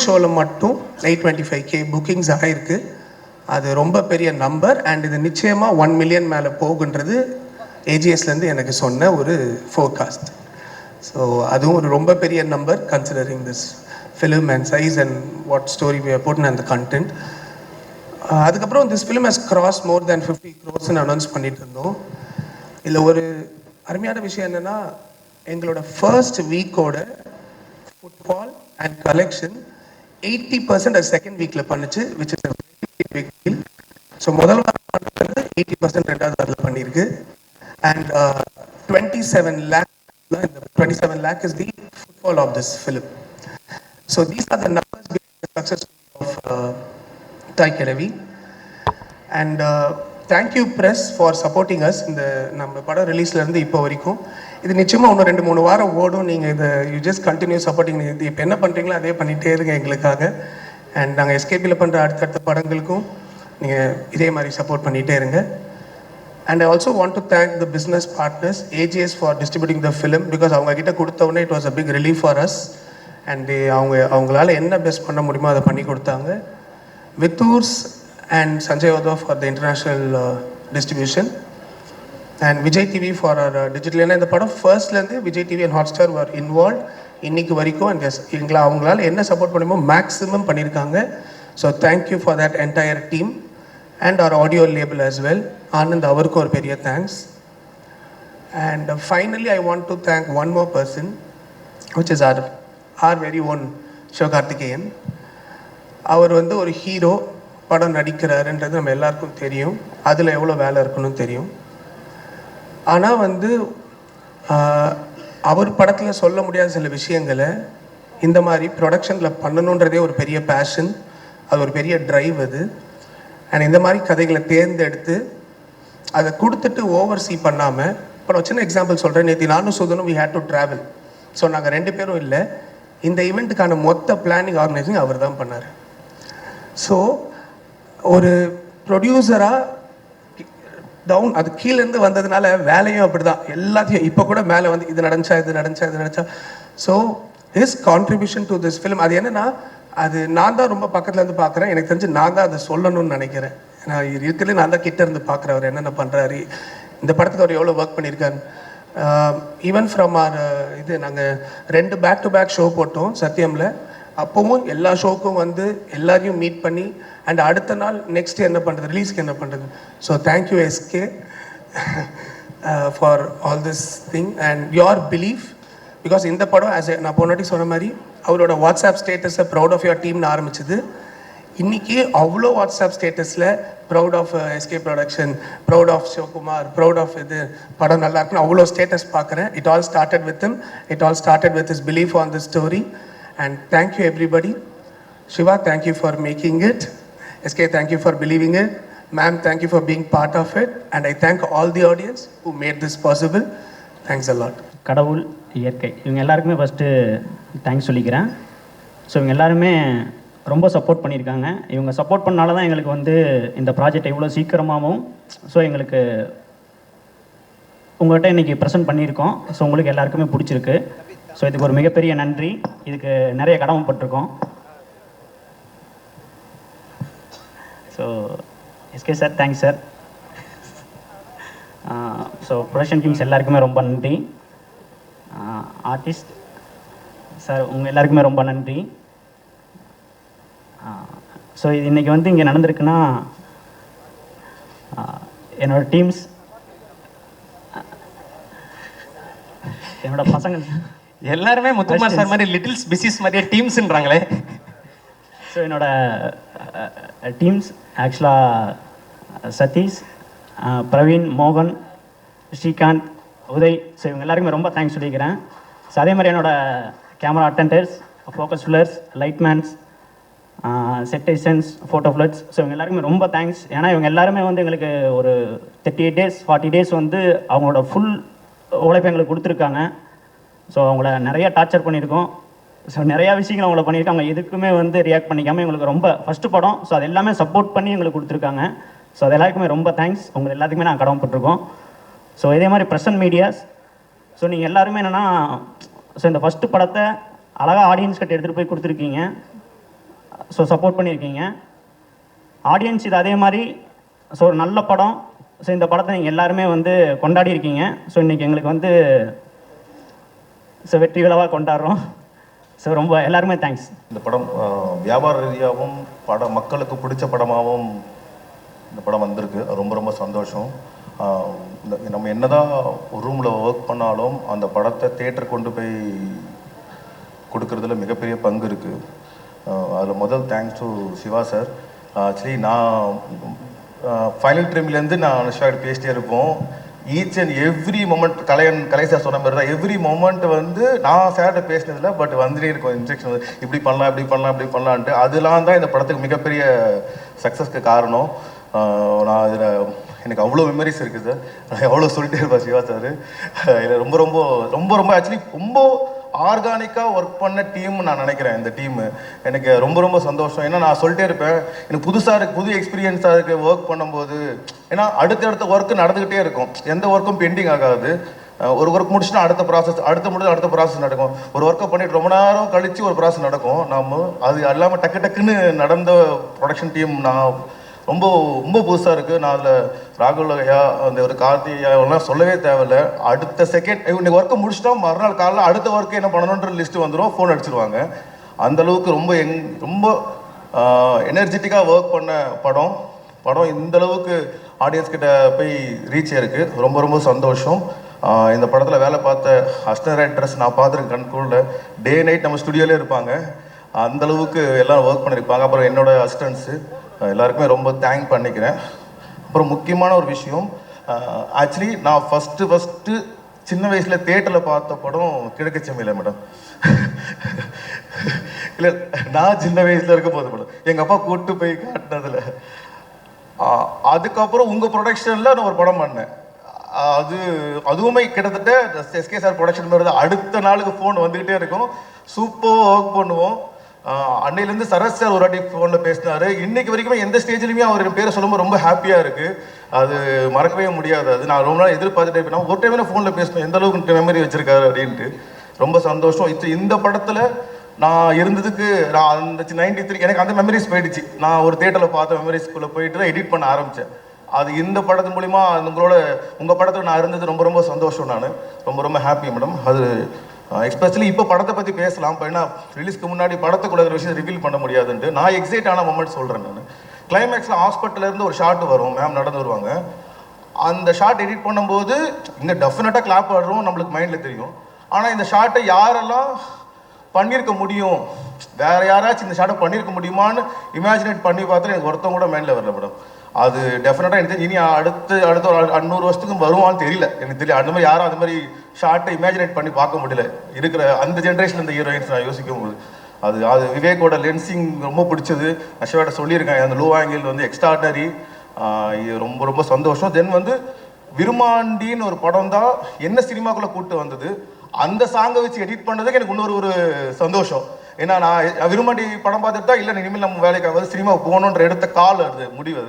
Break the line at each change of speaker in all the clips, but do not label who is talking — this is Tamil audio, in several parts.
ஷோவில் மட்டும் 825K புக்கிங்ஸ் ஆகிருக்கு. அது ரொம்ப பெரிய நம்பர். அண்ட் இது நிச்சயமாக 1 மில்லியன் மேலே போகுன்றது ஏஜிஎஸ்லேருந்து எனக்கு சொன்ன ஒரு ஃபோர்காஸ்ட். ஸோ அதுவும் ஒரு ரொம்ப பெரிய number considering this film and size and what story we have put and the content. அதுக்கப்புறம் this film has gross more than 50 crores announce பண்ணிட்டு இருந்தோம். இதில் ஒரு அருமையான விஷயம் என்னென்னா, எங்களோட ஃபர்ஸ்ட் வீக்கோட ஃபுட்பால் அண்ட் கலெக்ஷன் 80% செகண்ட் வீக்கில் பண்ணுச்சு, which is big deal. So முதல் வாரம் பண்ணுறது 80%, ரெண்டாவது வாரத்தில் பண்ணியிருக்கு. And 27 lakh is the footfall of this film. So these are the numbers behind the success of Thai Kelavi. And thank you press for supporting us. இந்த நம்ம படம் ரிலீஸ்லேருந்து இப்போ வரைக்கும் இது நிச்சயமாக இன்னும் 2-3 வாரம் ஓடும். நீங்கள் இதை யூ ஜஸ்ட் கண்டினியூ சப்போர்ட்டிங். இது இப்போ என்ன பண்ணுறீங்களோ அதே பண்ணிகிட்டே இருங்க எங்களுக்காக. அண்ட் நாங்கள் எஸ்கேபியில் பண்ணுற அடுத்தடுத்த படங்களுக்கும் நீங்கள் இதே மாதிரி சப்போர்ட் பண்ணிகிட்டே இருங்க. And I also want to thank the business partners, AGS, for distributing the film, because அவங்க கிட்ட கொடுத்தவொடனே it was a big relief for us. And அவங்களால என்ன பெஸ்ட் பண்ண முடியுமோ அதை பண்ணி கொடுத்தாங்க. வித்தூர்ஸ் and Sanjay Odha for the international distribution, and Vijay TV for our digital. ஏன்னா இந்த படம் ஃபர்ஸ்ட்லேருந்து Vijay TV and Hotstar were involved இன்னைக்கு வரைக்கும். அண்ட் எங்களை அவங்களால என்ன சப்போர்ட் பண்ணுமோ மேக்ஸிமம் பண்ணியிருக்காங்க. So thank you for that entire team and our audio label as well. Anand, அவருக்கும் ஒரு பெரிய thanks. And finally I want to thank one more person, which is our very own Sivakarthikeyan. அவர் வந்து ஒரு ஹீரோ, படம் நடிக்கிறாருன்றது நம்ம எல்லாருக்கும் தெரியும். அதில் எவ்வளோ வேலை இருக்கணும்னு தெரியும். ஆனால் வந்து அவர் படத்தில் சொல்ல முடியாத சில விஷயங்களை இந்த மாதிரி ப்ரொடக்ஷனில் பண்ணணுன்றதே ஒரு பெரிய பேஷன், அது ஒரு பெரிய ட்ரைவ் அது. அண்ட் இந்த மாதிரி கதைகளை தேர்ந்தெடுத்து அதை கொடுத்துட்டு ஓவர்சீ பண்ணாமல், இப்போ நான் சின்ன எக்ஸாம்பிள் சொல்கிறேன். நேற்று நானும் சுதனும் we had to travel. So நாங்கள் 2 பேரும் இல்லை, இந்த ஈவெண்ட்டுக்கான மொத்த பிளானிங் ஆர்கனைசிங் அவர் தான் பண்ணார். ஸோ ஒரு ப்ரொடியூசராக டவுன் அது கீழேருந்து வந்ததுனால வேலையும் அப்படி தான் எல்லாத்தையும் இப்போ கூட மேலே வந்து இது நடந்துச்சா. So his contribution to this film, அது என்னென்னா, அது நான் தான் ரொம்ப பக்கத்துலேருந்து பார்க்குறேன். எனக்கு தெரிஞ்சு நான் தான் அதை சொல்லணும்னு நினைக்கிறேன். நான் இருக்கிறது நான் தான் கிட்டே இருந்து பார்க்குறேன் அவர் என்னென்ன பண்ணுறாரு, இந்த படத்துக்கு அவர் எவ்வளோ ஒர்க் பண்ணியிருக்காரு. ஈவன் ஃப்ரம் இது நாங்கள் 2 பேக்-டு-பேக் ஷோ போட்டோம் சத்யமில். அப்போவும் எல்லா ஷோக்கும் வந்து எல்லாரையும் மீட் பண்ணி அண்ட் அடுத்த நாள் நெக்ஸ்ட் என்ன பண்ணுறது, ரிலீஸ்க்கு என்ன பண்ணுறது. So thank you SK for all this thing and your belief. Because இந்த படம் நான் போனாட்டி சொன்ன மாதிரி அவரோட வாட்ஸ்அப் ஸ்டேட்டஸை ப்ரௌட் ஆஃப் யுவர் டீம்னு ஆரம்பிச்சது. இன்றைக்கி அவ்வளோ வாட்ஸ்அப் ஸ்டேட்டஸில் proud of SK production, proud of Sivakumar, proud of இது படம் நல்லா இருக்குன்னு அவ்வளோ ஸ்டேட்டஸ் பார்க்குறேன். It all started with his belief on this story. And thank you everybody. Shiva, thank you for making it. SK, thank you for believing it. Ma'am, thank you for being part of it. And I thank all the audience who made this possible. Thanks a lot.
கடவுள், இயற்கை, இவங்க எல்லாருக்குமே ஃபஸ்ட்டு தேங்க்ஸ் சொல்லிக்கிறேன். ஸோ இவங்க எல்லாருமே ரொம்ப சப்போர்ட் பண்ணியிருக்காங்க. இவங்க சப்போர்ட் பண்ணால தான் எங்களுக்கு வந்து இந்த ப்ராஜெக்ட் இவ்வளோ சீக்கிரமாகவும் ஸோ எங்களுக்கு உங்கள்கிட்ட இன்றைக்கி ப்ரெசென்ட் பண்ணியிருக்கோம். ஸோ உங்களுக்கு எல்லாருக்குமே பிடிச்சிருக்கு. ஸோ இதுக்கு ஒரு மிகப்பெரிய நன்றி. இதுக்கு நிறைய கடமைப்பட்டிருக்கோம். So SK sir, thanks sir. So production teams எல்லாருக்குமே ரொம்ப நன்றி. ஆர்டிஸ்ட் சார், உங்கள் எல்லாருக்குமே ரொம்ப நன்றி. ஸோ இது இன்றைக்கி வந்து இங்கே நடந்திருக்குன்னா என்னோடய டீம்ஸ், என்னோட பசங்க
எல்லாருமே முத்துக்குமார் சார் மாதிரி லிட்டில்ஸ் பிசிஸ் மாதிரியே டீம்ஸ்ன்றாங்களே.
ஸோ என்னோட டீம்ஸ் ஆக்சுவலாக சதீஷ், பிரவீன், மோகன், ஸ்ரீகாந்த், உதய். ஸோ இவங்க எல்லாருக்குமே ரொம்ப தேங்க்ஸ் சொல்லிக்கிறேன். ஸோ அதே மாதிரி என்னோடய camera attenders, focus pullers, lightmans, செட்டேஷன்ஸ், ஃபோட்டோ ஃப்ளட்ஸ். ஸோ இவங்க எல்லாருக்குமே ரொம்ப தேங்க்ஸ். ஏன்னா இவங்க எல்லாருமே வந்து எங்களுக்கு ஒரு 38 days 40 days வந்து அவங்களோட ஃபுல் உழைப்பு எங்களுக்கு கொடுத்துருக்காங்க. ஸோ அவங்கள நிறையா டார்ச்சர் பண்ணியிருக்கோம். ஸோ நிறையா விஷயங்கள் அவங்கள பண்ணியிருக்காங்க. எதுக்குமே வந்து ரியாக்ட் பண்ணிக்காமல் எங்களுக்கு ரொம்ப ஃபஸ்ட்டு படம். ஸோ அது எல்லாமே சப்போர்ட் பண்ணி எங்களுக்கு கொடுத்துருக்காங்க. ஸோ அது எல்லாருக்குமே ரொம்ப தேங்க்ஸ். உங்கள் எல்லாத்துக்குமே நான் கடமைப்பட்டிருக்கோம். ஸோ இதே மாதிரி ப்ரெசன்ட் மீடியாஸ், ஸோ நீங்கள் எல்லாருமே என்னென்னா, ஸோ இந்த ஃபஸ்ட்டு படத்தை அழகாக ஆடியன்ஸ் கிட்ட எடுத்துகிட்டு போய் கொடுத்துருக்கீங்க. ஸோ சப்போர்ட் பண்ணியிருக்கீங்க. ஆடியன்ஸ் இது அதே மாதிரி. ஸோ ஒரு நல்ல படம். ஸோ இந்த படத்தை நீங்கள் எல்லாருமே வந்து கொண்டாடி இருக்கீங்க. ஸோ இன்றைக்கி எங்களுக்கு வந்து ஸோ வெற்றி விழாவாக கொண்டாடுறோம். ஸோ ரொம்ப எல்லாருமே தேங்க்ஸ்.
இந்த படம் வியாபார ரீதியாகவும் மக்களுக்கு பிடிச்ச படமாகவும் இந்த படம் வந்திருக்கு. ரொம்ப ரொம்ப சந்தோஷம். நம்ம என்னதான் ஒரு ரூமில் ஒர்க் பண்ணாலும் அந்த படத்தை தேட்டர் கொண்டு போய் கொடுக்கறதுல மிகப்பெரிய பங்கு இருக்குது. அதில் முதல் thanks to Siva sir. Actually நான் ஃபைனல் ட்ரீம்லேருந்து நான் அனுஷ்வாகிட்ட பேசிட்டே இருப்போம். Each and every moment Kalai sir சொன்ன மாதிரி தான் எவ்ரி மொமெண்ட் வந்து நான் சார்கிட்ட பேசினதில்ல, பட் வந்துட்டே இருக்கும் இன்ஸ்ட்ரக்ஷன் இப்படி பண்ணலாம் இப்படி பண்ணலாம் இப்படி பண்ணலான்ட்டு. அதெல்லாம் தான் இந்த படத்துக்கு மிகப்பெரிய சக்ஸஸ்க்கு காரணம். நான் இதில் எனக்கு அவ்வளோ மெமரிஸ் இருக்குது சார். நான் எவ்வளோ சொல்லிட்டே இருப்பேன் சிவா சார். இதில் ரொம்ப ரொம்ப ரொம்ப ரொம்ப ஆக்சுவலி ரொம்ப ஆர்கானிக்காக ஒர்க் பண்ண டீம் நான் நினைக்கிறேன். இந்த டீமு எனக்கு ரொம்ப ரொம்ப சந்தோஷம். ஏன்னா நான் சொல்லிட்டே இருப்பேன், எனக்கு புதுசாக இருக்குது, புது எக்ஸ்பீரியன்ஸாக இருக்குது ஒர்க் பண்ணும்போது. ஏன்னா அடுத்தடுத்த ஒர்க்கு நடந்துக்கிட்டே இருக்கும், எந்த ஒர்க்கும் பெண்டிங் ஆகாது. ஒரு ஒர்க் முடிச்சுன்னா அடுத்த ப்ராசஸ் நடக்கும். ஒரு ஒர்க்கை பண்ணிட்டு ரொம்ப நேரம் கழித்து ஒரு ப்ராசஸ் நடக்கும். அது எல்லாமே டக்குன்னு நடந்த ப்ரொடக்ஷன் டீம் நான் ரொம்ப ரொம்ப புதுசாக இருக்குது. நான் அதில் ராகுல் ஐயா, அந்த ஒரு கார்த்தி ஐயாவெல்லாம் சொல்லவே தேவையில்ல. அடுத்த செகண்ட் இன்னைக்கு ஒர்க்கை முடிச்சுட்டா மறுநாள் காலையில் அடுத்த ஒர்க்கு என்ன பண்ணணுன்ற லிஸ்ட்டு வந்துடும், ஃபோன் அடிச்சிருவாங்க. அந்தளவுக்கு ரொம்ப எனர்ஜெட்டிக்காக ஒர்க் பண்ண படம் இந்தளவுக்கு ஆடியன்ஸ் கிட்ட போய் ரீச் ஆயிருக்கு. ரொம்ப ரொம்ப சந்தோஷம். இந்த படத்தில் வேலை பார்த்த அசிஸ்டன்ட் ரைட்டர்ஸ் நான் பார்த்துருக்கேன் கண்ட்ரோலில். டே நைட் நம்ம ஸ்டுடியோலே இருப்பாங்க. அந்தளவுக்கு எல்லாம் ஒர்க் பண்ணியிருப்பாங்க. அப்புறம் என்னோடய அசிஸ்டன்ஸு எல்லாருக்குமே ரொம்ப தேங்க் பண்ணிக்கிறேன். அப்புறம் முக்கியமான ஒரு விஷயம், ஆக்சுவலி நான் ஃபஸ்ட்டு சின்ன வயசில் தேட்டரில் பார்த்த படம் கிழக்குச்செம்மையில் மேடம். இல்லை, நான் சின்ன வயசில் இருக்க போது படம் எங்கள் அப்பா கூப்பிட்டு போய் காட்டினதில். அதுக்கப்புறம் உங்கள் ப்ரொடக்ஷனில் நான் ஒரு படம் பண்ணேன். அதுவுமே கிட்டத்தட்ட எஸ்கே சார் ப்ரொடக்ஷன் மாதிரி தான். அடுத்த நாளுக்கு ஃபோன் வந்துக்கிட்டே இருக்கும், சூப்பராக ஒர்க் பண்ணுவோம். அன்னையிலேருந்து சரத் சார் ஒரு வாட்டி ஃபோனில் பேசினார். இன்னைக்கு வரைக்குமே எந்த ஸ்டேஜ்லையுமே அவர் பேரை சொல்லும்போது ரொம்ப ஹாப்பியாக இருக்குது. அது மறக்கவே முடியாது. அது நான் ரொம்ப நாள் எதிர்பார்த்துட்டே இருப்பேன். ஒரு டைம் ஃபோனில் பேசணும், எந்த அளவுக்கு மெமரி வச்சிருக்காரு அப்படின்ட்டு ரொம்ப சந்தோஷம். இந்த படத்தில் நான் இருந்ததுக்கு நான் அந்த 93 எனக்கு அந்த மெமரிஸ் போயிடுச்சு. நான் ஒரு தேட்டரில் பார்த்த மெமரிஸ்குள்ளே போயிட்டு தான் எடிட் பண்ண ஆரம்பித்தேன். அது இந்த படத்தின் மூலிமா உங்கள் படத்தில் நான் இருந்தது ரொம்ப ரொம்ப சந்தோஷம். நான் ரொம்ப ரொம்ப ஹாப்பி மேடம். அது எஸ்பெஷலி இப்போ படத்தை பற்றி பேசலாம். இப்போ ஏன்னா ரிலீஸ்க்கு முன்னாடி படத்துக்குள்ள ஒரு விஷயம் ரிவீல் பண்ண முடியாதுன்ட்டு நான் எக்ஸைட் ஆன மொமெண்ட் சொல்கிறேன். நான் கிளைமேக்ஸில் ஹாஸ்பிட்டலேருந்து ஒரு ஷாட் வரும், மேம் நடந்து வருவாங்க. அந்த ஷாட் எடிட் பண்ணும்போது இங்கே டெஃபினட்டாக கிளாப் ஆடுறோம், நம்மளுக்கு மைண்டில் தெரியும். ஆனால் இந்த ஷாட்டை யாரெல்லாம் பண்ணியிருக்க முடியும், வேறு யாராச்சும் இந்த ஷாட்டை பண்ணியிருக்க முடியுமான்னு இமேஜினேட் பண்ணி பார்த்தா எனக்கு ஒருத்தவங்க கூட மைண்டில் வரல மேடம். அது டெஃபினட்டாக எனக்கு இனி அடுத்த ஒரு 100 வருஷத்துக்கு வருவான்னு தெரியல, எனக்கு தெரியல. அந்த மாதிரி யாரும் அது மாதிரி ஷார்ட்டை இமேஜினேட் பண்ணி பார்க்க முடியல இருக்கிற அந்த ஜென்ரேஷன். இந்த ஹீரோயின்ஸ் நான் யோசிக்கும் போது அது விவேக்கோட லென்சிங் ரொம்ப பிடிச்சது. அஷ்வாட்ட சொல்லியிருக்காங்க, அந்த லோ ஆங்கிள் வந்து எக்ஸ்ட்ராடனரி. ரொம்ப ரொம்ப சந்தோஷம். தென் விருமாண்டின்னு ஒரு படம் தான் என்ன சினிமாக்குள்ளே கூப்பிட்டு வந்தது. அந்த சாங்கை வச்சு எடிட் பண்ணதுக்கு எனக்கு இன்னொரு சந்தோஷம். ஏன்னா நான் விருமாண்டி படம் பார்த்துட்டு தான் இல்லை இனிமேல் நம்ம வேலைக்காக சினிமா போகணுன்ற எடுத்த கால் அது முடிவு.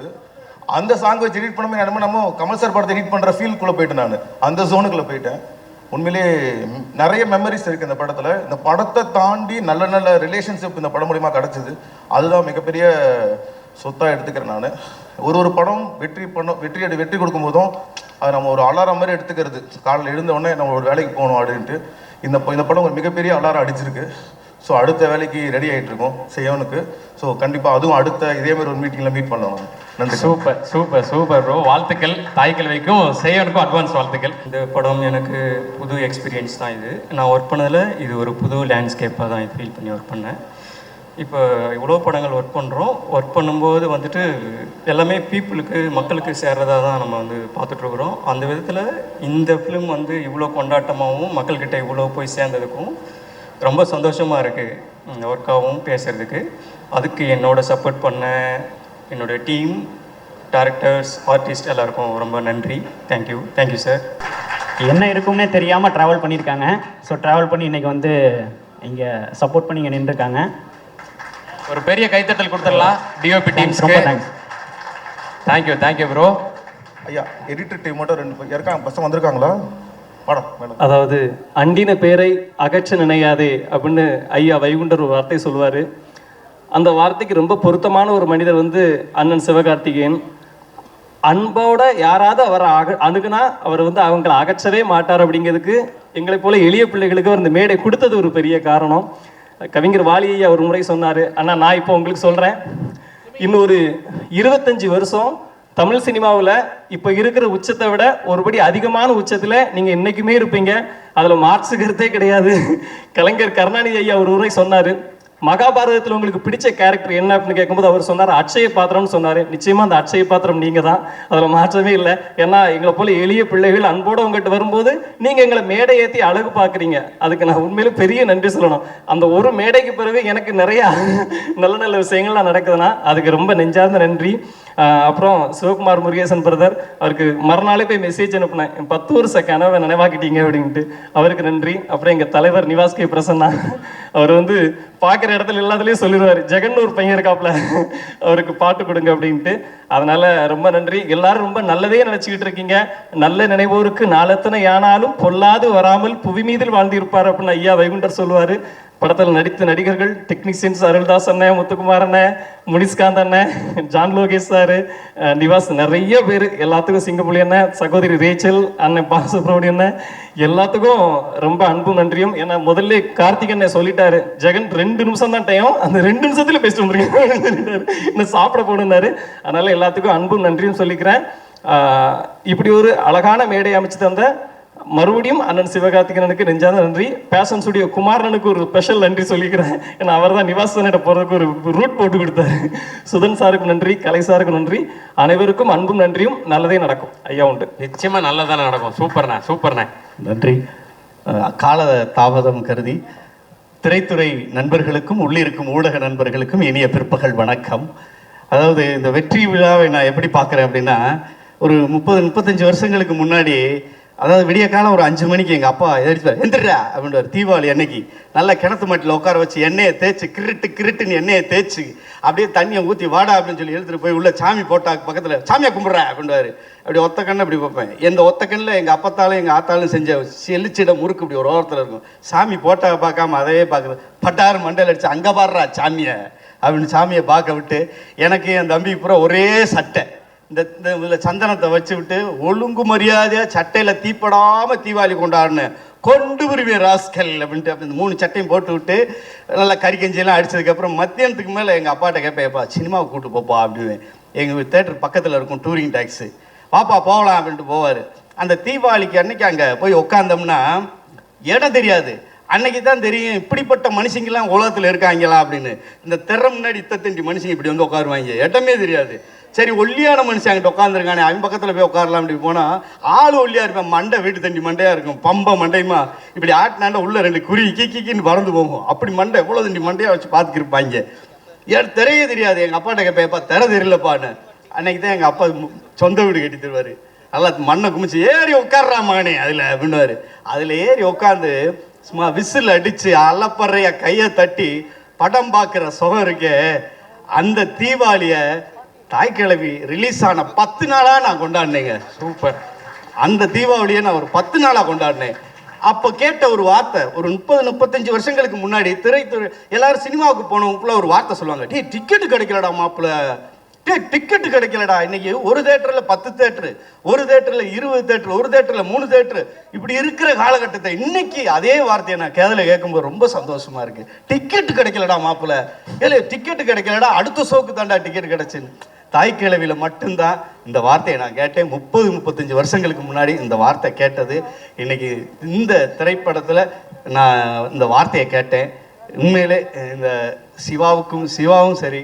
அந்த சாங்கை வச்சு எடிட் பண்ணும்போது நம்ம கமல் சார் படத்தை எடிட் பண்ணுற ஃபீல்டுக்குள்ளே போயிட்டேன். நான் அந்த ஜோனுக்குள்ளே போயிட்டேன். உண்மையிலே நிறைய மெமரிஸ் இருக்குது இந்த படத்தில். இந்த படத்தை தாண்டி நல்ல நல்ல ரிலேஷன்ஷிப் இந்த படம் மூலிமா கிடச்சிது. அதுதான் மிகப்பெரிய சொத்தாக எடுத்துக்கிறேன் நான். ஒரு படம் வெற்றி கொடுக்கும்போதும் அது நம்ம ஒரு அலாரம் மாதிரி எடுத்துக்கிறது. காலையில் எழுந்தவுடனே நம்ம ஒரு வேலைக்கு போகணும் அப்படின்ட்டு இந்த படம் ஒரு மிகப்பெரிய அலாரம் அடிச்சிருக்கு. ஸோ அடுத்த வேலைக்கு ரெடி ஆகிட்டு இருக்கோம் செய்யவனுக்கு. ஸோ கண்டிப்பாக அதுவும் அடுத்த இதேமாதிரி ஒரு மீட்டிங்கில் மீட் பண்ணலாம். நன்றி.
Super super super bro. வாழ்த்துக்கள் தாய்க்கல் வைக்கும் செய்யவனுக்கும் அட்வான்ஸ் வாழ்த்துக்கள்.
இந்த படம் எனக்கு புது எக்ஸ்பீரியன்ஸ் தான். நான் ஒர்க் பண்ணதில் இது ஒரு புது லேண்ட்ஸ்கேப்பாக தான் ஃபீல் பண்ணி ஒர்க் பண்ணேன். இப்போ இவ்வளோ படங்கள் ஒர்க் பண்ணும்போது எல்லாமே மக்களுக்கு சேர்றதாக தான் நம்ம பார்த்துட்ருக்குறோம். அந்த விதத்தில் இந்த ஃபிலிம் இவ்வளோ கொண்டாட்டமாகவும் மக்கள்கிட்ட இவ்வளோ போய் சேர்ந்ததுக்கும் ரொம்ப சந்தோஷமாக இருக்குது இந்த ஒர்க்காகவும் பேசுகிறதுக்கு. அதுக்கு என்னோட சப்போர்ட் பண்ண என்னோடய டீம், டைரக்டர்ஸ், ஆர்டிஸ்ட் எல்லாருக்கும் ரொம்ப நன்றி. Thank you sir.
என்ன இருக்கும்னே தெரியாமல் ட்ராவல் பண்ணியிருக்காங்க. ஸோ ட்ராவல் பண்ணி இன்றைக்கி இங்கே சப்போர்ட் பண்ணி இங்கே நின்றுருக்காங்க.
ஒரு பெரிய கைத்தட்டல் கொடுத்துடலாம் டிஓபி டீம்ஸ்.
ரொம்ப தேங்க்ஸ்.
Thank you bro.
ஐயா எடிட்டர் டீம் மட்டும் 2 பேர் இருக்காங்க, பசங்க வந்திருக்காங்களா?
அதாவது அண்டின பேரை அகற்ற நினையாதே அப்படின்னு ஐயா வைகுண்டர் ஒரு வார்த்தை சொல்லுவார். அந்த வார்த்தைக்கு ரொம்ப பொருத்தமான ஒரு மனிதர் வந்து அண்ணன் சிவகார்த்திகேயன். அன்போட யாராவது அவரை அணுகுனா அவர் வந்து அவங்களை அகற்றவே மாட்டார் அப்படிங்கிறதுக்கு எங்களை போல எளிய பிள்ளைகளுக்கு அவர் இந்த மேடை கொடுத்தது ஒரு பெரிய காரணம். கவிஞர் வாலியை ஒரு முறை சொன்னார், அண்ணா நான் இப்போ உங்களுக்கு சொல்கிறேன், இன்னொரு 25 வருஷம் தமிழ் சினிமாவில் இப்போ இருக்கிற உச்சத்தை விட ஒருபடி அதிகமான உச்சத்தில் நீங்கள் என்றைக்குமே இருப்பீங்க, அதில் மாற்று கருத்தே கிடையாது. கலைஞர் கருணாநிதி ஐயா ஒரு முறை சொன்னார், மகாபாரதத்தில் உங்களுக்கு பிடிச்ச கேரக்டர் என்ன அப்படின்னு கேட்கும்போது அவர் சொன்னார் அட்சய பாத்திரம்னு சொன்னார். நிச்சயமாக அந்த அட்சய பாத்திரம் நீங்கள் தான், அதில் மாற்றமே இல்லை. ஏன்னா எங்களை போல எளிய பிள்ளைகள் அன்போடு உங்கள்கிட்ட வரும்போது நீங்கள் எங்களை மேடை ஏற்றி அழகு பார்க்குறீங்க. அதுக்கு நான் உண்மையிலே பெரிய நன்றி சொல்லணும். அந்த ஒரு மேடைக்கு பிறகு எனக்கு நிறையா நல்ல நல்ல விஷயங்கள்லாம் நடக்குதுன்னா அதுக்கு ரொம்ப நெஞ்சார்ந்த நன்றி. அப்புறம் சிவகுமார் முருகேசன் பிரதர், அவருக்கு மறுநாளே போய் மெசேஜ் அனுப்புனேன், 10 வருஷ கனவை நினைவாக்கிட்டீங்க அப்படின்ட்டு, அவருக்கு நன்றி. அப்புறம் எங்கள் தலைவர் நிவாஸ் கே பிரசன்னா, அவர் வந்து பார்க்குற இடத்துல எல்லாத்துலேயும் சொல்லிடுவார், ஜெகன் ஒரு பையன் இருக்காப்புல அவருக்கு பாட்டு கொடுங்க அப்படின்ட்டு. அதனால ரொம்ப நன்றி. எல்லாரும் ரொம்ப நல்லதே நினச்சிக்கிட்டு இருக்கீங்க. நல்ல நினைவோருக்கு நாளத்தனை ஆனாலும் பொல்லாது வராமல் புவி மீதில் வாழ்ந்திருப்பார் அப்படின்னு ஐயா வைகுண்டர் சொல்லுவார். படத்தில் நடித்த நடிகர்கள் டெக்னீஷியன்ஸ் அருள்தாஸ் அண்ணன், முத்துக்குமார் அண்ணன், முனிஸ்காந்த் அண்ணன், ஜான் லோகேஷ் சார், நிவாஸ், நிறைய பேர், எல்லாத்துக்கும் சிங்கப்புலி அண்ணன், சகோதரி ரேச்சல் அண்ணன், பாலசுப்ரமணியம் அண்ணன், எல்லாத்துக்கும் ரொம்ப அன்பும் நன்றியும். ஏன்னா முதல்ல கார்த்திக் அண்ணன் சொல்லிட்டாரு, ஜெகன் 2 நிமிஷம் தான் டைம், அந்த 2 நிமிஷத்துல பேசிட்டு வந்துருக்கேன், இன்னும் சாப்பிட போனாரு. அதனால எல்லாத்துக்கும் அன்பும் நன்றியும் சொல்லிக்கிறேன். இப்படி ஒரு அழகான மேடை அமைச்சு தந்த மறுபடியும் அண்ணன் சிவகார்த்திகேயனுக்கு நெஞ்சாத நன்றி. பேஷன் ஸ்டுடியோ குமாரனுக்கு ஒரு ஸ்பெஷல் நன்றி சொல்லிக்கிறேன். ஏன்னா அவர் தான் நிவாசனிட போகிறதுக்கு ஒரு ரூட் போட்டு கொடுத்தாரு. சுதன் சாருக்கு நன்றி, கலை சாருக்கு நன்றி. அனைவருக்கும் அன்பும் நன்றியும். நல்லதே நடக்கும் ஐயா உண்டு.
நிச்சயமா நல்லதானே நடக்கும். சூப்பர்ண்ணே, சூப்பர்ண்ணே.
நன்றி. கால தாமதம் கருதி திரைத்துறை நண்பர்களுக்கும் உள்ளிருக்கும் ஊடக நண்பர்களுக்கும் இனிய பிற்பகல் வணக்கம். அதாவது இந்த வெற்றி விழாவை நான் எப்படி பார்க்குறேன் அப்படின்னா, ஒரு 30-35 வருஷங்களுக்கு முன்னாடி, அதாவது விடிய காலம் ஒரு 5 மணிக்கு எங்கள் அப்பா எந்திரா அப்படின்ட்டு தீபாவளி அன்னைக்கு நல்லா கிணத்து மட்டில் உட்கார வச்சு எண்ணெயை தேய்ச்சி கிருட்டுன்னு எண்ணெயை தேய்ச்சி அப்படியே தண்ணியை ஊற்றி வாடா அப்படின்னு சொல்லி எடுத்துகிட்டு போய் உள்ள சாமி போட்டா பக்கத்தில் சாமியை கும்பிட்றேன் அப்படின்றாரு. அப்படி ஒத்த கண்ணை அப்படி பார்ப்பேன். எந்த ஒத்த கண்ணில் எங்கள் அப்பத்தாலும் எங்கள் ஆத்தாலும் செஞ்ச செல்லிச்சிட முறுக்கு இப்படி ஒரு ஓரத்தில் இருக்கும். சாமி போட்டாவை பார்க்காம அதையே பார்க்குறது. பட்டாறு மண்டையில் அடிச்சு அங்கே பாடுறா சாமியை அப்படின்னு சாமியை பார்க்க விட்டு, எனக்கு என் தம்பி பூரா ஒரே சட்டை, இந்த இதில் சந்தனத்தை வச்சு விட்டு ஒழுங்கு மரியாதையாக சட்டையில் தீப்படாமல் தீபாவளி கொண்டாடினேன். கொண்டு வருவேன் ராஸ்கல் அப்படின்ட்டு அப்படி இந்த 3 சட்டையும் போட்டு விட்டு நல்லா கறிக்கஞ்சியெல்லாம் அடித்ததுக்கப்புறம் மத்தியானத்துக்கு மேலே எங்கள் அப்பாட்ட கேட்பேன்ப்பா சினிமாவுக்கு கூப்பிட்டு போப்பா அப்படின்னு. எங்கள் தேட்டர் பக்கத்தில் இருக்கும் டூரிங் டாக்ஸு, பாப்பா போகலாம் அப்படின்ட்டு போவார். அந்த தீபாவளிக்கு அன்னைக்கு அங்கே போய் உட்காந்தோம்னா இடம் தெரியாது. அன்னைக்கு தான் தெரியும் இப்படிப்பட்ட மனுஷங்கெல்லாம் உலகத்தில் இருக்காங்களா அப்படின்னு. இந்த திற முன்னாடி இத்தத்தண்டி மனுஷங்க இப்படி வந்து உட்காருவாங்க, இடமே தெரியாது. சரி ஒல்லியான மனுஷன் அங்கிட்ட உட்காந்துருக்கானே, அவன் பக்கத்தில் போய் உட்காரலாம் அப்படி போனால் ஆள் ஒல்லியாக இருப்பேன், மண்டை வீட்டு தண்டி மண்டையாக இருக்கும், பம்ப மண்டையுமா இப்படி ஆட்டினாண்ட உள்ள 2 குருவி கிக்கின்னு பறந்து போகும். அப்படி மண்டை எவ்வளோ தண்டி மண்டையாக வச்சு பார்த்துக்கிருப்பாங்க. தெரிய தெரியாது. எங்கள் அப்பாட்ட கேட்பேன்ப்பா திற தெரியலப்பான்னு. அன்னைக்கு தான் எங்கள் அப்பா சொந்த வீடு கட்டி தருவார். நல்லா மண்ணை குமிச்சு ஏறி உட்கார்றா மகனே அதில் அப்படின்னுவார். அதில் ஏறி உட்காந்து சும்மா விசில் அடித்து அலப்பறைய கையை தட்டி படம் பார்க்குற சுகம் இருக்கே, அந்த தீபாவளியை தாய்க்கிழவி ரிலீஸ் ஆன 10 நாளாக நான் கொண்டாடினேங்க.
சூப்பர்.
அந்த தீபாவளியை நான் ஒரு 10 நாளாக கொண்டாடினேன். அப்போ கேட்ட ஒரு வார்த்தை, ஒரு 30-35 வருஷங்களுக்கு முன்னாடி திரைத்துறை எல்லாரும் சினிமாவுக்கு போனவங்களுக்குள்ள ஒரு வார்த்தை சொல்லுவாங்க, டே டிக்கெட்டு கிடைக்கலடா மாப்பிள்ள, டே டிக்கெட்டு கிடைக்கலடா. இன்னைக்கு ஒரு தேட்டரில் 10 தேட்டரு, ஒரு தேட்டரில் 20 தேட்டரு, ஒரு தேட்டரில் 3 தேட்டரு, இப்படி இருக்கிற காலகட்டத்தை இன்னைக்கு அதே வார்த்தையை நான் கேதலை கேட்கும்போது ரொம்ப சந்தோஷமா இருக்கு. டிக்கெட்டு கிடைக்கலடா மாப்பிள்ள, ஏலே டிக்கெட்டு கிடைக்கலடா, அடுத்த ஷோக்கு தாண்டா டிக்கெட் கிடைச்சுன்னு. தாய்க்கிழவியில் மட்டும்தான் இந்த வார்த்தையை நான் கேட்டேன். 30-35 வருஷங்களுக்கு முன்னாடி இந்த வார்த்தை கேட்டது. இன்னைக்கு இந்த திரைப்படத்தில் நான் இந்த வார்த்தையை கேட்டேன். உண்மையிலே இந்த சிவாவும் சரி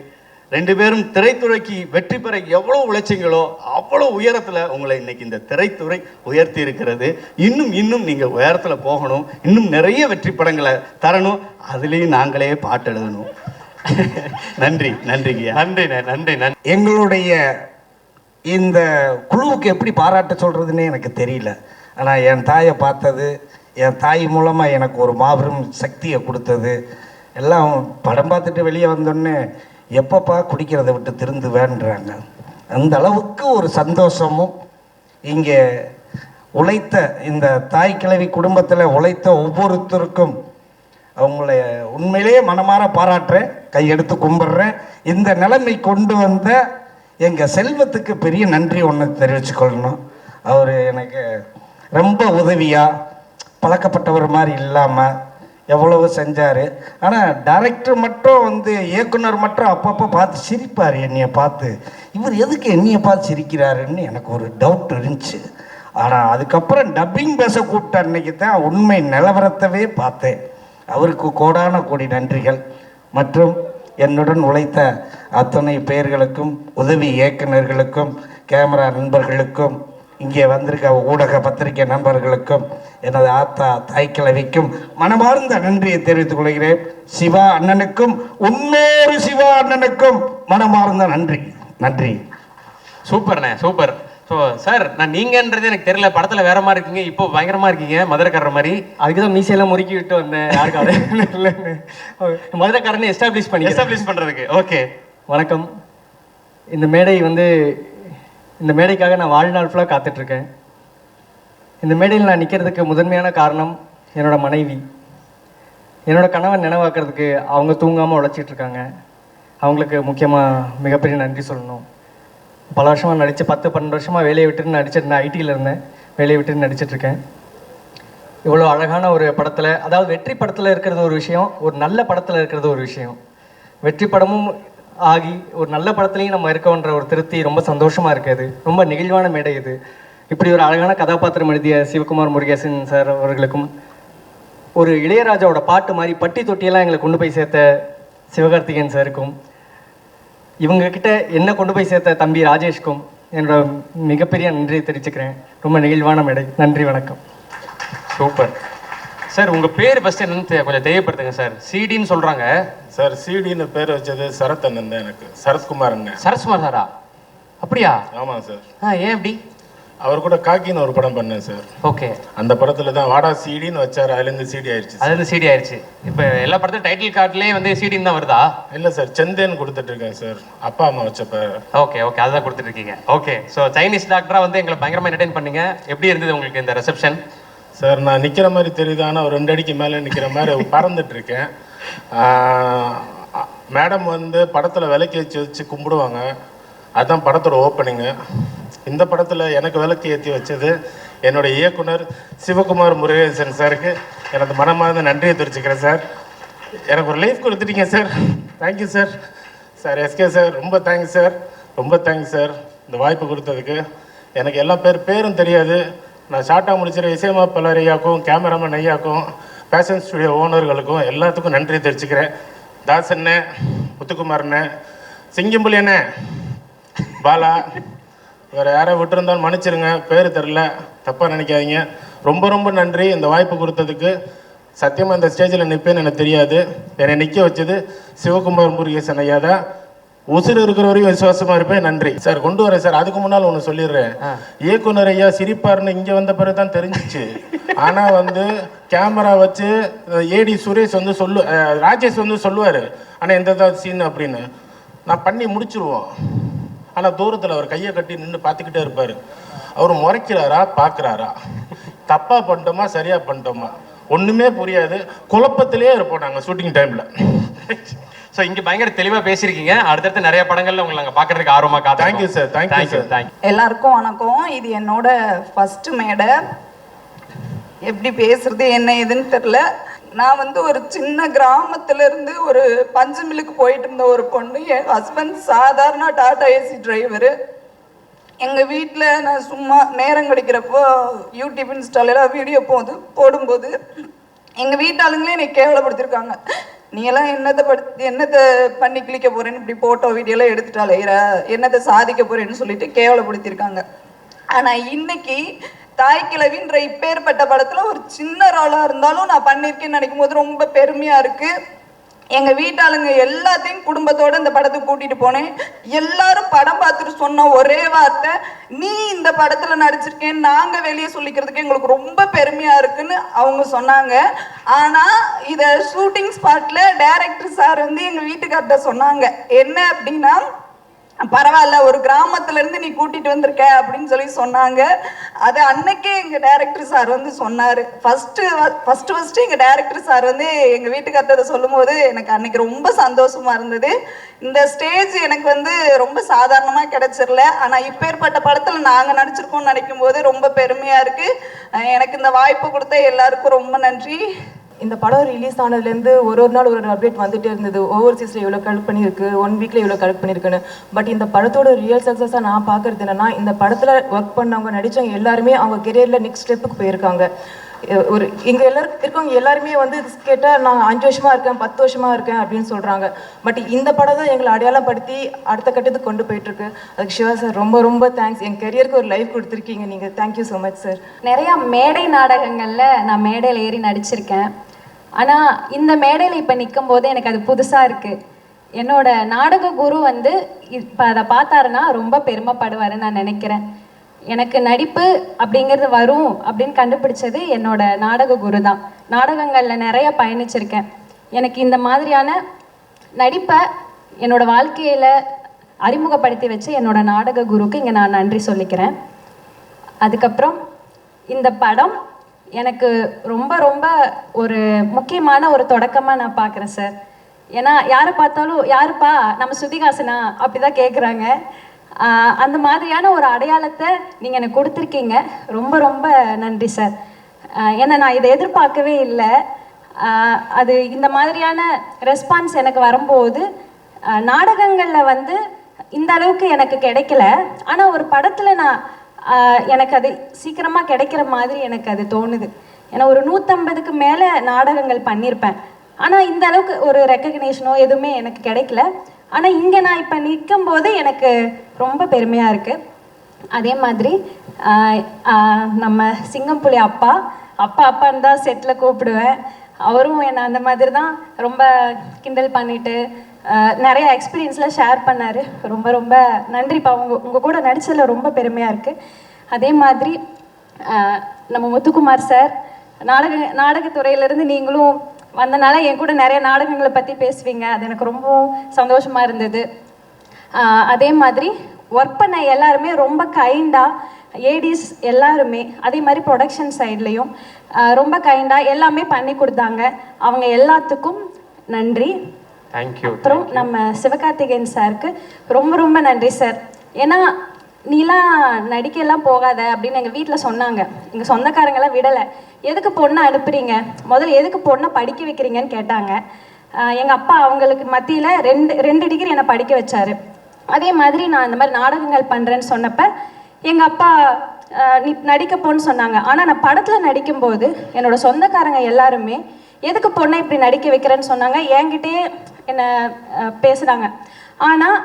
2 பேரும் திரைத்துறைக்கு வெற்றி பெற எவ்வளோ உழைச்சிங்களோ அவ்வளோ உயரத்தில் உங்களை இன்னைக்கு இந்த திரைத்துறை உயர்த்தி இருக்கிறது. இன்னும் நீங்கள் உயரத்தில் போகணும், இன்னும் நிறைய வெற்றி படங்களை தரணும், அதுலேயும் நாங்களே பாட்டு எழுதணும். நன்றி. நன்றிங்க.
நன்றி.
எங்களுடைய இந்த குழுவுக்கு எப்படி பாராட்ட சொல்கிறதுன்னே எனக்கு தெரியல. ஆனால் என் தாயை பார்த்தது, என் தாய் மூலமாக எனக்கு ஒரு மாபெரும் சக்தியை கொடுத்தது. எல்லாம் படம் பார்த்துட்டு வெளியே வந்தோடனே எப்பப்பா குடிக்கிறத விட்டு திருந்து வேண்டுறாங்க. அந்த அளவுக்கு ஒரு சந்தோஷமும் இங்கே உழைத்த இந்த தாய் கிழவி குடும்பத்தில் உழைத்த ஒவ்வொருத்தருக்கும் அவங்கள உண்மையிலேயே மனமாற பாராட்டுறேன். கையெடுத்து கும்பிட்றேன். இந்த நிலைமை கொண்டு வந்த எங்கள் செல்வத்துக்கு பெரிய நன்றி ஒன்று தெரிவிச்சுக்கொள்ளணும். அவர் எனக்கு ரொம்ப உதவியாக பழக்கப்பட்டவர் மாதிரி இல்லாமல் எவ்வளவு செஞ்சார். ஆனால் டைரக்டர் மட்டும் இயக்குனர் மட்டும் அப்பப்போ பார்த்து சிரிப்பார். என்னையை பார்த்து இவர் எதுக்கு என்னையை பார்த்து சிரிக்கிறாருன்னு எனக்கு ஒரு டவுட் இருந்துச்சு. ஆனால் அதுக்கப்புறம் டப்பிங் பேச கூப்பிட்ட அன்னைக்கு தான் உண்மை நிலவரத்தவே பார்த்தேன். அவருக்கு கோடான கோடி நன்றிகள். மற்றும் என்னுடன் உழைத்த அத்தனை பேர்களுக்கும், உதவி இயக்குநர்களுக்கும், கேமரா நண்பர்களுக்கும், இங்கே வந்திருக்க ஊடக பத்திரிகை நண்பர்களுக்கும், எனது ஆத்தா தாய்க்கிழவிக்கும் மனமார்ந்த நன்றியை தெரிவித்துக் கொள்கிறேன். சிவா அண்ணனுக்கும் இன்னொரு சிவா அண்ணனுக்கும் மனமார்ந்த நன்றி. நன்றி.
சூப்பர்ண்ணே, சூப்பர். ஸோ சார், நான் நீங்கன்றது எனக்கு தெரியல, படத்தில் வேற மாதிரி இருக்கீங்க, இப்போ பயங்கரமாக இருக்கீங்க, மதுரைக்காரர் மாதிரி.
அதுக்கு தான் மீசையெல்லாம் முறுக்கி விட்டு வந்தேன். யாருக்காவது இல்லைன்னு மதுரைக்காரனை எஸ்டாப்ளிஷ்
பண்ணுறதுக்கு. ஓகே,
வணக்கம். இந்த மேடைக்காக நான் வாழ்நாள் ஃபுல்லாக காத்துட்ருக்கேன். இந்த மேடையில் நான் நிற்கிறதுக்கு முதன்மையான காரணம் என்னோடய மனைவி. என்னோடய கணவன் நினைவாக்குறதுக்கு அவங்க தூங்காமல் உழைச்சிட்ருக்காங்க. அவங்களுக்கு முக்கியமாக மிகப்பெரிய நன்றி சொல்லணும். பல வருஷமாக நடித்து 10-12 வருஷமாக வேலையை விட்டுட்டு நடிச்சிருந்தேன். ஐடியில் இருந்தேன், வேலையை விட்டுட்டு நடிச்சிட்ருக்கேன். இவ்வளோ அழகான ஒரு படத்தில், அதாவது வெற்றி படத்தில் இருக்கிறது ஒரு விஷயம், ஒரு நல்ல படத்தில் இருக்கிறது ஒரு விஷயம். வெற்றி படமும் ஆகி ஒரு நல்ல படத்துலையும் நம்ம இருக்கோன்ற ஒரு திருப்தி ரொம்ப சந்தோஷமாக இருக்குது. ரொம்ப நெகிழ்வான மேடை இது. இப்படி ஒரு அழகான கதாபாத்திரம் எழுதிய சிவகுமார் முருகேசன் சார் அவர்களுக்கும், ஒரு இளையராஜாவோட பாட்டு மாதிரி பட்டி தொட்டியெல்லாம் எங்களை கொண்டு போய் சேர்த்த சிவகார்த்திகேயன் சாருக்கும், இவங்கக்கிட்ட என்ன கொண்டு போய் சேர்த்த தம்பி ராஜேஷ்க்கும் என்னோட மிகப்பெரிய நன்றியை தெரிவிச்சுக்கிறேன். ரொம்ப நெகிழ்வான மேடை. நன்றி, வணக்கம்.
Super sir. உங்கள் பேர் ஃபஸ்ட்டு என்னன்னு கொஞ்சம் தெரியப்படுத்துங்க சார். சிடின்னு சொல்கிறாங்க
சார். சிடின்னு பேர் வச்சது சரத் அண்ணன் தான், எனக்கு சரத்குமார் அண்ணன்.
சரத்குமார் சாரா? அப்படியா?
ஆமாம் சார்.
ஏன் அப்படி?
அவர் கூட காக்கின்னு ஒரு படம் பண்ணேன் சார்.
ஓகே.
அந்த படத்தில் தான் வாடா சிடின்னு வச்சார், அதுலேருந்து சிடி ஆயிடுச்சு.
அதுலேருந்து சிடி ஆயிடுச்சு. இப்போ எல்லா படத்தையும் டைட்டில் கார்ட்லேயே சிடின்னு தான் வருதா?
இல்லை சார், செந்தேன்னு கொடுத்துட்டு இருக்கேன் சார், அப்பா அம்மா வச்சப்ப.
ஓகே ஓகே, அதுதான் கொடுத்துட்டு இருக்கீங்க. ஓகே. ஸோ சைனீஸ் டாக்டராக எங்களை பயங்கரமாக என்டர்டைன் பண்ணீங்க. எப்படி இருந்தது உங்களுக்கு இந்த ரிசப்ஷன்?
சார், நான் நிற்கிற மாதிரி தெரியுது, ஆனால் ஒரு 2 அடிக்கு மேலே நிற்கிற மாதிரி பறந்துட்டு இருக்கேன். மேடம் படத்தில் விலைக்கு வச்சு கும்பிடுவாங்க, அதுதான் படத்தோட ஓப்பனிங்கு. இந்த படத்தில் எனக்கு விளக்கு ஏற்றி வச்சது என்னுடைய இயக்குனர் சிவகுமார் முருகேசன் சாருக்கு எனது மனமார்ந்த நன்றியை தெரிவிச்சுக்கிறேன் சார். எனக்கு ஒரு லைஃப் கொடுத்துட்டீங்க sir. Thank you sir. Sir SK sir, ரொம்ப தேங்க்ஸ் சார், ரொம்ப தேங்க்ஸ் சார் இந்த வாய்ப்பு கொடுத்ததுக்கு. எனக்கு எல்லா பேரும் தெரியாது. நான் ஷார்ட்டாக முடிச்சிட இசையமைப்பாளர் ஐயாக்கும், கேமராமேன் ஐயாக்கும், ஃபேஷன் ஸ்டுடியோ ஓனர்களுக்கும் எல்லாத்துக்கும் நன்றி தெரிவிச்சுக்கிறேன். தாசண்ணே, முத்துக்குமார்ண்ணே, சிங்கம்புலி அண்ணே, பாலா, வேறு யாரை விட்டுருந்தாலும் மன்னிச்சிருங்க, பேர் தெரில, தப்பாக நினைக்காதீங்க. ரொம்ப ரொம்ப நன்றி இந்த வாய்ப்பு கொடுத்ததுக்கு. சத்தியமாக இந்த ஸ்டேஜில் நிற்பேன்னு எனக்கு தெரியாது. என்னை நிற்க வச்சது சிவகுமார் முருகேசன் ஐயா தான். உசுறு இருக்கிற வரையும் விசுவாசமாக இருப்பேன். நன்றி சார். கொண்டு வரேன் சார். அதுக்கு முன்னால் ஒன்று சொல்லிடுறேன். இயக்குனர் ஐயா சிரிப்பாருன்னு இங்கே வந்த பிறகு தான் தெரிஞ்சிச்சு. ஆனால் கேமரா வச்சு ஏடி சுரேஷ் ராஜேஷ் சொல்லுவார், ஆனால் எந்த சீன் அப்படின்னு நான் பண்ணி முடிச்சிருவோம். ஆனால் தூரத்தில் அவர் கையை கட்டி நின்று பார்த்துக்கிட்டே இருப்பார். அவர் முறைக்கிறாரா பார்க்குறாரா, தப்பாக பண்ணிட்டோமா சரியாக பண்ணிட்டோமா ஒன்றுமே புரியாது. குழப்பத்திலே இருப்போம் நாங்கள் ஷூட்டிங் டைமில்.
ஸோ இங்கே பயங்கர தெளிவாக பேசியிருக்கீங்க. அடுத்தடுத்து நிறைய படங்கள்ல உங்களை நாங்கள் பார்க்கறதுக்கு ஆர்வமாக காத்து.
Thank you sir. Thank you sir. Thank you.
எல்லாருக்கும் வணக்கம். இது என்னோட ஃபர்ஸ்ட் மேடை. எப்படி பேசுறது என்ன ஏதுன்னு தெரில. நான் ஒரு சின்ன கிராமத்துல இருந்து ஒரு பஞ்சு மில்லுக்கு போயிட்டு இருந்த ஒரு பொண்ணு. என் ஹஸ்பண்ட் சாதாரண டாடா ஏசி டிரைவரு. எங்கள் வீட்டில் நான் சும்மா நேரம் கிடைக்கிறப்போ யூடியூப் இன்ஸ்டாலெல்லாம் வீடியோ போடும்போது எங்கள் வீட்டாளுங்களே என்னை கேவலப்படுத்திருக்காங்க. நீ எல்லாம் என்னத்தை பண்ணி கிளிக்க போறேன்னு இப்படி போட்டோ வீடியோலாம் எடுத்துட்டாலே என்னத்தை சாதிக்க போறேன்னு சொல்லிட்டு கேவலப்படுத்திருக்காங்க. ஆனால் இன்னைக்கு தாய்க்கிழவின்ற இப்பேற்பட்ட படத்துல ஒரு சின்ன ரோலா இருந்தாலும் நான் பண்ணியிருக்கேன்னு நினைக்கும் போது ரொம்ப பெருமையா இருக்கு. எங்க வீட்டாளுங்க எல்லாத்தையும் குடும்பத்தோட இந்த படத்துக்கு கூட்டிட்டு போனேன். எல்லாரும் படம் பார்த்துட்டு சொன்ன ஒரே வார்த்தை, நீ இந்த படத்துல நடிச்சிருக்கேன்னு நாங்க வெளியே சொல்லிக்கிறதுக்கு எங்களுக்கு ரொம்ப பெருமையா இருக்குன்னு அவங்க சொன்னாங்க. ஆனா இத ஷூட்டிங் ஸ்பாட்ல டைரக்டர் சார் எங்க வீட்டுக்கார்ட்ட சொன்னாங்க. என்ன அப்படின்னா, பரவாயில்ல, ஒரு கிராமத்துல இருந்து நீ கூட்டிட்டு வந்திருக்க அப்படின்னு சொல்லி சொன்னாங்க. அது அன்னைக்கே எங்க டைரக்டர் சார் வந்து சொன்னாரு. ஃபர்ஸ்ட் எங்க டைரக்டர் சார் வந்து எங்க வீட்டுக்கார்ட்ட சொல்லும் போது எனக்கு அன்னைக்கு ரொம்ப சந்தோஷமா இருந்தது. இந்த ஸ்டேஜ் எனக்கு வந்து ரொம்ப சாதாரணமா கிடைச்சிடல. ஆனா இப்பேற்பட்ட படத்துல நாங்க நடிச்சிருக்கோம்னு நினைக்கும் போது ரொம்ப பெருமையா இருக்கு. எனக்கு இந்த வாய்ப்பு கொடுத்த எல்லாருக்கும் ரொம்ப நன்றி.
இந்த படம் ரிலீஸ் ஆனதுலேருந்து ஒரு நாள் ஒரு அப்டேட் வந்துட்டே இருந்தது. ஓவர்சீஸில் இவ்வளோ கலெக்ட் பண்ணியிருக்கு, 1 வீக்கில் இவ்வளோ கலெக்ட் பண்ணியிருக்குன்னு. பட் இந்த படத்தோட ரியல் சக்ஸஸாக நான் பார்க்குறது என்னென்னா, இந்த படத்தில் ஒர்க் பண்ணவங்க நடித்தவங்க எல்லாருமே அவங்க கெரியரில் நெக்ஸ்ட் ஸ்டெப்புக்கு போயிருக்காங்க. இங்கே இருக்கவங்க எல்லாருமே வந்து கேட்டால் நான் 5 வருஷமாக இருக்கேன், 10 வருஷமாக இருக்கேன் அப்படின்னு சொல்கிறாங்க. பட் இந்த படம் தான் எங்களை அடையாளப்படுத்தி அடுத்த கட்டத்துக்கு கொண்டு போயிட்டுருக்கு. அதுக்கு சிவா சார் ரொம்ப ரொம்ப தேங்க்ஸ். என் கெரியருக்கு ஒரு லைஃப் கொடுத்துருக்கீங்க நீங்கள். Thank you so much sir.
நிறையா மேடை நாடகங்களில் நான் மேடையில் ஏறி நடிச்சிருக்கேன். ஆனால் இந்த மேடையில் இப்போ நிற்கும் போது எனக்கு அது புதுசாக இருக்குது. என்னோட நாடக குரு வந்து இப்போ அதை பார்த்தாருன்னா ரொம்ப பெருமைப்படுவாருன்னு நான் நினைக்கிறேன். எனக்கு நடிப்பு அப்படிங்கிறது வரும் அப்படின்னு கண்டுபிடிச்சது என்னோட நாடக குரு தான். நாடகங்களில் நிறைய பயணிச்சிருக்கேன். எனக்கு இந்த மாதிரியான நடிப்பை என்னோட வாழ்க்கையில் அறிமுகப்படுத்தி வச்சு என்னோட நாடக குருக்கு இங்கே நான் நன்றி சொல்லிக்கிறேன். அதுக்கப்புறம் இந்த படம் எனக்கு ரொம்ப ரொம்ப ஒரு முக்கியமான ஒரு தொடக்கமாக நான் பார்க்குறேன் சார். ஏன்னா யாரை பார்த்தாலும் யாருப்பா நம்ம ஸ்ருதிஹாசனா அப்படி தான் கேட்குறாங்க. அந்த மாதிரியான ஒரு அடையாளத்தை நீங்கள் எனக்கு கொடுத்துருக்கீங்க. ரொம்ப ரொம்ப நன்றி சார். ஏன்னா நான் இதை எதிர்பார்க்கவே இல்லை. அது இந்த மாதிரியான ரெஸ்பான்ஸ் எனக்கு வரும்போது நாடகங்களில் வந்து இந்த அளவுக்கு எனக்கு கிடைக்கல. ஆனால் ஒரு படத்தில் நான் எனக்கு அது சீக்கிரமாக கிடைக்கிற மாதிரி எனக்கு அது தோணுது. ஏன்னா ஒரு 150க்கு மேலே நாடகங்கள் பண்ணியிருப்பேன். ஆனால் இந்த அளவுக்கு ஒரு ரெக்கக்னேஷனோ எதுவுமே எனக்கு கிடைக்கல. ஆனால் இங்கே நான் இப்போ நிற்கும் போது எனக்கு ரொம்ப பெருமையாக இருக்குது. அதே மாதிரி நம்ம சிங்கம்புலி அப்பான்னு தான் செட்டில் கூப்பிடுவேன். அவரும் என்னை அந்த மாதிரி தான் ரொம்ப கிண்டல் பண்ணிட்டு நிறைய எக்ஸ்பீரியன்ஸ்லாம் ஷேர் பண்ணார். ரொம்ப ரொம்ப நன்றிப்பா. உங்கள் கூட நடிச்சதில் ரொம்ப பெருமையாக இருக்குது. அதே மாதிரி நம்ம முத்துக்குமார் சார், நாடகத்துறையிலேருந்து நீங்களும் வந்தனால என் கூட நிறைய நாடகங்களை பற்றி பேசுவீங்க. அது எனக்கு ரொம்ப சந்தோஷமாக இருந்தது. அதே மாதிரி ஒர்க் பண்ண எல்லாருமே ரொம்ப கைண்டாக, ஏடிஸ் எல்லாருமே அதே மாதிரி ப்ரொடக்ஷன் சைட்லேயும் ரொம்ப கைண்டாக எல்லாமே பண்ணி கொடுத்தாங்க. அவங்க எல்லாத்துக்கும் நன்றி.
தேங்க்யூ.
அப்புறம் நம்ம சிவகார்த்திகேயன் சாருக்கு ரொம்ப ரொம்ப நன்றி சார். ஏன்னா நீலாம் நடிக்கலாம் போகாத அப்படின்னு எங்கள் வீட்டில் சொன்னாங்க. எங்கள் சொந்தக்காரங்களாம் விடலை. எதுக்கு பொண்ணை அனுப்புறீங்க, முதல்ல எதுக்கு பொண்ணை படிக்க வைக்கிறீங்கன்னு கேட்டாங்க. எங்கள் அப்பா அவங்களுக்கு மத்தியில் ரெண்டு டிகிரி என்னை படிக்க வச்சார். அதே மாதிரி நான் இந்த மாதிரி நாடகங்கள் பண்ணுறேன்னு சொன்னப்போ எங்கள் அப்பா நீ நடிக்க போன்னு சொன்னாங்க. ஆனால் நான் படத்தில் நடிக்கும்போது என்னோடய சொந்தக்காரங்க எல்லாருமே எதுக்கு பொண்ணை இப்படி நடிக்க வைக்கிறேன்னு சொன்னாங்க. என்கிட்டயே என்னை பேசுகிறாங்க. ஆனால்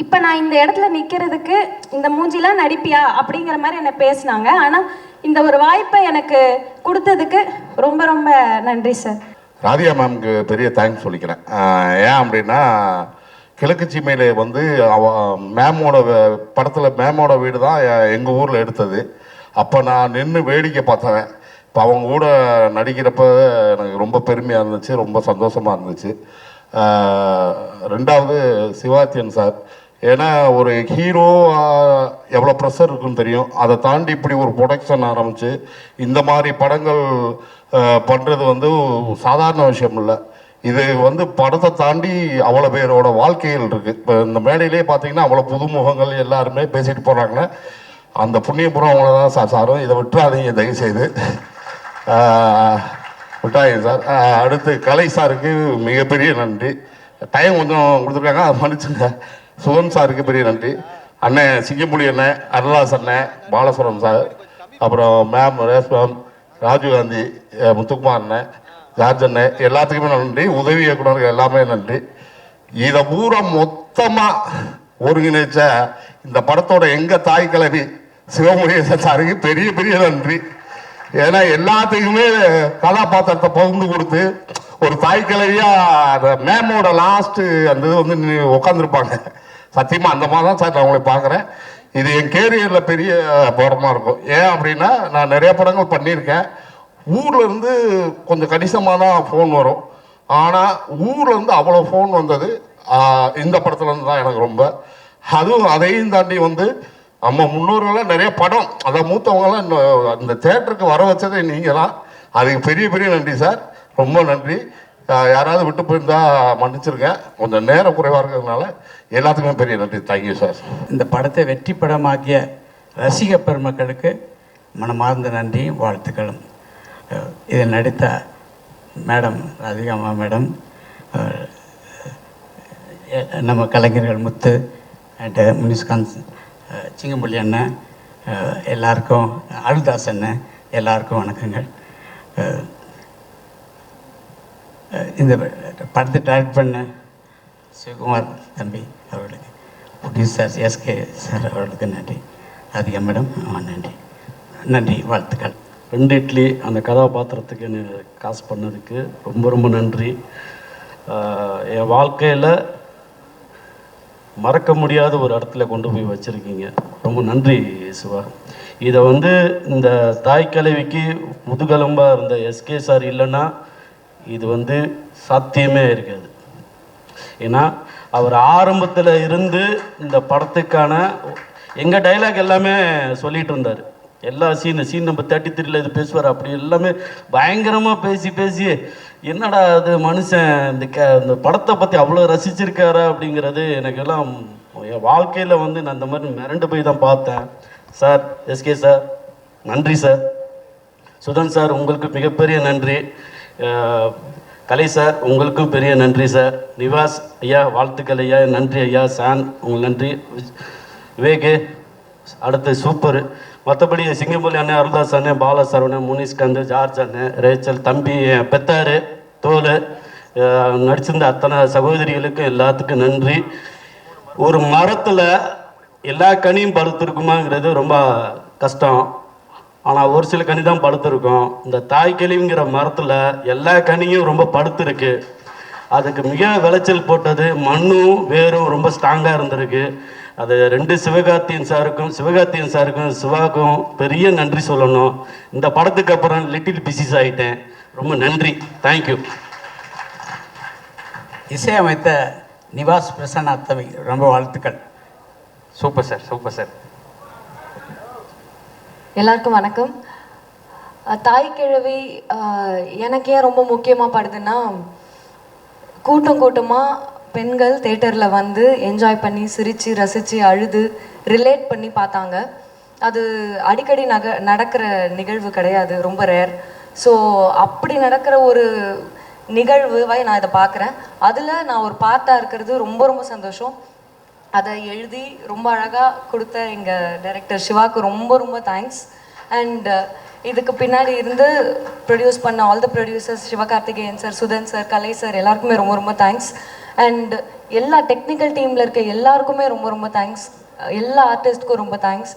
இப்போ நான் இந்த இடத்துல நிற்கிறதுக்கு இந்த மூஞ்சிலாம் நடிப்பியா அப்படிங்கிற மாதிரி என்னை பேசினாங்க. ஆனால் இந்த ஒரு வாய்ப்பை எனக்கு கொடுத்ததுக்கு ரொம்ப ரொம்ப நன்றி சார்.
ராதியா மேம்க்கு பெரிய தேங்க்ஸ் சொல்லிக்கிறேன். ஏன் அப்படின்னா கிழக்கு சீமையில வந்து மேமோட படத்தில் மேமோட வீடு தான் எங்கள் ஊரில் எடுத்தது. அப்போ நான் நின்று வேடிக்கை பார்த்தவன். இப்போ அவங்க கூட நடிக்கிறப்ப எனக்கு ரொம்ப பெருமையாக இருந்துச்சு, ரொம்ப சந்தோஷமாக இருந்துச்சு. ரெண்டாவது சிவாத்தியன் சார், ஏன்னா ஒரு ஹீரோ எவ்வளோ ப்ரெஷர் இருக்குன்னு தெரியும். அதை தாண்டி இப்படி ஒரு ப்ரொடக்ஷன் ஆரம்பித்து இந்த மாதிரி படங்கள் பண்ணுறது வந்து சாதாரண விஷயம் இல்லை. இது வந்து படத்தை தாண்டி அவ்வளோ பேரோட வாழ்க்கைகள் இருக்குது. இப்போ இந்த மேடையிலே பார்த்தீங்கன்னா அவ்வளோ புதுமுகங்கள் எல்லாருமே பேசிட்டு போகிறாங்கன்னா அந்த புண்ணியபுரம் அவங்கள தான் சாரும். இதை விட்டுறாதீங்க தயவுசெய்து, விட்டாங்க சார். அடுத்து கலை சாருக்கு மிகப்பெரிய நன்றி. டைம் கொஞ்சம் கொடுத்துருக்காங்க, அதை மன்னிச்சுங்க. சுகன் சாருக்கு பெரிய நன்றி. அண்ணன் சிங்கம்புலி அண்ணன், அருளாஸ் அண்ணன், பாலசுரம் சார், அப்புறம் ma'am race ma'am, Rajiv Gandhi, Muthukumar அண்ணன், ஜார்ஜ் அண்ணன், எல்லாத்துக்குமே நன்றி. உதவி இயக்குனருக்கு எல்லாமே நன்றி. இதை பூரா மொத்தமாக ஒருங்கிணைச்ச இந்த படத்தோட எங்கள் தாய் கிழவி சிவமுருகேசன் சாருக்கு பெரிய பெரிய நன்றி. ஏன்னா எல்லாத்துக்குமே கதாபாத்திரத்தை பகிர்ந்து கொடுத்து ஒரு தாய் கிழவியா அந்த மேமோட லாஸ்ட்டு அந்த இது வந்து உட்காந்துருப்பாங்க. சத்தியமாக அந்த மாதிரி தான் சார் நான் உங்களை பார்க்குறேன். இது என் கேரியரில் பெரிய படமாக இருக்கும். ஏன் அப்படின்னா நான் நிறைய படங்கள் பண்ணியிருக்கேன். ஊரில் இருந்து கொஞ்சம் கணிசமாக தான் ஃபோன் வரும். ஆனால் ஊரில் இருந்து அவ்வளோ ஃபோன் வந்தது இந்த படத்துலேருந்து தான் எனக்கு ரொம்ப. அதுவும் அதையும் தாண்டி வந்து நம்ம முன்னோர்கள்லாம் நிறைய படம், அதான் மூத்தவங்கலாம் இந்த தேட்டருக்கு வர வச்சதே நீங்கள் தான். அதுக்கு பெரிய பெரிய நன்றி சார், ரொம்ப நன்றி. யாராவது விட்டு போயிருந்தா மன்னிச்சிருக்கேன், கொஞ்சம் நேரம் குறைவாக இருக்கிறதுனால எல்லாத்துக்குமே பெரிய நன்றி. Thank you sir.
இந்த படத்தை வெற்றி படமாக்கிய ரசிக பெருமக்களுக்கு மனமார்ந்த நன்றியும் வாழ்த்துக்களும். இதில் நடித்த மேடம் ராதிகாமா மேடம், நம்ம கலைஞர்கள் முத்து அண்ட் முனிஸ்காந்த், சிங்கம்புள்ளி அண்ணன், எல்லாருக்கும் அருள்தாஸ் அண்ணன், எல்லாருக்கும் வணக்கங்கள். இந்த படத்தை டைரக்ட் பண்ண சிவகுமார் தம்பி அவர்களுக்கு, ப்ரொடியூசர் எஸ்கே சார் அவர்களுக்கு நன்றி. ராதிகா மேடம் நன்றி, நன்றி, வாழ்த்துக்கள்.
2 இட்லி அந்த கதாபாத்திரத்துக்கு என்ன காசு பண்ணதுக்கு ரொம்ப ரொம்ப நன்றி. என் வாழ்க்கையில் மறக்க முடியாத ஒரு இடத்துல கொண்டு போய் வச்சுருக்கீங்க, ரொம்ப நன்றி சிவா. இதை வந்து இந்த தாய் கலவிக்கு முதுகெலும்பாக இருந்த எஸ்கே சார் இல்லைன்னா இது வந்து சாத்தியமே இருக்காது. ஏன்னா அவர் ஆரம்பத்தில் இருந்து இந்த படத்துக்கான எங்கள் டைலாக் எல்லாமே சொல்லிகிட்டு இருந்தார். எல்லா சீன் நம்பர் 33 இது பேசுவார். அப்படி எல்லாமே பயங்கரமாக பேசி என்னடா அது மனுஷன் இந்த படத்தை பற்றி அவ்வளோ ரசிச்சிருக்காரா அப்படிங்கிறது எனக்கெல்லாம் என் வாழ்க்கையில் வந்து நான் இந்த மாதிரி மிரண்டு போய் தான் பார்த்தேன். சார், எஸ்கே சார் நன்றி சார். சுதன் சார் உங்களுக்கு மிகப்பெரிய நன்றி. கலை சார் உங்களுக்கும் பெரிய நன்றி சார். நிவாஸ் ஐயா வாழ்த்துக்கள் ஐயா, நன்றி ஐயா. சான் உங்களுக்கு நன்றி. விவேகே அடுத்து சூப்பர். மற்றபடி சிங்கம்புலி அண்ணன், அருள்தாஸ் அண்ணன், பாலா சரவணன், முனிஸ்காந்த், ஜார்ஜ் அண்ணன், ரேச்சல் தம்பி, பெத்தாரு, தோல், நடிச்சிருந்த அத்தனை சகோதரிகளுக்கும் எல்லாத்துக்கும் நன்றி. ஒரு மரத்தில் எல்லா கனியும் படுத்திருக்குமாங்கிறது ரொம்ப கஷ்டம். ஆனால் ஒரு சில கனி தான் படுத்திருக்கும். இந்த தாய் கிளிங்கிற மரத்தில் எல்லா கனியும் ரொம்ப படுத்திருக்கு. அதுக்கு மிக விளைச்சல் போட்டது மண்ணும் வேரும் ரொம்ப ஸ்ட்ராங்காக இருந்திருக்கு. அது 2 சிவகார்த்தியன் சாருக்கும் சிவாவுக்கும் பெரிய நன்றி சொல்லணும். இந்த படத்துக்கு அப்புறம் லிட்டில் பிசிஸ் ஆகிட்டேன். ரொம்ப நன்றி, தேங்க்யூ.
இசையமைத்த நிவாஸ் பிரசன்னா தவி ரொம்ப வாழ்த்துக்கள்.
Super sir, super sir.
எல்லாருக்கும் வணக்கம். தாய் கிழவி எனக்கு ஏன் ரொம்ப முக்கியமாக படுதுன்னா, கூட்டமாக பெண்கள் தேட்டரில் வந்து என்ஜாய் பண்ணி சிரித்து ரசித்து அழுது ரிலேட் பண்ணி பார்த்தாங்க. அது அடிக்கடி நடக்கிற நிகழ்வு கிடையாது, ரொம்ப ரேர். ஸோ அப்படி நடக்கிற ஒரு நிகழ்வாய் நான் இதை பார்க்குறேன். அதில் நான் ஒரு பார்ட்டாக இருக்கிறது ரொம்ப ரொம்ப சந்தோஷம். அதை எழுதி ரொம்ப அழகாக கொடுத்த எங்கள் டைரக்டர் சிவாவுக்கு ரொம்ப ரொம்ப தேங்க்ஸ். அண்ட் இதுக்கு பின்னாடி இருந்து ப்ரொடியூஸ் பண்ண all the producers, Sivakarthikeyan sir, Sudhan sir, Kalai sir, எல்லாருக்குமே ரொம்ப ரொம்ப தேங்க்ஸ். அண்ட் எல்லா டெக்னிக்கல் டீமில் இருக்க எல்லாருக்குமே ரொம்ப ரொம்ப தேங்க்ஸ். எல்லா ஆர்டிஸ்ட்டுக்கும் ரொம்ப தேங்க்ஸ்.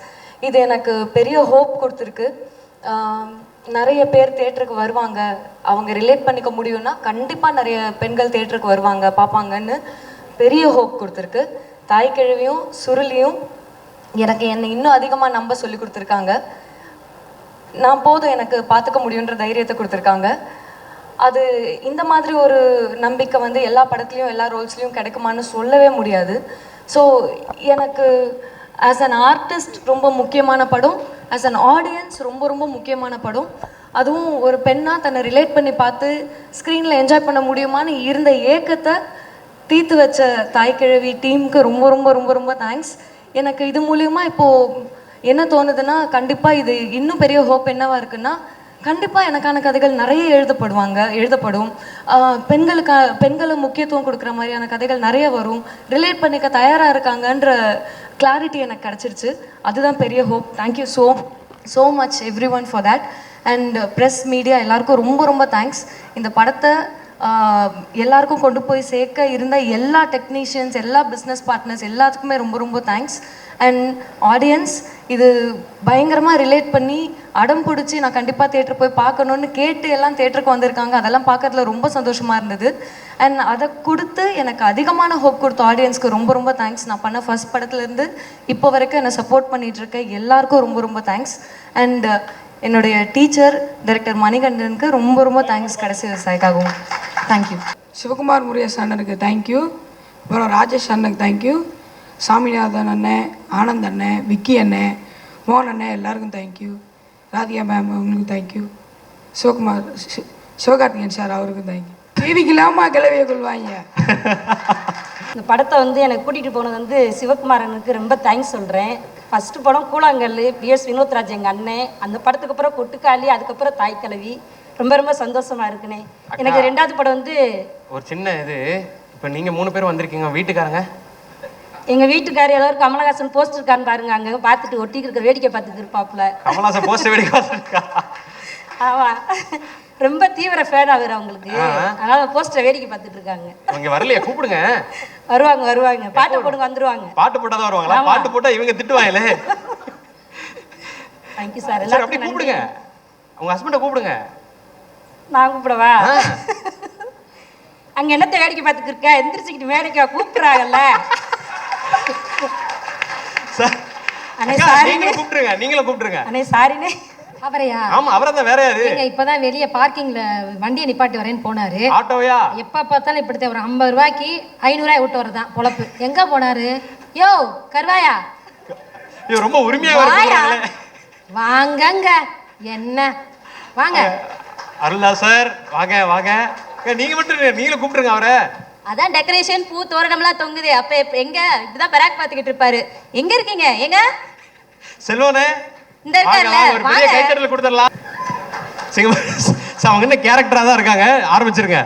இது எனக்கு பெரிய ஹோப் கொடுத்துருக்கு. நிறைய பேர் தேட்டருக்கு வருவாங்க, அவங்க ரிலேட் பண்ணிக்க முடியும்னா கண்டிப்பாக நிறைய பெண்கள் தேட்டருக்கு வருவாங்க, பார்ப்பாங்கன்னு பெரிய ஹோப் கொடுத்துருக்கு. தாய் கிழவியும் சுருளியும் எனக்கு என்னை இன்னும் அதிகமாக நம்ப சொல்லி கொடுத்துருக்காங்க. நான் போதும் எனக்கு பார்த்துக்க முடியுன்ற தைரியத்தை கொடுத்துருக்காங்க. அது இந்த மாதிரி ஒரு நம்பிக்கை வந்து எல்லா படத்துலையும் எல்லா ரோல்ஸ்லையும் கிடைக்குமான்னு சொல்லவே முடியாது. ஸோ எனக்கு ஆஸ் அன் ஆர்டிஸ்ட் ரொம்ப முக்கியமான படம், ஆஸ் அன் ஆடியன்ஸ் ரொம்ப ரொம்ப முக்கியமான படம். அதுவும் ஒரு பெண்ணாக தன்னை ரிலேட் பண்ணி பார்த்து ஸ்க்ரீனில் என்ஜாய் பண்ண முடியுமான்னு இருந்த ஏக்கத்தை தீர்த்து வச்ச தாய் கிழவி டீமுக்கு ரொம்ப ரொம்ப ரொம்ப ரொம்ப தேங்க்ஸ். எனக்கு இது மூலிமா இப்போது என்ன தோணுதுன்னா, கண்டிப்பாக இது இன்னும் பெரிய ஹோப் என்னவா இருக்குன்னா, கண்டிப்பாக எனக்கான கதைகள் நிறைய எழுதப்படும். பெண்களை முக்கியத்துவம் கொடுக்குற மாதிரியான கதைகள் நிறைய வரும். ரிலேட் பண்ணிக்க தயாராக இருக்காங்கன்ற கிளாரிட்டி எனக்கு கிடச்சிருச்சு. அதுதான் பெரிய hope. Thank you so much every one for that. And press, media எல்லாருக்கும் ரொம்ப ரொம்ப தேங்க்ஸ். இந்த படத்தை எல்லாருக்கும் கொண்டு போய் சேர்க்க இருந்த எல்லா டெக்னீஷியன்ஸ், எல்லா பிஸ்னஸ் பார்ட்னர்ஸ் எல்லாத்துக்குமே ரொம்ப ரொம்ப தேங்க்ஸ். அண்ட் ஆடியன்ஸ் இது பயங்கரமாக ரிலேட் பண்ணி அடம் பிடிச்சி நான் கண்டிப்பாக தேட்டர் போய் பார்க்கணுன்னு கேட்டு எல்லாம் தேட்டருக்கு வந்திருக்காங்க. அதெல்லாம் பார்க்கறதுல ரொம்ப சந்தோஷமாக இருந்தது. அண்ட் அதை கொடுத்து எனக்கு அதிகமான ஹோப் கொடுத்த ஆடியன்ஸ்க்கு ரொம்ப ரொம்ப தேங்க்ஸ். நான் பண்ண ஃபர்ஸ்ட் படத்துலேருந்து இப்போ வரைக்கும் என்னை சப்போர்ட் பண்ணிகிட்ருக்க எல்லாருக்கும் ரொம்ப ரொம்ப தேங்க்ஸ். அண்ட் என்னுடைய டீச்சர் டைரக்டர் மணிகண்டனுக்கு ரொம்ப ரொம்ப தேங்க்ஸ் கடைசி விவசாயிக்காகவும். தேங்க்யூ.
சிவகுமார் முருகேஷ் அண்ணனுக்கு தேங்க்யூ. அப்புறம் ராஜேஷ் அண்ணனுக்கு தேங்க்யூ. சாமிநாதன் அண்ணன், ஆனந்த் அண்ணன், விக்கி அண்ணன், மோகன் அண்ணன் எல்லாருக்கும் தேங்க்யூ. ராதிகா மேம் அவங்களுக்கும் தேங்க்யூ. சிவகுமார் சிவகார்த்திகேயன் சார் அவருக்கும் தேங்க்யூ. டிவிக்கலாமா கிளவிய கொள்வாங்க.
இந்த படத்தை வந்து எனக்கு கூட்டிகிட்டு போனது வந்து சிவகுமாரனுக்கு ரொம்ப தேங்க்ஸ் சொல்கிறேன். ஃபஸ்ட்டு படம் கூழாங்கல், பிஎஸ் வினோத்ராஜ் எங்கள் அண்ணன். அந்த படத்துக்கு அப்புறம் கொட்டுக்காளி, அதுக்கப்புறம் தாய் கிழவி. ரொம்ப ரொம்ப சந்தோஷமாக இருக்குண்ணே. எனக்கு 2வது படம் வந்து
ஒரு சின்ன இது. இப்போ நீங்கள் 3 பேரும் வந்திருக்கீங்க, வீட்டுக்காரங்க?
எங்கள் வீட்டுக்காரர் ஏதாவது கமலஹாசன் போஸ்டர் இருக்கான்னு பாருங்க, அங்கே பார்த்துட்டு ஒட்டிக்கு இருக்கிற வேடிக்கை பார்த்துட்டு இருப்பாப்புல.
கமலஹாசன் போஸ்டர் வேடிக்கை பார்த்துருக்கா?
ஆமாம், ரொம்ப தீவிர ஃபேன் அவர் அவங்களுக்கு. அதனால போஸ்டர் வேடிக்கை பார்த்துட்டு இருக்காங்க.
இங்கே வரலையா? கூப்பிடுங்க.
வருவாங்க. பாட்டு போடுங்க, வந்துருவாங்க.
பாட்டு போட்டால் தான் வருவாங்களா? பாட்டு போட்டால் இவங்க திட்டுவாங்களே.
Thank you sir.
சார் அப்படி கூப்பிடுங்க, உங்கள் ஹஸ்பண்டை கூப்பிடுங்க.
நான் கூப்பிடவா? அங்கே என்னத்தை வேடிக்கை பார்த்துட்டு இருக்க? எந்திரிச்சுக்கிட்டு வேடிக்கை கூப்பிட்றாங்கல்ல.
நீங்களும் கூப்பிட்டுருங்க.
அண்ணே சாரிண்ணே.
அவரையா?
ஆமா, அவரை தான். வேற யாரு?
இப்பதான் வெளியே பார்க்கிங்ல வண்டியை நிப்பாட்டி வரேன்னு போனாரு.
ஆட்டோயா?
எப்ப பார்த்தாலும் இப்படித்தான். ஒரு 50 ரூபாய்க்கு 500 ரூபாய் விட்டு வரதான் பொழப்பு. எங்க போனாரு? யோ கருவாயா,
ரொம்ப உரிமையா
வாங்கங்க. என்ன வாங்க.
அருளா சார் வாங்க வாங்க. நீங்க மட்டும் நீங்களும் கூப்பிடுங்க அவரை.
அதான் டெக்கரேஷன், பூ தோரணம்லாம் தொங்குது. அப்ப எங்க இப்படிதான் பராக் பாத்துக்கிட்டு இருப்பாரு. எங்க இருக்கீங்க? எங்க
செல்வனே?
இந்த இருக்கார்ல,
ஒரு பெரிய கைத்தட்டல் கொடுத்துடலாம். அவங்க என்ன கேரக்டரா தான் இருக்காங்க. ஆரம்பிச்சிருங்க.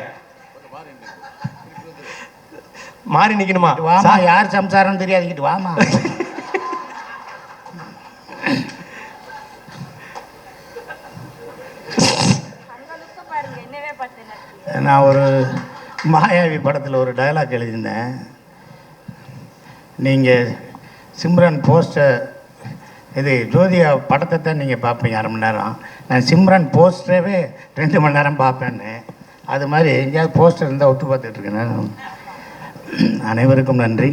மாறி நிக்கணுமா?
வாமா, யார் சம்சாரம் தெரியாதுக்கிட்டு வாமா. நான் ஒரு மாயாவி படத்தில் ஒரு டயலாக் எழுதியிருந்தேன். நீங்கள் சிம்ரன் போஸ்டர், இது ஜோதியா படத்தை தான் நீங்கள் பார்ப்பீங்க 1/2 மணி நேரம். நான் சிம்ரன் போஸ்டரவே 2 மணி நேரம் பார்ப்பேன்னு. அது மாதிரி எங்கேயாவது போஸ்டர் இருந்தால் ஒத்து பார்த்துட்ருக்கேன். அனைவருக்கும் நன்றி.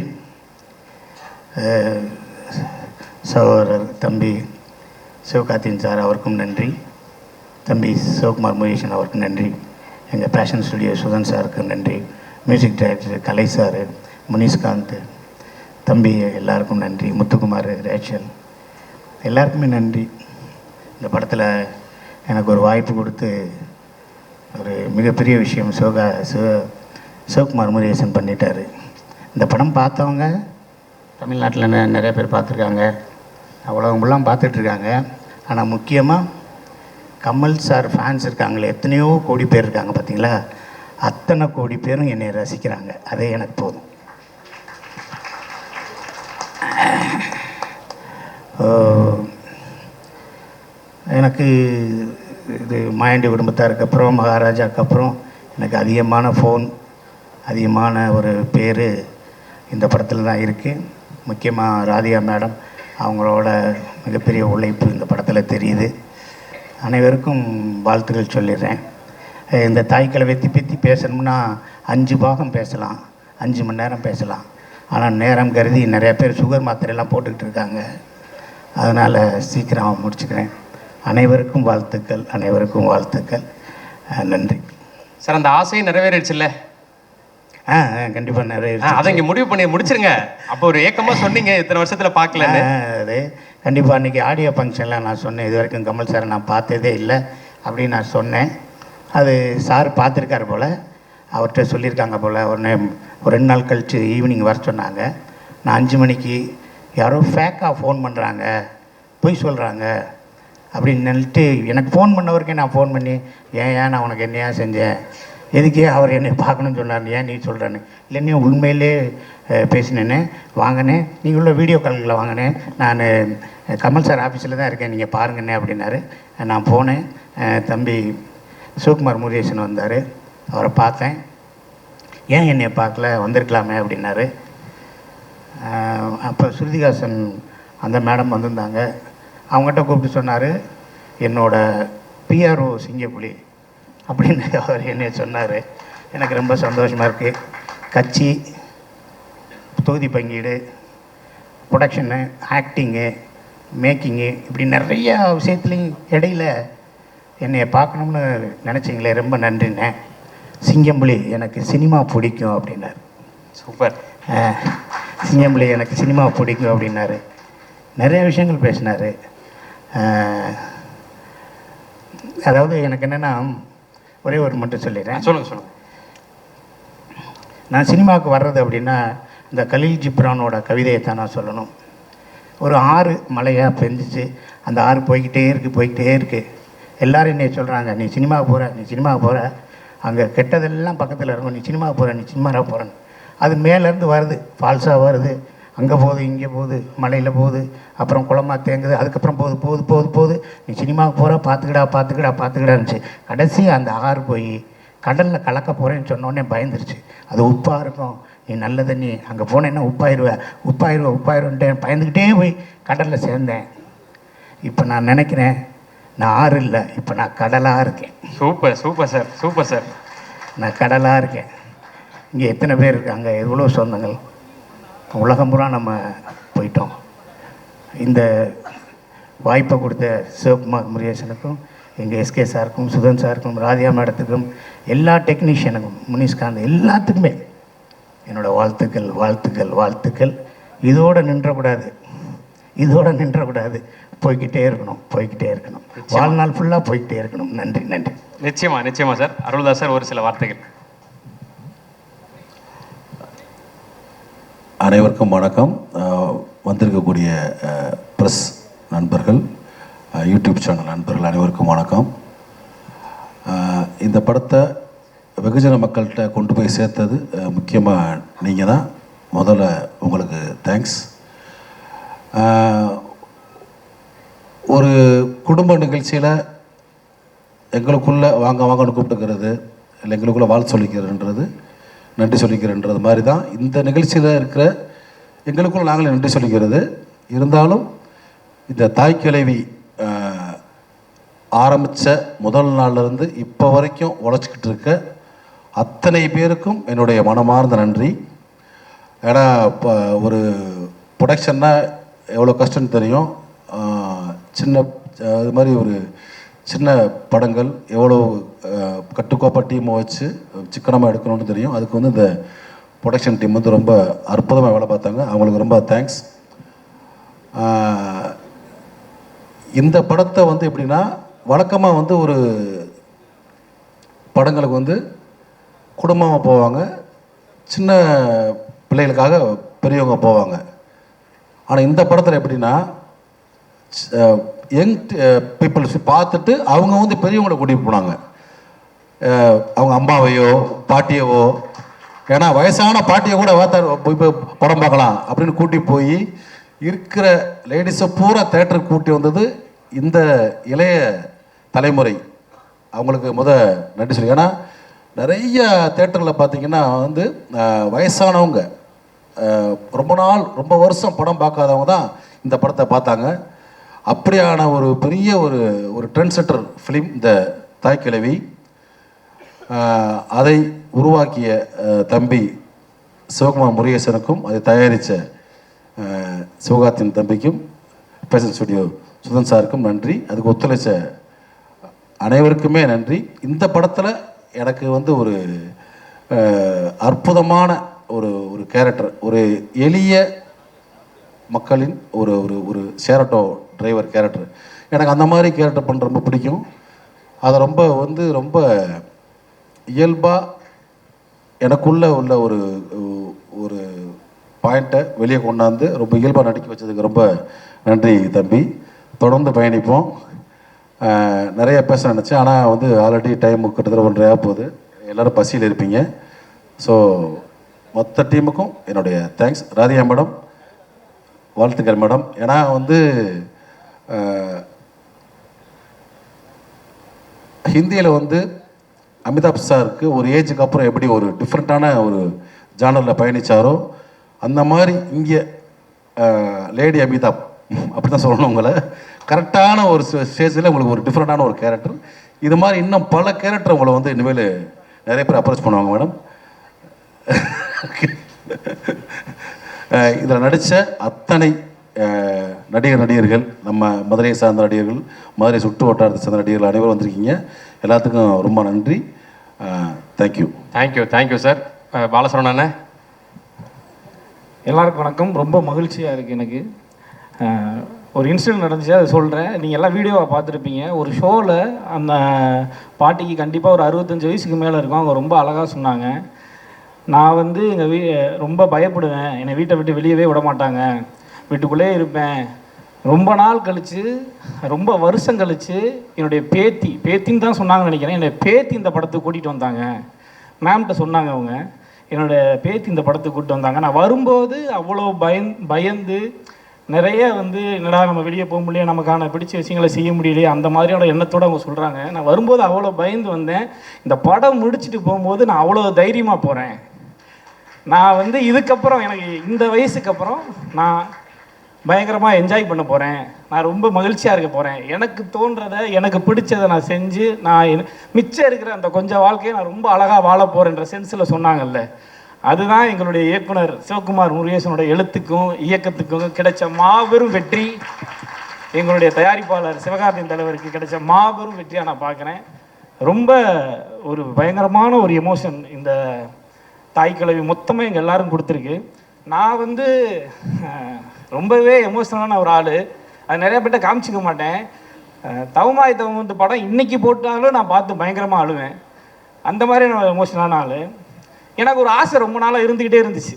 சகோதரர் தம்பி சிவகார்த்திகேயன் சார் அவருக்கும் நன்றி. தம்பி சிவகுமார் முருகேசன் அவருக்கும் நன்றி. எங்கள் பேஷன் ஸ்டுடியோ சுதன் சாருக்கு நன்றி. மியூசிக் டைரக்டர் கலை சார், முனிஷ்காந்த் தம்பி எல்லாருக்கும் நன்றி. முத்துக்குமார், ரேச்சல் எல்லாருக்குமே நன்றி. இந்த படத்தில் எனக்கு ஒரு வாய்ப்பு கொடுத்து ஒரு மிகப்பெரிய விஷயம் சிவகுமார் முருகேசன் பண்ணிட்டார். இந்த படம் பார்த்தவங்க தமிழ்நாட்டில் நிறைய பேர் பார்த்துருக்காங்க, உலகம் ஃபுல்லாக பார்த்துட்ருக்காங்க. ஆனால் முக்கியமாக கமல் சார் ஃபேன்ஸ் இருக்காங்களே, எத்தனையோ கோடி பேர் இருக்காங்க பார்த்தீங்களா, அத்தனை கோடி பேரும் என்னை ரசிக்கிறாங்க. அதே எனக்கு போதும். எனக்கு இது மாயாண்டி குடும்பத்தாருக்கு அப்புறம், மகாராஜாவுக்கு அப்புறம் எனக்கு அதிகமான ஃபோன், அதிகமான ஒரு பேர் இந்த படத்தில் தான் இருக்குது. முக்கியமாக ராதிகா மேடம் அவங்களோட மிகப்பெரிய உழைப்பு இந்த படத்தில் தெரியுது. அனைவருக்கும் வாழ்த்துக்கள் சொல்லிடுறேன். இந்த தாய்க்கிழவை திப்பி பேசணும்னா 5 பாகம் பேசலாம், 5 மணி நேரம் பேசலாம். ஆனால் நேரம் கருதி நிறைய பேர் சுகர் மாத்திரையெல்லாம் போட்டுக்கிட்டு இருக்காங்க. அதனால் சீக்கிரம் முடிச்சுக்கிறேன். அனைவருக்கும் வாழ்த்துக்கள், அனைவருக்கும் வாழ்த்துக்கள். நன்றி
சார். அந்த ஆசையை நிறைவேறிடுச்சுல்ல?
கண்டிப்பாக நிறைவேறிச்சு.
அதை இங்கே முடிவு பண்ணி முடிச்சிருங்க. அப்போ ஒரு ஏக்கமாக சொன்னீங்க இத்தனை வருஷத்தில் பார்க்கலன்னு.
அது கண்டிப்பாக அன்றைக்கி ஆடியோ ஃபங்க்ஷனில் நான் சொன்னேன், இது வரைக்கும் கமல் சாரை நான் பார்த்ததே இல்லை அப்படின்னு நான் சொன்னேன். அது சார் பார்த்துருக்காரு போல், அவர்கிட்ட சொல்லியிருக்காங்க போல். ஒரு 2 நாள் கழித்து ஈவினிங் வர சொன்னாங்க. நான் 5 மணிக்கு யாரோ ஃபேக்காக ஃபோன் பண்ணுறாங்க, பொய் சொல்கிறாங்க அப்படின்னு நினைட்டு எனக்கு ஃபோன் பண்ணவருக்கே நான் ஃபோன் பண்ணி, ஏன் நான் உனக்கு என்னையா செஞ்சேன், எதுக்கே அவர் என்னை பார்க்கணுன்னு சொன்னார், ஏன் நீ சொல்கிறேன்னு. இல்லைன்னே உண்மையிலே பேசினேன்னு வாங்கினேன். நீங்கள் உள்ள வீடியோ கால்களில் வாங்கினேன். நான் கமல் சார் ஆஃபீஸில் தான் இருக்கேன், நீங்கள் பாருங்கண்ணே அப்படின்னாரு. நான் போனேன். தம்பி சிவகுமார் முருகேசன் வந்தார், அவரை பார்த்தேன். ஏன் என்னை பார்க்கல, வந்திருக்கலாமே அப்படின்னாரு. அப்போ ஸ்ருதிஹாசன் அந்த மேடம் வந்திருந்தாங்க. அவங்ககிட்ட கூப்பிட்டு சொன்னார், என்னோடய பிஆர்ஓ சிங்கப்புலி அப்படின்னு அவர் என்ன சொன்னார். எனக்கு ரொம்ப சந்தோஷமாக இருக்குது. கட்சி, தொகுதி பங்கீடு, ப்ரொடக்ஷனு, ஆக்டிங்கு, மேக்கிங்கு, இப்படி நிறையா விஷயத்துலையும் இடையில என்னை பார்க்கணும்னு நினச்சிங்களே, ரொம்ப நன்றிண்ணே. சிங்கம்புலி எனக்கு சினிமா பிடிக்கும் அப்படின்னார்.
சூப்பர்.
சிங்கம்புலி எனக்கு சினிமா பிடிக்கும் அப்படின்னாரு. நிறைய விஷயங்கள் பேசினார். அதாவது எனக்கு என்னென்னா, ஒரே ஒரு மட்டும் சொல்லிடுறேன்.
சொல்லுங்கள்.
நான் சினிமாவுக்கு வர்றது அப்படின்னா இந்த கலீல் ஜிப்ரானோட கவிதையை தான் நான் சொல்லணும். ஒரு ஆறு மழையாக பெஞ்சிச்சு, அந்த ஆறு போய்கிட்டே இருக்குது. எல்லோரும் என்னை சொல்கிறாங்க, நீ சினிமாவுக்கு போகிற, அங்கே கெட்டதெல்லாம் பக்கத்தில் இருக்கும், நீ சினிமாவுக்கு போகிறேன்னு. அது மேலேருந்து வருது, ஃபால்ஸாக வருது, அங்கே போகுது, இங்கே போகுது, மலையில் போகுது, அப்புறம் குளமாக தேங்குது, அதுக்கப்புறம் போகுது, நீ சினிமாவுக்கு போகிற, பார்த்துக்கிடான்னுச்சு. கடைசி அந்த ஆறு போய் கடலில் கலக்க போகிறேன்னு சொன்னோடனே பயந்துருச்சு. அது உப்பாக இருக்கும், நீ நல்ல தண்ணி, அங்கே போனேன்னா உப்பாயிருவேன்ட்டு பயந்துக்கிட்டே போய் கடலில் சேர்ந்தேன். இப்போ நான் நினைக்கிறேன், நான் ஆறு இல்லை, இப்போ நான் கடலாக இருக்கேன்.
Super sir.
நான் கடலாக இருக்கேன். இங்கே எத்தனை பேர் இருக்காங்க, எவ்வளோ சொந்தங்கள், உலகம் பூரா நம்ம போயிட்டோம். இந்த வாய்ப்பை கொடுத்த சிவகுமார் முருகேசனுக்கும், எங்கள் எஸ்கே சாருக்கும், சுதன் சாருக்கும், ராதியா மேடத்துக்கும், எல்லா டெக்னீஷியனுக்கும், முனிஷ்காந்த் எல்லாத்துக்குமே என்னோடய வாழ்த்துக்கள். இதோடு நின்றக்கூடாது, போய்கிட்டே இருக்கணும். வாழ்நாள் ஃபுல்லாக போய்கிட்டே இருக்கணும். நன்றி.
நிச்சயமா சார். அருள்தாஸ் சார், ஒரு சில வார்த்தைகள்.
அனைவருக்கும் வணக்கம். வந்திருக்கக்கூடிய ப்ரெஸ் நண்பர்கள், யூடியூப் சேனல் நண்பர்கள் அனைவருக்கும் வணக்கம். இந்த படத்தை வெகுஜன மக்கள்கிட்ட கொண்டு போய் சேர்த்தது முக்கியமாக நீங்கள் தான். முதல்ல உங்களுக்கு தேங்க்ஸ். ஒரு குடும்ப நிகழ்ச்சியில் எங்களுக்குள்ளே வாங்கன்னு கூப்பிட்டுக்கிறது, இல்லை எங்களுக்குள்ளே வாழ்த்து சொல்லிக்கிறன்றது, நன்றி சொல்லிக்கிறன்றது மாதிரி தான் இந்த நிகழ்ச்சியில் இருக்கிற எங்களுக்குள்ள நாங்களே நன்றி சொல்லிக்கிறது. இருந்தாலும் இந்த தாய் கிழவி ஆரம்பித்த முதல் நாள்லேருந்து இப்போ வரைக்கும் உழைச்சிக்கிட்டு இருக்க அத்தனை பேருக்கும் என்னுடைய மனமார்ந்த நன்றி. ஏன்னா இப்போ ஒரு ப்ரொடக்ஷன்னா எவ்வளோ கஷ்டம்னு தெரியும். அது மாதிரி ஒரு சின்ன படங்கள் எவ்வளோ கட்டுக்கோப்பாக டீமை வச்சு சிக்கனமாக எடுக்கணும்னு தெரியும். அதுக்கு வந்து இந்த ப்ரொடக்ஷன் டீம் வந்து ரொம்ப அற்புதமாக வேலை பார்த்தாங்க. அவங்களுக்கு ரொம்ப தேங்க்ஸ். இந்த படத்தை வந்து எப்படின்னா, வழக்கமாக வந்து ஒரு படங்களுக்கு வந்து குடும்பமாக போவாங்க, சின்ன பிள்ளைகளுக்காக பெரியவங்க போவாங்க. ஆனால் இந்த படத்தில் எப்படின்னா, யங் பீப்புள்ஸ் பார்த்துட்டு அவங்க வந்து பெரியவங்களை கூட்டிகிட்டு போனாங்க. அவங்க அம்மாவையோ பாட்டியவோ, ஏன்னா வயசான பாட்டியை கூட போய் படம் பார்க்கலாம் அப்படின்னு கூட்டி போய் இருக்கிற லேடிஸை பூரா தேட்டருக்கு கூட்டி வந்தது இந்த இளைய தலைமுறை. அவங்களுக்கு நன்றி சொல்லி. ஏன்னா நிறைய தேட்டரில் பார்த்தீங்கன்னா வந்து வயசானவங்க, ரொம்ப வருஷம் படம் பார்க்காதவங்க தான் இந்த படத்தை பார்த்தாங்க. அப்படியான ஒரு பெரிய ஒரு ட்ரெண்ட் செட்டர் ஃபிலிம் இந்த தாய் கிழவி. அதை உருவாக்கிய தம்பி சிவகுமார் முருகேசனுக்கும், அதை தயாரித்த சிவகார்த்தின் தம்பிக்கும், பேஷன் ஸ்டுடியோ சுதன் சாருக்கும் நன்றி. அதுக்கு ஒத்துழைச்ச அனைவருக்குமே நன்றி. இந்த படத்தில் எனக்கு வந்து ஒரு அற்புதமான ஒரு கேரக்டர், ஒரு எளிய மக்களின் ஒரு ஷேரட்டோ டிரைவர் கேரக்டர். எனக்கு அந்த மாதிரி கேரக்டர் பண்ண ரொம்ப பிடிக்கும். அதை ரொம்ப இயல்பாக எனக்குள்ளே உள்ள ஒரு பாயிண்ட்டை வெளியே கொண்டாந்து ரொம்ப இயல்பாக நடிக்க வச்சதுக்கு ரொம்ப நன்றி தம்பி. தொடர்ந்து பயணிப்போம். நிறைய பேச நினச்சேன், ஆனால் வந்து ஆல்ரெடி டைம் கிட்டத்தட்ட 1:30 போகுது. எல்லோரும் பசியில் இருப்பீங்க. ஸோ மொத்த டீமுக்கும் என்னுடைய தேங்க்ஸ். ராதியா மேடம், வாழ்த்துக்கள் மேடம். ஏன்னா வந்து ஹிந்தியில் வந்து அமிதாப் சாருக்கு ஒரு ஏஜுக்கு அப்புறம் எப்படி ஒரு டிஃப்ரெண்ட்டான ஒரு ஜானரில் பயணித்தாரோ, அந்த மாதிரி இங்கே லேடி அமிதாப் அப்படி தான் சொல்லணும். உங்களை கரெக்டான ஒரு ஸ்டேஜில் உங்களுக்கு ஒரு டிஃப்ரெண்ட்டான ஒரு கேரக்டர். இது மாதிரி இன்னும் பல கேரக்டர் உங்களை வந்து இனிமேல் நிறைய பேர் அப்ரோச் பண்ணுவாங்க மேடம். இதில் நடித்த அத்தனை நடிகர்கள், நம்ம மதுரையை சார்ந்த நடிகர்கள், மதுரை சுற்று வட்டாரத்தை சார்ந்த நடிகர்கள் அனைவரும் வந்திருக்கீங்க. எல்லாத்துக்கும் ரொம்ப நன்றி. Thank you
sir. பாலசரவணன்,
எல்லாருக்கும் வணக்கம். ரொம்ப மகிழ்ச்சியாக இருக்குது எனக்கு. ஒரு இன்சிடென்ட் நடந்துச்சு, அதை சொல்கிறேன். நீங்கள் எல்லாம் வீடியோவை பார்த்துருப்பீங்க. ஒரு ஷோவில் அந்த பாட்டிக்கு கண்டிப்பாக ஒரு 65 வயசுக்கு மேலே இருக்கும். அவங்க ரொம்ப அழகாக சொன்னாங்க, நான் வந்து எங்கள் ரொம்ப பயப்படுவேன், என்னை வீட்டை விட்டு வெளியவே விட மாட்டாங்க, வீட்டுக்குள்ளே இருப்பேன். ரொம்ப நாள் கழித்து, ரொம்ப வருஷம் கழித்து என்னுடைய பேத்தின்னு தான் சொன்னாங்கன்னு நினைக்கிறேன், என்னுடைய பேத்தி இந்த படத்துக்கு கூட்டிகிட்டு வந்தாங்க. மேம்கிட்ட சொன்னாங்க அவங்க, என்னோடய பேத்தி இந்த படத்துக்கு கூப்பிட்டு வந்தாங்க. நான் வரும்போது அவ்வளோ பயந்து நிறைய வந்து என்னடா நம்ம வெளியே போக முடியல, நமக்கான பிடிச்ச விஷயங்களை செய்ய முடியலையே, அந்த மாதிரியோட எண்ணத்தோடு அவங்க சொல்கிறாங்க. நான் வரும்போது அவ்வளோ பயந்து வந்தேன். இந்த படம் முடிச்சுட்டு போகும்போது நான் அவ்வளோ தைரியமாக போகிறேன். நான் வந்து இதுக்கப்புறம் எனக்கு இந்த வயசுக்கு அப்புறம் நான் பயங்கரமாக என்ஜாய் பண்ண போகிறேன். நான் ரொம்ப மகிழ்ச்சியாக இருக்க போகிறேன். எனக்கு தோன்றதை, எனக்கு பிடிச்சதை நான் செஞ்சு நான் மிச்சம் இருக்கிற அந்த கொஞ்சம் வாழ்க்கையை நான் ரொம்ப அழகாக வாழ போகிறேன்ற சென்ஸில் சொன்னாங்கல்ல, அதுதான் எங்களுடைய இயக்குனர் சிவகுமார் முருகேசனோட எழுத்துக்கும் இயக்கத்துக்கும் கிடைச்ச மாபெரும் வெற்றி. எங்களுடைய தயாரிப்பாளர் சிவகார்த்தியின் தலைவருக்கு கிடைச்ச மாபெரும் வெற்றியாக நான் பார்க்குறேன். ரொம்ப ஒரு பயங்கரமான ஒரு எமோஷன் இந்த தாய் கிழவி மொத்தமாக எங்கள் எல்லாரும் கொடுத்துருக்கு. நான் வந்து ரொம்பவே எமோஷனலான ஒரு ஆள். அது நிறைய பேர்ட்ட காமிச்சிக்க மாட்டேன். தவமாய் தவம் படம் இன்றைக்கி போட்டாலும் நான் பார்த்து பயங்கரமாக அழுவேன். அந்த மாதிரி நான் எமோஷனலான ஆள். எனக்கு ஒரு ஆசை ரொம்ப நாளாக இருந்துக்கிட்டே இருந்துச்சு,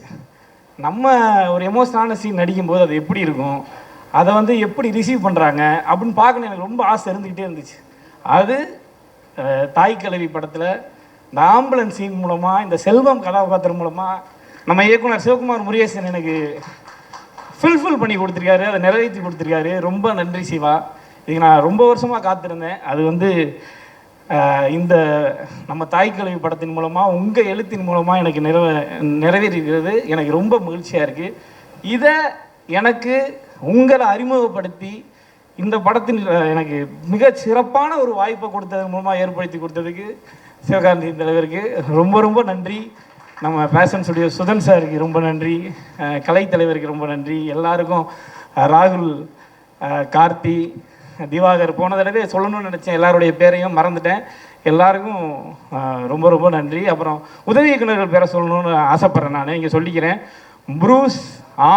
நம்ம ஒரு எமோஷனலான சீன் நடிக்கும்போது அது எப்படி இருக்கும், அதை வந்து எப்படி ரிசீவ் பண்ணுறாங்க அப்படின்னு பார்க்கணும் எனக்கு ரொம்ப ஆசை இருந்துக்கிட்டே இருந்துச்சு. அது தாய் கிழவி படத்தில் இந்த ஆம்புலன்ஸ் சீன் மூலமாக, இந்த செல்வம் கதாபாத்திரம் மூலமாக நம்ம இயக்குனர் சிவகுமார் முருகேசன் எனக்கு ஃபில்ஃபில் பண்ணி கொடுத்துருக்காரு, அதை நிறைவேற்றி கொடுத்துருக்காரு. ரொம்ப நன்றி சிவா. இதுக்கு நான் ரொம்ப வருஷமாக காத்திருந்தேன். அது வந்து இந்த நம்ம தாய் கிழவி படத்தின் மூலமாக, உங்கள் எழுத்தின் மூலமாக எனக்கு நிறைவேறிக்கிறது எனக்கு ரொம்ப மகிழ்ச்சியாக இருக்குது. இதை எனக்கு உங்களை அறிமுகப்படுத்தி இந்த படத்தின் எனக்கு மிக சிறப்பான ஒரு வாய்ப்பை கொடுத்ததன் மூலமாக ஏற்படுத்தி கொடுத்ததுக்கு சிவகார்த்தி தலைவருக்கு ரொம்ப ரொம்ப நன்றி. நம்ம ஃபேஷன் ஸ்டுடியோ சுதன் சாருக்கு ரொம்ப நன்றி. கலை தலைவருக்கு ரொம்ப நன்றி. எல்லாருக்கும், ராகுல், கார்த்தி, திவாகர், போன தடவை சொல்லணும்னு நினச்சேன், எல்லாருடைய பேரையும் மறந்துட்டேன். எல்லாருக்கும் ரொம்ப ரொம்ப நன்றி. அப்புறம் உதவி இயக்குநர்கள் பேரை சொல்லணும்னு ஆசைப்பட்றேன். நான் இங்கே சொல்லிக்கிறேன். புரூஸ்,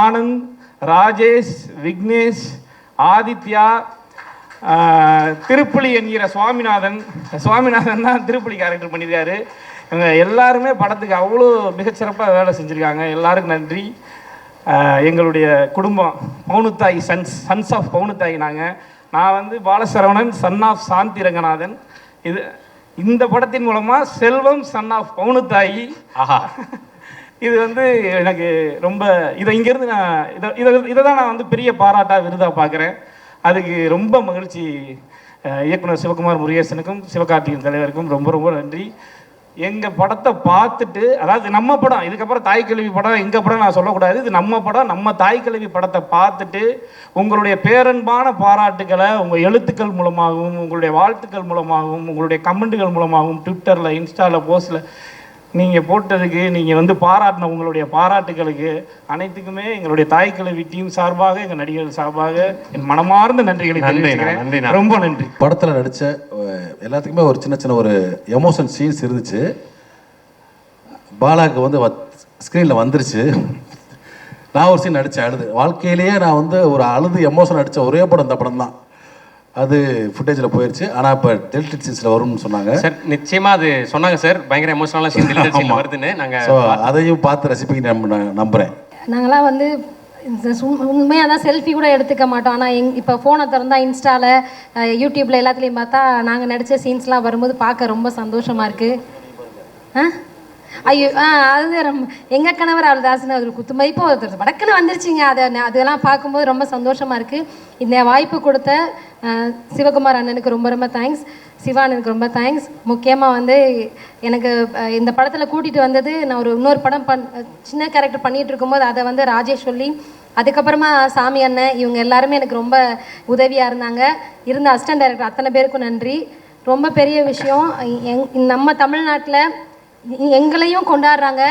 ஆனந்த், ராஜேஷ், விக்னேஷ், ஆதித்யா, திருப்புலி என்கிற சுவாமிநாதன் தான் திருப்புலி கேரக்டர் பண்ணியிருக்காரு. இவங்க எல்லாருமே படத்துக்கு அவ்வளோ மிகச்சிறப்பாக வேலை செஞ்சுருக்காங்க. எல்லாருக்கும் நன்றி. எங்களுடைய குடும்பம் பவுனுத்தாய் சன்ஸ் ஆஃப் பவுனுத்தாய். நான் வந்து பாலசரவணன், சன் ஆஃப் சாந்தி ரங்கநாதன். இந்த படத்தின் மூலமாக செல்வம் சன் ஆஃப் பவுனுத்தாயி.
ஆஹா,
இது வந்து எனக்கு ரொம்ப இங்கேருந்து நான் இதை தான் நான் வந்து பெரிய பாராட்டாக விருதாக பார்க்குறேன். அதுக்கு ரொம்ப மகிழ்ச்சி. இயக்குனர் சிவகுமார் முருகேசனுக்கும் சிவகார்த்திகேயன் தலைவருக்கும் ரொம்ப ரொம்ப நன்றி. எங்கள் படத்தை பார்த்துட்டு, அதாவது நம்ம படம், இதுக்கப்புறம் தாய் கிழவி படம் எங்கள் படம் நான் சொல்லக்கூடாது, இது நம்ம படம், நம்ம தாய் கிழவி படத்தை பார்த்துட்டு உங்களுடைய பேரன்பான பாராட்டுக்களை உங்கள் எழுத்துக்கள் மூலமாகவும், உங்களுடைய வாழ்த்துக்கள் மூலமாகவும், உங்களுடைய கமெண்ட்டுகள் மூலமாகவும், ட்விட்டரில், இன்ஸ்டாவில், போஸ்ட்டில் நீங்கள் போட்டதுக்கு, நீங்கள் வந்து பாராட்டின உங்களுடைய பாராட்டுகளுக்கு அனைத்துக்குமே எங்களுடைய தாய் கிழவி டீம் சார்பாக, எங்கள் நடிகர்கள் சார்பாக என் மனமார்ந்த நன்றிகளை தெரிவிக்கிறேன். ரொம்ப நன்றி.
படத்தில் நடித்த எல்லாத்துக்குமே ஒரு சின்ன சின்ன ஒரு எமோஷன் சீன்ஸ் இருந்துச்சு. பாலாவுக்கு வந்து ஸ்க்ரீனில் வந்துருச்சு. நான் ஒரு சீன் நடித்தேன், அழுது. வாழ்க்கையிலேயே நான் வந்து ஒரு அழுது எமோஷன் அடித்த ஒரே படம் இந்த படம் தான். அது ஃபுட்டேஜில் போயிடுச்சு. ஆனால் இப்போ டெலிட்டட் சீன்ஸில் வரும்னு சொன்னாங்க
சார். நிச்சயமாக அது சொன்னாங்க சார், பயங்கர எமோஷனலாக சீன் டெலிட்டட் சீன் வருதுன்னு. நாங்கள்
ஸோ அதையும் பார்த்து ரசிப்பீங்க நம்புகிறேன்.
நாங்களாம் வந்து உண்மையாக தான் செல்ஃபி கூட எடுத்துக்க மாட்டோம். ஆனால் இப்போ ஃபோனை திறந்தா இன்ஸ்டாவில், யூடியூப்பில் எல்லாத்துலேயும் பார்த்தா நாங்கள் நடித்த சீன்ஸ்லாம் வரும்போது பார்க்க ரொம்ப சந்தோஷமாக இருக்குது. ஐயோ அது எங்கள் கணவர் அவள்தாசன் ஒரு குத்துமதிப்பு ஒருத்தர் வடக்குன்னு வந்துருச்சிங்க. அதெல்லாம் பார்க்கும்போது ரொம்ப சந்தோஷமாக இருக்குது. இந்த வாய்ப்பு கொடுத்த சிவகுமார் அண்ணனுக்கு ரொம்ப ரொம்ப தேங்க்ஸ். சிவா அண்ணனுக்கு ரொம்ப தேங்க்ஸ். முக்கியமாக வந்து எனக்கு இந்த படத்தில் கூட்டிகிட்டு வந்தது, நான் இன்னொரு படம் சின்ன கேரக்டர் பண்ணிகிட்டு இருக்கும்போது அதை வந்து ராஜேஷ் சொல்லி, அதுக்கப்புறமா சாமி அண்ணன், இவங்க எல்லாருமே எனக்கு ரொம்ப உதவியாக இருந்தாங்க. இருந்த அசிஸ்டன்ட் டைரக்டர் அத்தனை பேருக்கும் நன்றி. ரொம்ப பெரிய விஷயம், நம்ம தமிழ்நாட்டில் எங்களையும் கொண்டாடுறாங்க.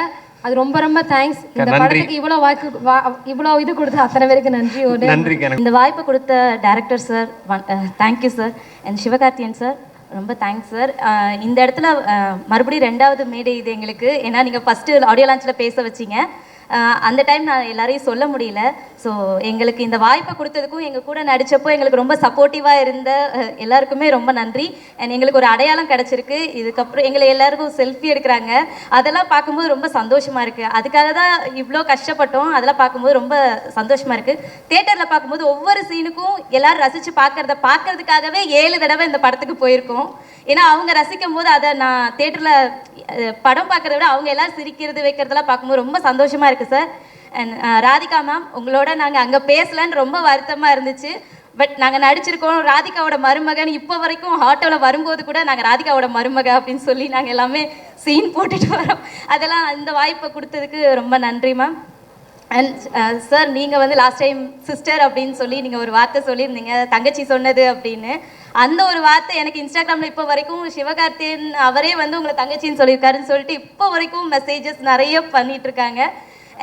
அது ரொம்ப ரொம்ப தேங்க்ஸ். இந்த படத்துக்கு இவ்வளோ இது கொடுத்த அத்தனை பேருக்கு நன்றி.
இந்த வாய்ப்பு கொடுத்த director sir thank you sir. And Sivakarthikeyan sir ரொம்ப தேங்க்ஸ் சார். இந்த இடத்துல மறுபடியும் 2வது மேடை இது எங்களுக்கு. ஏன்னா நீங்கள் ஃபஸ்ட்டு ஆடியோ லான்ச்சில் பேச வச்சிங்க. அந்த டைம் நான் எல்லாரையும் சொல்ல முடியல. ஸோ எங்களுக்கு இந்த வாய்ப்பை கொடுத்ததுக்கும் எங்கள் கூட நடித்தப்போ எங்களுக்கு ரொம்ப சப்போர்ட்டிவாக இருந்த எல்லாருக்குமே ரொம்ப நன்றி. அண்ட் எங்களுக்கு ஒரு அடையாளம் கிடச்சிருக்கு. இதுக்கப்புறம் எங்களை எல்லாருக்கும் செல்ஃபி எடுக்கிறாங்க, அதெல்லாம் பார்க்கும்போது ரொம்ப சந்தோஷமாக இருக்குது. அதுக்காக தான் இவ்வளோ கஷ்டப்பட்டோம், அதெல்லாம் பார்க்கும்போது ரொம்ப சந்தோஷமாக இருக்குது. தியேட்டரில் பார்க்கும்போது ஒவ்வொரு சீனுக்கும் எல்லோரும் ரசித்து பார்க்கறதுக்காகவே 7 தடவை இந்த படத்துக்கு போயிருக்கோம். ஏன்னா அவங்க ரசிக்கும் போது அதை நான் தியேட்டரில் படம் பார்க்குறத விட அவங்க எல்லோரும் சிரிக்கிறது வைக்கிறதெல்லாம் பார்க்கும்போது ரொம்ப சந்தோஷமாக இருக்குது சார். அண்ட் ராதிகா மேம், உங்களோட நாங்கள் அங்கே பேசலன்னு ரொம்ப வருத்தமாக இருந்துச்சு. பட் நாங்கள் நடிச்சிருக்கோம். ராதிகாவோட மருமகன் இப்போ வரைக்கும் ஆட்டோவில் வரும்போது கூட நாங்கள் ராதிகாவோட மருமக அப்படின்னு சொல்லி நாங்கள் எல்லாமே சீன் போட்டுட்டு வரோம். அதெல்லாம் இந்த வாய்ப்பை கொடுத்ததுக்கு ரொம்ப நன்றி மேம். அண்ட் சார், நீங்கள் வந்து லாஸ்ட் டைம் சிஸ்டர் அப்படின்னு சொல்லி நீங்கள் ஒரு வார்த்தை சொல்லியிருந்தீங்க, தங்கச்சி சொன்னது அப்படின்னு. அந்த ஒரு வார்த்தை எனக்கு இன்ஸ்டாகிராமில் இப்போ வரைக்கும் சிவகார்த்தியன் அவரே வந்து உங்களை தங்கச்சின்னு சொல்லியிருக்காருன்னு சொல்லிட்டு இப்போ வரைக்கும் மெசேஜஸ் நிறைய பண்ணிகிட்ருக்காங்க.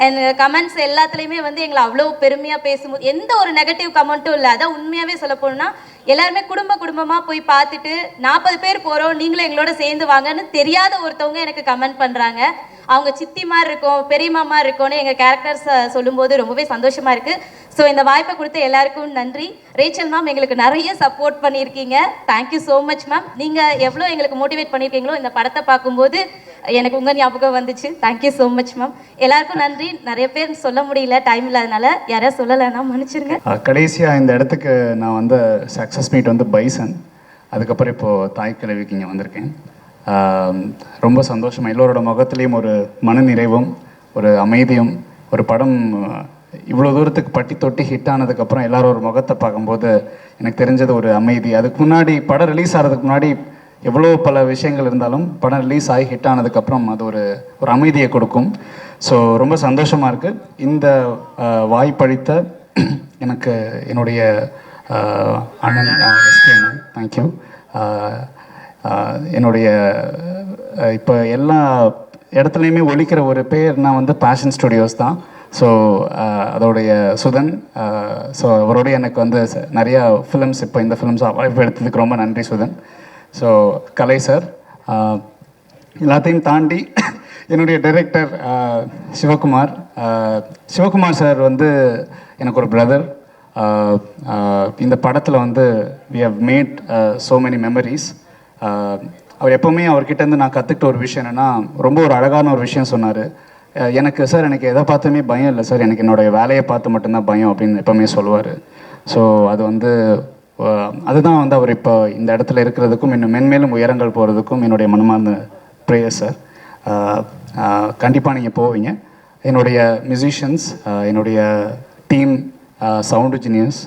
அண்ட் கமெண்ட்ஸ் எல்லாத்துலேயுமே வந்து எங்களை அவ்வளோ பெருமையாக பேசும்போது எந்த ஒரு நெகட்டிவ் கமெண்ட்டும் இல்லை. அதான் உண்மையாகவே சொல்ல போனால் எல்லாருமே குடும்பமாக போய் பார்த்துட்டு 40 பேர் போகிறோம், நீங்களும் எங்களோட சேர்ந்து வாங்கன்னு தெரியாத ஒருத்தவங்க எனக்கு கமெண்ட் பண்ணுறாங்க. அவங்க சித்தி மாதிரி இருக்கும், பெரியம்மா மாதிரி இருக்கும்னு எங்கள் கேரக்டர்ஸ் சொல்லும்போது ரொம்பவே சந்தோஷமாக இருக்குது. ஸோ இந்த வாய்ப்பை கொடுத்த எல்லாருக்கும் நன்றி. ரேச்சல் மேம், எங்களுக்கு நிறைய சப்போர்ட் பண்ணியிருக்கீங்க. Thank you so much ma'am. நீங்கள் எவ்வளோ எங்களுக்கு மோட்டிவேட் பண்ணியிருக்கீங்களோ இந்த படத்தை பார்க்கும்போது எனக்கு உங்கள் ஞாபகம் வந்துச்சு. Thank you so much ma'am. எல்லாருக்கும் நன்றி. நிறைய பேர் சொல்ல முடியல, டைம் இல்லாதனால. யாரையா சொல்லலைன்னா மன்னிச்சிருங்க.
கடைசியாக இந்த இடத்துக்கு நான் வந்து சக்ஸஸ் மீட் வந்து பைசன், அதுக்கப்புறம் இப்போது தாய் கிழவிக்கு இங்கே வந்திருக்கேன். ரொம்ப சந்தோஷமாக எல்லோரோட முகத்துலேயும் ஒரு மனநிறைவும் ஒரு அமைதியும், ஒரு படம் இவ்வளோ தூரத்துக்கு பட்டி தொட்டி ஹிட் ஆனதுக்கப்புறம் எல்லாரும் ஒரு முகத்தை பார்க்கும்போது எனக்கு தெரிஞ்சது ஒரு அமைதி. அதுக்கு முன்னாடி படம் ரிலீஸ் ஆகிறதுக்கு முன்னாடி எவ்வளோ பல விஷயங்கள் இருந்தாலும் படம் ரிலீஸ் ஆகி ஹிட் ஆனதுக்கப்புறம் அது ஒரு அமைதியை கொடுக்கும். ஸோ ரொம்ப சந்தோஷமாக இருக்குது. இந்த வாய்ப்பளித்த எனக்கு என்னுடைய அண்ணன் எஸ்கே அண்ணன் தேங்க்யூ. என்னுடைய இப்போ எல்லா இடத்துலையுமே ஒழிக்கிற ஒரு பேர்னா வந்து பேஷன் ஸ்டுடியோஸ் தான். ஸோ அதோடைய சுதன், ஸோ அவரோடைய எனக்கு வந்து நிறையா ஃபிலிம்ஸ், இப்போ இந்த ஃபிலிம்ஸ் வாய்ப்பு எடுத்ததுக்கு ரொம்ப நன்றி சுதன். ஸோ கலை சார், எல்லாத்தையும் தாண்டி என்னுடைய டைரக்டர் சிவகுமார். சிவகுமார் சார் வந்து எனக்கு ஒரு பிரதர். இந்த படத்தில் வந்து we have made so many memories. அவர் எப்போவுமே அவர்கிட்டேருந்து நான் கற்றுக்கிட்ட ஒரு விஷயம் என்னென்னா, ரொம்ப ஒரு அழகான ஒரு விஷயம் சொன்னார். எனக்கு சார், எனக்கு எதை பார்த்துமே பயம் இல்லை சார், எனக்கு என்னோடய வேலையை பார்த்து மட்டும்தான் பயம் அப்படின்னு எப்போவுமே சொல்லுவார். ஸோ அது வந்து அதுதான் வந்து அவர் இப்போ இந்த இடத்துல இருக்கிறதுக்கும் இன்னும் மென்மேலும் உயரங்கள் போகிறதுக்கும் என்னுடைய மனமார்ந்த ப்ரேயர் சார். கண்டிப்பாக நீங்கள் போவீங்க. என்னுடைய மியூசிஷியன்ஸ், என்னுடைய team, sound engineers,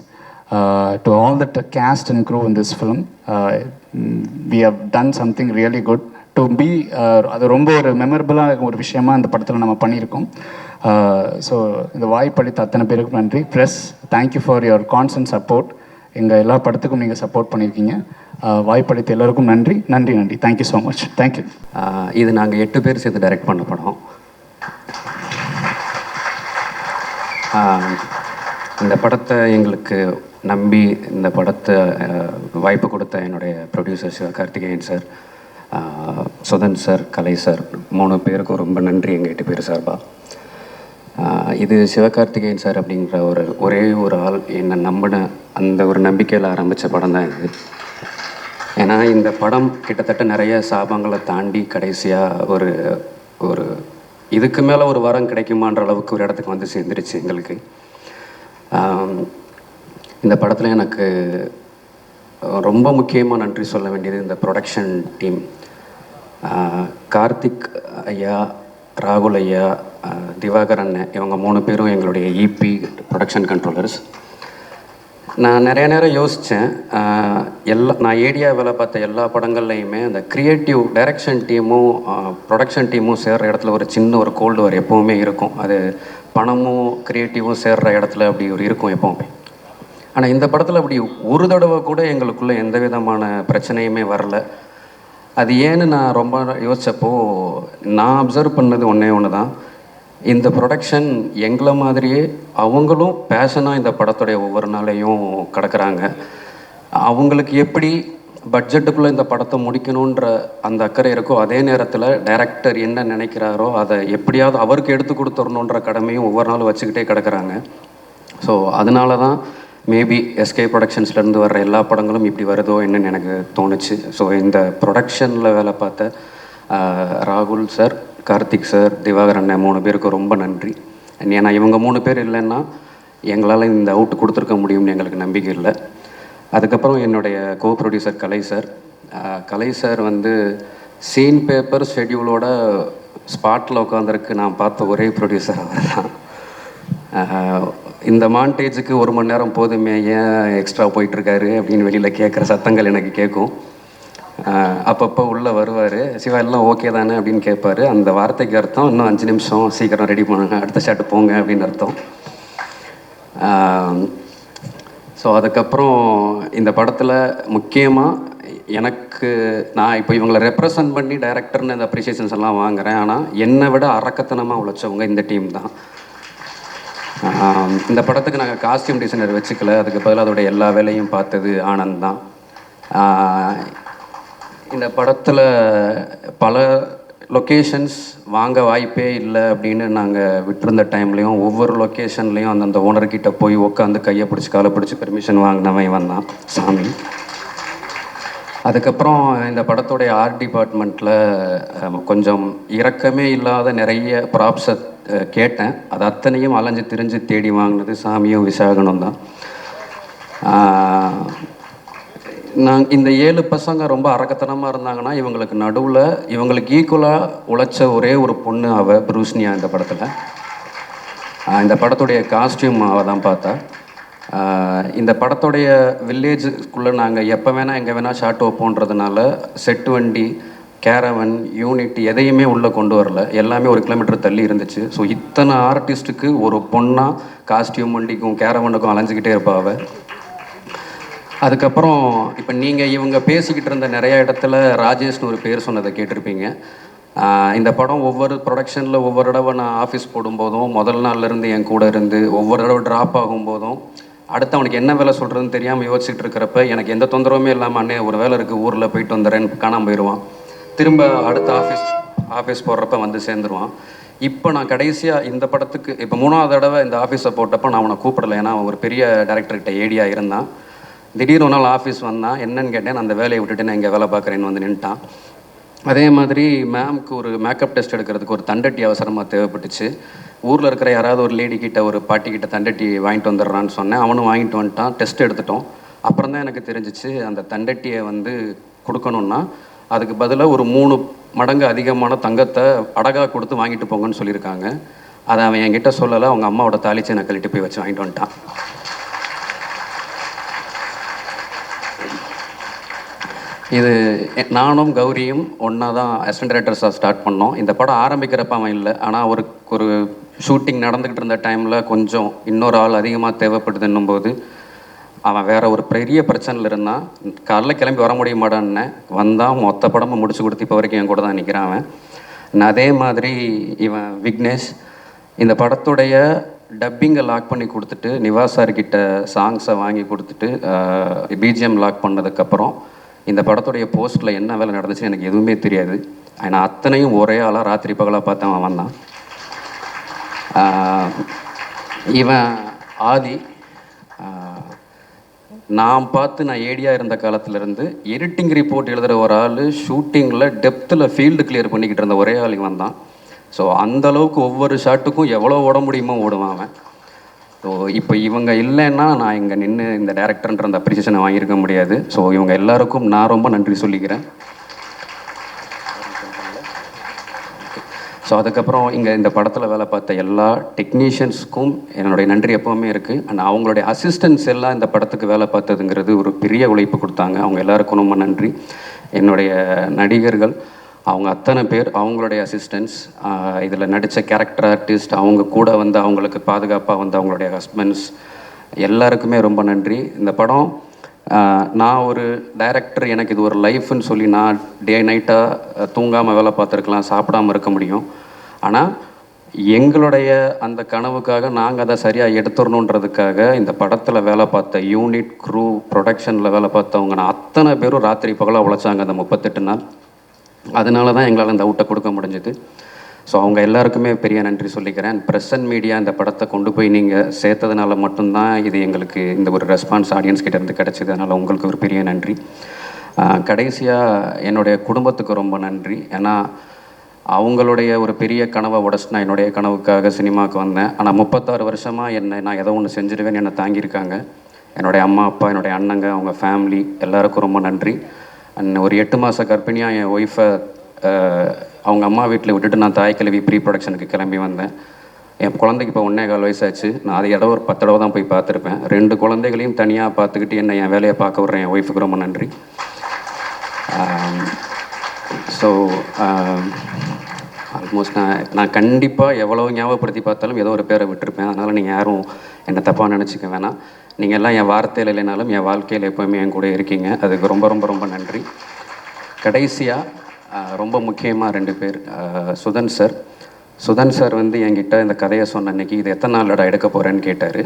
to all the cast and crew in this film, we have done something really good to be அது ரொம்ப ஒரு மெமரபிளாக ஒரு விஷயமா இந்த படத்தில் நம்ம பண்ணியிருக்கோம். ஸோ இந்த வாய்ப்பளித்த அத்தனை பேருக்கும் நன்றி. Plus thank you for your constant support. எங்கள் எல்லா படத்துக்கும் நீங்கள் சப்போர்ட் பண்ணியிருக்கீங்க. வாய்ப்பளித்த எல்லோருக்கும் நன்றி நன்றி நன்றி. Thank you so much. தேங்க்யூ.
இது நாங்கள் 8 பேர் சேர்ந்து டைரக்ட் பண்ண படம். இந்த படத்தை எங்களுக்கு நம்பி இந்த படத்தை வாய்ப்பு கொடுத்த என்னுடைய producer Sivakarthikeyan sir, Sudhan sir, Kalai sir, 3 பேருக்கும் ரொம்ப நன்றி எங்கள் 8 பேர் சார்பா. இது சிவகார்த்திகேயன் சார் அப்படிங்கிற ஒரே ஒரு ஆள் என்னை நம்பின அந்த ஒரு நம்பிக்கையில் ஆரம்பித்த படம் தான் இது. ஏன்னா இந்த படம் கிட்டத்தட்ட நிறைய சாபங்களை தாண்டி கடைசியாக ஒரு இதுக்கு மேலே ஒரு வரம் கிடைக்குமான்ற அளவுக்கு ஒரு இடத்துக்கு வந்து சேர்ந்துருச்சு எங்களுக்கு. இந்த படத்தில் எனக்கு ரொம்ப முக்கியமாக நன்றி சொல்ல வேண்டியது இந்த ப்ரொடக்ஷன் டீம். கார்த்திக் ஐயா, ராகுல் ஐயா, திவாகர் அண்ணன், இவங்க 3 பேரும் எங்களுடைய இபி ப்ரொடக்ஷன் கண்ட்ரோலர்ஸ். நான் நிறைய நேரம் யோசித்தேன், நான் ஏடியா வேலை பார்த்த எல்லா படங்கள்லையுமே அந்த க்ரியேட்டிவ் டைரக்ஷன் டீமும் ப்ரொடக்ஷன் டீமும் சேர்கிற இடத்துல ஒரு சின்ன ஒரு கோல்டு வார் எப்போவுமே இருக்கும். அது பணமும் க்ரியேட்டிவும் சேர்கிற இடத்துல அப்படி ஒரு இருக்கும் எப்போவுமே. ஆனால் இந்த படத்தில் அப்படி ஒரு தடவை கூட எங்களுக்குள்ளே எந்த விதமான பிரச்சனையுமே வரல. அது ஏன்னு நான் ரொம்ப யோசித்தப்போ நான் அப்சர்வ் பண்ணது ஒன்று தான், இந்த ப்ரொடக்ஷன் எங்களை மாதிரியே அவங்களும் பேஷனாக இந்த படத்துடைய ஒவ்வொரு நாளையும் கிடக்கிறாங்க. அவங்களுக்கு எப்படி பட்ஜெட்டுக்குள்ளே இந்த படத்தை முடிக்கணுன்ற அந்த அக்கறை இருக்கோ, அதே நேரத்தில் டைரக்டர் என்ன நினைக்கிறாரோ அதை எப்படியாவது அவருக்கு எடுத்து கொடுத்துடணுன்ற கடமையும் ஒவ்வொரு நாளும் வச்சுக்கிட்டே கிடக்குறாங்க. ஸோ அதனால தான் மேபி எஸ்கே ப்ரொடக்ஷன்ஸ்லேருந்து வர்ற எல்லா படங்களும் இப்படி வருதோ என்னன்னு எனக்கு தோணுச்சு. ஸோ இந்த ப்ரொடக்ஷனில் வேலை பார்த்த ராகுல் சார், கார்த்திக் சார், திவாகர் அண்ணன் 3 பேருக்கு ரொம்ப நன்றி. ஏன்னா இவங்க 3 பேர் இல்லைன்னா எங்களால் இந்த அவுட் கொடுத்துருக்க முடியும்னு எங்களுக்கு நம்பிக்கை இல்லை. அதுக்கப்புறம் என்னுடைய கோ ப்ரொடியூசர் கலை சார் வந்து சீன் பேப்பர் ஷெட்யூலோட ஸ்பாட்டில் உட்காந்துருக்கு நான் பார்த்த ஒரே ப்ரொடியூசர் அவர் தான். இந்த மாண்டேஜுக்கு 1 மணி நேரம் போதுமே, ஏன் எக்ஸ்ட்ரா போயிட்டுருக்காரு அப்படின்னு வெளியில் கேட்குற சத்தங்கள் எனக்கு கேட்கும். அப்பப்போ உள்ளே வருவார், சிவா எல்லாம் ஓகே தானே அப்படின்னு கேட்பார். அந்த வார்த்தைக்கு அர்த்தம் இன்னும் 5 நிமிஷம் சீக்கிரம் ரெடி பண்ணுங்க, அடுத்த ஷாட்டு போங்க அப்படின்னு அர்த்தம். ஸோ அதுக்கப்புறம் இந்த படத்தில் முக்கியமாக எனக்கு நான் இப்போ இவங்களை ரெப்ரசன்ட் பண்ணி டைரக்டர்னு இந்த அப்ரிஷியேஷன்ஸ் எல்லாம் வாங்குகிறேன். ஆனால் என்னை விட அரக்கத்தனமாக உழைச்சவங்க இந்த டீம் தான். இந்த படத்துக்கு நாங்கள் காஸ்டியூம் டிசைனர் வச்சுக்கல, அதுக்கு பதிலாக அதோடைய எல்லா வேலையும் பார்த்தது ஆனந்த் தான். இந்த படத்தில் பல லொக்கேஷன்ஸ் வாங்க வாய்ப்பே இல்லை அப்படின்னு நாங்கள் விட்டுருந்த டைம்லேயும் ஒவ்வொரு லொக்கேஷன்லேயும் அந்தந்த ஓனர்கிட்ட போய் உட்காந்து கையை பிடிச்சி காலை பிடிச்சி பெர்மிஷன் வாங்கினவன் வந்தான் சாமி. அதுக்கப்புறம் இந்த படத்தோடைய ஆர்ட் டிபார்ட்மெண்ட்டில் கொஞ்சம் இரக்கமே இல்லாத நிறைய ப்ராப்ஸை கேட்டேன். அது அத்தனையும் அலைஞ்சு திரிஞ்சு தேடி வாங்கினது சாமியும் விசாகனும் தான். இந்த 7 பசங்க ரொம்ப அரக்கத்தனமாக இருந்தாங்கன்னா இவங்களுக்கு நடுவில் இவங்களுக்கு ஈக்குவலாக உழைச்ச ஒரே ஒரு பொண்ணு ப்ரூஸ்னியா இந்த படத்தில். இந்த படத்துடைய காஸ்டியூம் அவள் தான் பார்த்தா. இந்த படத்துடைய வில்லேஜுக்குள்ளே நாங்கள் எப்போ வேணால் எங்கே வேணால் ஷாட் வைப்போன்றதுனால செட்டு வண்டி, கேரவன், யூனிட் எதையுமே உள்ளே கொண்டு வரல, எல்லாமே 1 கிலோமீட்டர் தள்ளி இருந்துச்சு. ஸோ இத்தனை ஆர்டிஸ்ட்டுக்கு ஒரு பொண்ணாக காஸ்டியூம் வண்டிக்கும் கேரவனுக்கும் அலைஞ்சிக்கிட்டே இருப்பாள். அதுக்கப்புறம் இப்போ நீங்கள் இவங்க பேசிக்கிட்டு இருந்த நிறைய இடத்துல ராஜேஷ்னு ஒரு பேர் சொன்னதை கேட்டிருப்பீங்க. இந்த படம் ஒவ்வொரு ப்ரொடக்ஷனில் ஒவ்வொரு தடவை நான் ஆஃபீஸ் போடும்போதும் முதல் நாள்லேருந்து என் கூட இருந்து ஒவ்வொரு தடவை ட்ராப் ஆகும்போதும் அடுத்து அவனுக்கு என்ன வேலை சொல்கிறதுன்னு தெரியாமல் யோசிச்சுட்டு இருக்கிறப்ப எனக்கு எந்த தொந்தரவுமே இல்லாமல் அண்ணே ஒரு வேலை இருக்குது ஊரில் போயிட்டு வந்துடுறேன்னு காணாமல் போயிடுவான். திரும்ப அடுத்த ஆஃபீஸ் போடுறப்ப வந்து சேர்ந்துருவான். இப்போ நான் கடைசியாக இந்த படத்துக்கு இப்போ 3ஆவது தடவை இந்த ஆஃபீஸை போட்டப்போ நான் அவனை கூப்பிடலை, ஏன்னா அவன் ஒரு பெரிய டைரக்டர்கிட்ட ஏடியாக இருந்தான். திடீர்னு ஒரு நாள் ஆஃபீஸ் வந்தான், என்னன்னு கேட்டேன். அந்த வேலையை விட்டுட்டு நான் இங்கே வேலை பார்க்குறேன்னு வந்து நின்ட்டான். அதே மாதிரி மேம்க்கு ஒரு மேக்கப் டெஸ்ட் எடுக்கிறதுக்கு ஒரு தண்டட்டி அவசரமாக தேவைப்பட்டுச்சு. ஊரில் இருக்கிற யாராவது ஒரு லேடி கிட்ட ஒரு பாட்டிக்கிட்ட தண்டட்டி வாங்கிட்டு வந்துடுறான்னு சொன்னேன். அவனும் வாங்கிட்டு வந்துட்டான். டெஸ்ட் எடுத்துட்டோம். அப்புறம் தான் எனக்கு தெரிஞ்சிச்சு அந்த தண்டட்டியை வந்து கொடுக்கணுன்னா அதுக்கு பதிலாக ஒரு 3 மடங்கு அதிகமான தங்கத்தை அடகாக கொடுத்து வாங்கிட்டு போங்கன்னு சொல்லியிருக்காங்க. அதை அவன் என்கிட்ட சொல்லலை, அவங்க அம்மாவோட தாளிச்சு நான் கழட்டி போய் வச்சு வாங்கிட்டு வந்துட்டான். இது நானும் கௌரியும் ஒன்றா தான் அசிஸ்டன்ட் டைரக்டர்ஸாக ஸ்டார்ட் பண்ணோம். இந்த படம் ஆரம்பிக்கிறப்ப அவன் இல்லை, ஆனால் ஒரு ஷூட்டிங் நடந்துக்கிட்டு இருந்த டைமில் கொஞ்சம் இன்னொரு ஆள் அதிகமாக தேவைப்படுதுன்னும் போது அவன் வேற ஒரு பெரிய பிரச்சனையில் இருந்தான். காலைல கிளம்பி வர முடிய மாட்டான்னு வந்தான். மொத்த படமும் முடிச்சு கொடுத்து இப்போ வரைக்கும் என் கூட தான் நிற்கிறான் அவன். அதே மாதிரி இவன் விக்னேஷ் இந்த படத்துடைய டப்பிங்கை லாக் பண்ணி கொடுத்துட்டு நிவாஸ் சார்கிட்ட சாங்ஸை வாங்கி கொடுத்துட்டு பிஜிஎம் லாக் பண்ணதுக்கப்புறம் இந்த படத்துடைய போஸ்ட்டில் என்ன வேலை நடந்துச்சுன்னு எனக்கு எதுவுமே தெரியாது. ஆனால் அத்தனையும் ஒரே ஆளாக ராத்திரி பகலாக பார்த்து அவன் வந்தான். இவன் ஆதி நான் ஏடியாக இருந்த காலத்துலேருந்து எடிட்டிங் ரிப்போர்ட் எழுதுகிற ஒரு ஆள் ஷூட்டிங்கில் டெப்த்தில் ஃபீல்டு கிளியர் பண்ணிக்கிட்டு இருந்த ஒரே ஆள் இவன் தான். ஸோ அந்தளவுக்கு ஒவ்வொரு ஷாட்டுக்கும் எவ்வளோ ஓட முடியுமோ ஓடுவான் அவன். ஸோ இப்போ இவங்க இல்லைன்னா நான் இங்கே நின்று இந்த டேரக்டர்ன்ற அந்த அப்ரிசியேஷனை வாங்கியிருக்க முடியாது. ஸோ இவங்க எல்லாருக்கும் நான் ரொம்ப நன்றி சொல்லிக்கிறேன். ஸோ அதுக்கப்புறம் இங்கே இந்த படத்தில் வேலை பார்த்த எல்லா டெக்னீஷியன்ஸுக்கும் என்னுடைய நன்றி எப்போவுமே இருக்குது. அண்ட் அவங்களுடைய அசிஸ்டன்ஸ் எல்லாம் இந்த படத்துக்கு வேலை பார்த்ததுங்கிறது ஒரு பெரிய உழைப்பு கொடுத்தாங்க. அவங்க எல்லாருக்கும் ரொம்ப நன்றி. என்னுடைய நடிகர்கள் அவங்க அத்தனை பேர், அவங்களுடைய அசிஸ்டன்ஸ், இதில் நடித்த கேரக்டர் ஆர்டிஸ்ட், அவங்க கூட வந்து அவங்களுக்கு பாதுகாப்பாக வந்து அவங்களுடைய ஹஸ்பண்ட்ஸ் எல்லாருக்குமே ரொம்ப நன்றி. இந்த படம் நான் ஒரு டைரக்டர், எனக்கு இது ஒரு லைஃப்னு சொல்லி நான் டே நைட்டாக தூங்காமல் வேலை பார்த்துருக்கலாம், சாப்பிடாமல் இருக்க முடியும். ஆனால் எங்களுடைய அந்த கனவுக்காக நாங்கள் அதை சரியாக எடுத்துடணுன்றதுக்காக இந்த படத்தில் வேலை பார்த்த யூனிட், க்ரூ, ப்ரொடக்ஷனில் வேலை பார்த்தவங்க அத்தனை பேரும் ராத்திரி பகலாக உழைச்சாங்க அந்த 38 நாள். அதனால தான் எங்களால் இந்த அவுட்டை கொடுக்க முடிஞ்சுது. ஸோ அவங்க எல்லாருக்குமே பெரிய நன்றி சொல்லிக்கிறேன். ப்ரெஸ் அண்ட் மீடியா இந்த படத்தை கொண்டு போய் நீங்கள் சேர்த்ததுனால மட்டும்தான் இது எங்களுக்கு இந்த ஒரு ரெஸ்பான்ஸ் ஆடியன்ஸ் கிட்டேருந்து கிடச்சிது. அதனால் உங்களுக்கு ஒரு பெரிய நன்றி. கடைசியாக என்னுடைய குடும்பத்துக்கு ரொம்ப நன்றி. ஏன்னா அவங்களுடைய ஒரு பெரிய கனவை உடச்சு நான் என்னுடைய கனவுக்காக சினிமாவுக்கு வந்தேன். ஆனால் 36 வருஷமாக நான் ஏதோ ஒன்று செஞ்சிருவேன் என்னை தாங்கியிருக்காங்க. என்னுடைய அம்மா, அப்பா, என்னுடைய அண்ணங்க, அவங்க ஃபேமிலி எல்லாருக்கும் ரொம்ப நன்றி. ஒரு 8 மாத கர்ப்பிணியாக என் ஒய்ஃபை அவங்க அம்மா வீட்டில் விட்டுட்டு நான் தாய் கிழவி ப்ரீ ப்ரொடக்ஷனுக்கு கிளம்பி வந்தேன். என் குழந்தைக்கு இப்போ 1.25 வயசாச்சு. நான் அதை ஒரு 10 தடவை தான் போய் பார்த்துருப்பேன். 2 குழந்தைகளையும் தனியாக பார்த்துக்கிட்டு என்னை என் வேலையை பார்க்க விட்றேன் என் ஒய்ஃபுக்கு ரொம்ப நன்றி. ஸோ ஆல்மோஸ்ட் நான் கண்டிப்பாக எவ்வளோ ஞாபகப்படுத்தி பார்த்தாலும் ஏதோ ஒரு பேரை விட்டுருப்பேன். அதனால் நீங்கள் யாரும் என்னை தப்பாக நினச்சிக்க வேணாம். நீங்கள் எல்லாம் என் வார்த்தையில் இல்லைனாலும் என் வாழ்க்கையில் எப்போவுமே என் கூட இருக்கீங்க. அதுக்கு ரொம்ப ரொம்ப ரொம்ப நன்றி. கடைசியாக ரொம்ப முக்கியமாக 2 பேர். சுதன் சார் வந்து என்கிட்ட இந்த கதையை சொன்ன அன்றைக்கி இது எத்தனை நாளோட எடுக்க போகிறேன்னு கேட்டார்.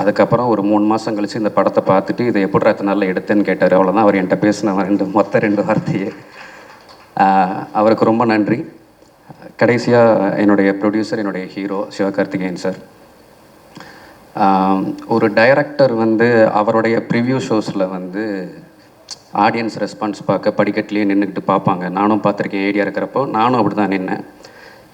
அதுக்கப்புறம் ஒரு 3 மாதம் கழித்து இந்த படத்தை பார்த்துட்டு இதை எப்படி எத்தனை நாளில் எடுத்தேன்னு கேட்டார். அவ்வளோதான் அவர் என்கிட்ட பேசின மொத்த 2 வார்த்தையே. அவருக்கு ரொம்ப நன்றி. கடைசியாக என்னுடைய ப்ரொடியூசர், என்னுடைய ஹீரோ சிவகார்த்திகேயன் சார். ஒரு டைரக்டர் வந்து அவருடைய ப்ரிவ்யூ ஷோஸில் வந்து ஆடியன்ஸ் ரெஸ்பான்ஸ் பார்க்க படிக்கட்டிலேயே நின்றுக்கிட்டு பார்ப்பாங்க. நானும் பார்த்துருக்கேன். ஏரியா இருக்கிறப்போ நானும் அப்படி தான் நின்னேன்.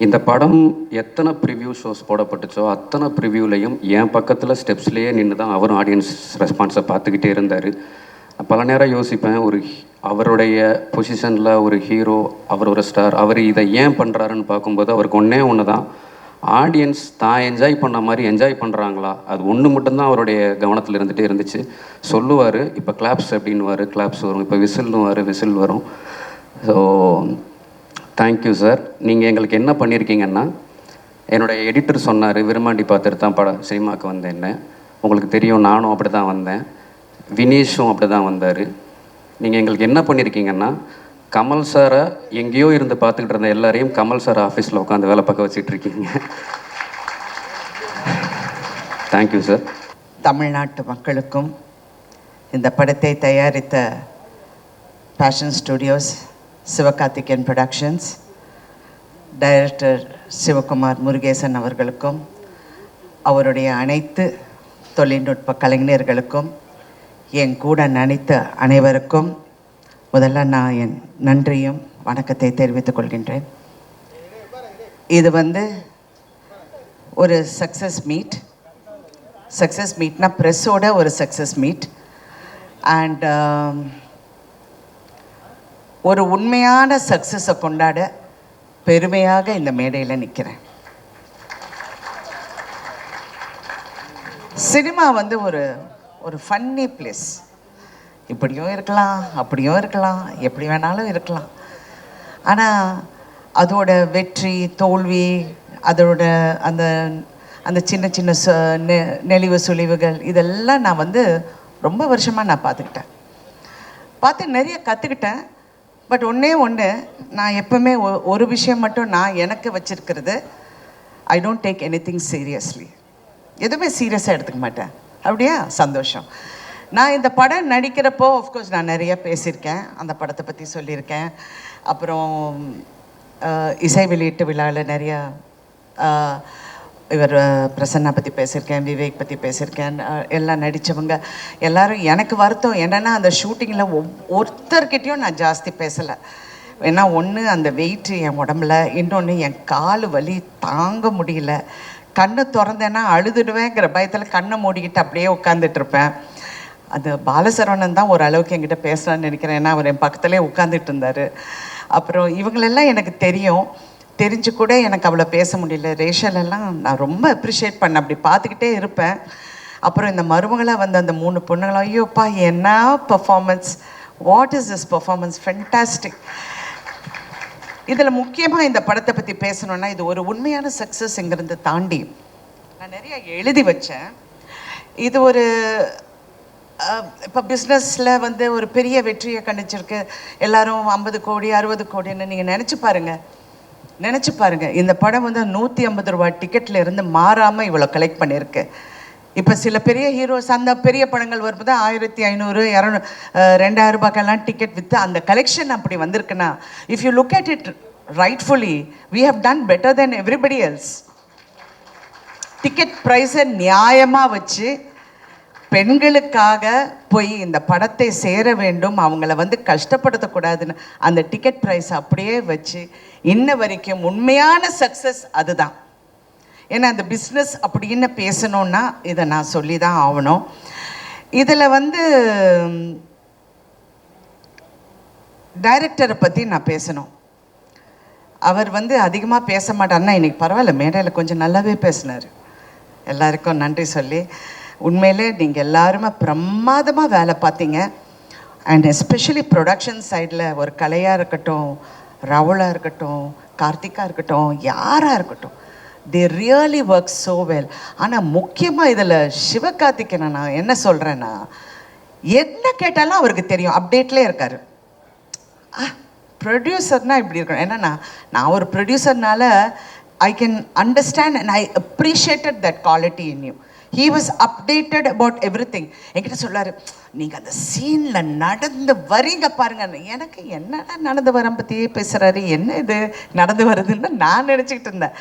இந்த படம் எத்தனை ப்ரிவ்யூ ஷோஸ் போடப்பட்டுச்சோ அத்தனை ப்ரிவ்யூலையும் என் பக்கத்தில் ஸ்டெப்ஸ்லேயே நின்று தான் அவரும் ஆடியன்ஸ் ரெஸ்பான்ஸை பார்த்துக்கிட்டே இருந்தார். பல நேரம் யோசிப்பேன், அவருடைய பொசிஷனில் ஒரு ஹீரோ, அவர் ஒரு ஸ்டார், அவர் இதை ஏன் பண்ணுறாருன்னு பார்க்கும்போது அவருக்கு ஒன்று தான், ஆடியன்ஸ் தான் என்ஜாய் பண்ண மாதிரி என்ஜாய் பண்ணுறாங்களா, அது ஒன்று மட்டும்தான் அவருடைய கவனத்தில் இருந்துகிட்டே இருந்துச்சு. சொல்லுவார், இப்போ கிளாப்ஸ் அப்படின்னுவார், கிளாப்ஸ் வரும், இப்போ விசில்னுவார், விசில் வரும். So thank you sir. நீங்கள் எங்களுக்கு என்ன பண்ணியிருக்கீங்கன்னா, என்னுடைய எடிட்டர் சொன்னார், விரும்மாண்டி பார்த்துட்டு தான் சினிமாவுக்கு வந்தேன்னு. உங்களுக்கு தெரியும், நானும் அப்படி தான் வந்தேன், வினீஷும் அப்படி தான் வந்தார். நீங்கள் எங்களுக்கு என்ன பண்ணியிருக்கீங்கன்னா, கமல் சாரை எங்கேயோ இருந்து பார்த்துக்கிட்டு இருந்த எல்லாரையும் கமல் சார் ஆஃபீஸில் உட்காந்து வேலை பார்க்க வச்சிட்ருக்கீங்க. Thank you sir.
தமிழ்நாட்டு மக்களுக்கும் இந்த படத்தை தயாரித்த Passion Studios, Sivakarthikeyan Productions, director Sivakumar Murugesan அவர்களுக்கும், அவருடைய அனைத்து தொழில்நுட்ப கலைஞர்களுக்கும், என் கூட நினைத்த அனைவருக்கும் முதல்ல நான் என் நன்றியும் வணக்கத்தை தெரிவித்துக் கொள்கின்றேன். இது வந்து ஒரு சக்ஸஸ் மீட்னா ப்ரெஸ்ஸோட ஒரு சக்ஸஸ் மீட். அண்ட் ஒரு உண்மையான சக்ஸஸை கொண்டாட பெருமையாக இந்த மேடையில் நிற்கிறேன். சினிமா வந்து ஒரு ஃபன்னி பிளேஸ். இப்படியும் இருக்கலாம், அப்படியும் இருக்கலாம், எப்படி வேணாலும் இருக்கலாம். ஆனால் அதோட வெற்றி, தோல்வி, அதோட அந்த அந்த சின்ன சின்ன நெளிவு சுழிவுகள் இதெல்லாம் நான் வந்து ரொம்ப வருஷமாக நான் பார்த்து நிறைய கற்றுக்கிட்டேன். பட் ஒன்று நான் எப்போவுமே ஒரு விஷயம் மட்டும் நான் எனக்கு வச்சுருக்கிறது, I don't take anything seriously. எதுவுமே சீரியஸாக எடுத்துக்க மாட்டேன். அப்படியா? சந்தோஷம். நான் இந்த படம் நடிக்கிறப்போ ஆஃப்கோர்ஸ் நான் நிறைய பேசியிருக்கேன், அந்த படத்தை பற்றி சொல்லியிருக்கேன். அப்புறம் இசை வெளியீட்டு விழாவில் நிறையா இவர் பிரசன்னா பற்றி பேசியிருக்கேன், விவேக் பற்றி பேசியிருக்கேன். எல்லாம் நடித்தவங்க எல்லோரும். எனக்கு வருத்தம் என்னென்னா, அந்த ஷூட்டிங்கில் ஒருத்தர்கிட்டையும் நான் ஜாஸ்தி பேசலை. ஏன்னா ஒன்று அந்த வெயிட்டு என் உடம்புல, இன்னொன்று என் கால் வலி தாங்க முடியல. கண்ணை திறந்தேன்னா அழுதுடுவேங்கிற பயத்தில் கண்ணை மூடிக்கிட்டு அப்படியே உட்காந்துட்ருப்பேன். அது பாலசரவணன் தான் ஓரளவுக்கு என்கிட்ட பேசுகிறான்னு நினைக்கிறேன். ஏன்னா அவர் என் பக்கத்துலேயே உட்காந்துட்டு இருந்தார். அப்புறம் இவங்களெல்லாம் எனக்கு தெரிஞ்சு கூட எனக்கு அவ்வளோ பேச முடியல. ரேஷலெல்லாம் நான் ரொம்ப அப்ரிஷியேட் பண்ணேன், அப்படி பார்த்துக்கிட்டே இருப்பேன். அப்புறம் இந்த மருமகளாக வந்து அந்த 3 பொண்ணுங்களும், ஐயோப்பா என்ன performance, what is this performance, fantastic. இதில் முக்கியமாக இந்த படத்தை பற்றி பேசணுன்னா, இது ஒரு உண்மையான சக்ஸஸ்ங்கிறத தாண்டி நான் நிறைய எழுதி வச்சேன். இது ஒரு இப்போ பிஸ்னஸில் வந்து ஒரு பெரிய வெற்றியை கணிச்சிருக்கு. எல்லோரும் 50 கோடி 60 கோடின்னு நீங்கள் நினச்சி பாருங்கள். நினச்சி பாருங்கள், இந்த படம் வந்து 150 ரூபா டிக்கெட்டில் இருந்து மாறாமல் இவ்வளோ கலெக்ட் பண்ணியிருக்கு. இப்போ சில பெரிய ஹீரோஸ் அந்த பெரிய படங்கள் வரும்போது 1500, 200, 2000 ரூபாய்க்கெல்லாம் டிக்கெட் விற்று அந்த கலெக்ஷன் அப்படி வந்திருக்குன்னா, if you look at it rightfully we have done better then everybody else. Ticket ப்ரைஸை நியாயமாக வச்சு பெண்களுக்காக போய் இந்த படத்தை சேர வேண்டும், அவங்கள வந்து கஷ்டப்படுத்தக்கூடாதுன்னு அந்த டிக்கெட் ப்ரைஸ் அப்படியே வச்சு இன்ன வரைக்கும் உண்மையான சக்ஸஸ் அதுதான். ஏன்னா அந்த பிஸ்னஸ் அப்படின்னு பேசணுன்னா இதை நான் சொல்லி தான் ஆகணும். இதில் வந்து டைரக்டரை பற்றி நான் பேசணும். அவர் வந்து அதிகமாக பேச மாட்டார்னா இன்றைக்கி பரவாயில்ல, மேடையில் கொஞ்சம் நல்லாவே பேசினார். எல்லாருக்கும் நன்றி சொல்லி, உண்மையிலே நீங்கள் எல்லாருமே பிரமாதமாக வேலை பார்த்தீங்க. அண்ட் எஸ்பெஷலி ப்ரொடக்ஷன் சைடில் ஒரு கலையாக இருக்கட்டும், ராகுலாக இருக்கட்டும், கார்த்திகா இருக்கட்டும், யாராக இருக்கட்டும், they really work so well. ஆனால் முக்கியமாக இதில் சிவகார்த்திகேயனை நான் என்ன சொல்கிறேன்னா, என்ன கேட்டாலும் அவருக்கு தெரியும், அப்டேட்லேயே இருக்கார். ப்ரொடியூசர்னால் இப்படி இருக்கணும். ஏன்னா நான் ஒரு ப்ரொடியூசர்னால I can understand and I appreciated that quality in you. He was updated about everything. என்கிட்ட சொல்லார், நீங்கள் அந்த சீனில் நடந்து வரீங்க பாருங்க. எனக்கு என்னடா நடந்து வர பற்றியே பேசுகிறாரு, என்ன இது நடந்து வருதுன்னு நான் நினச்சிக்கிட்டு இருந்தேன்.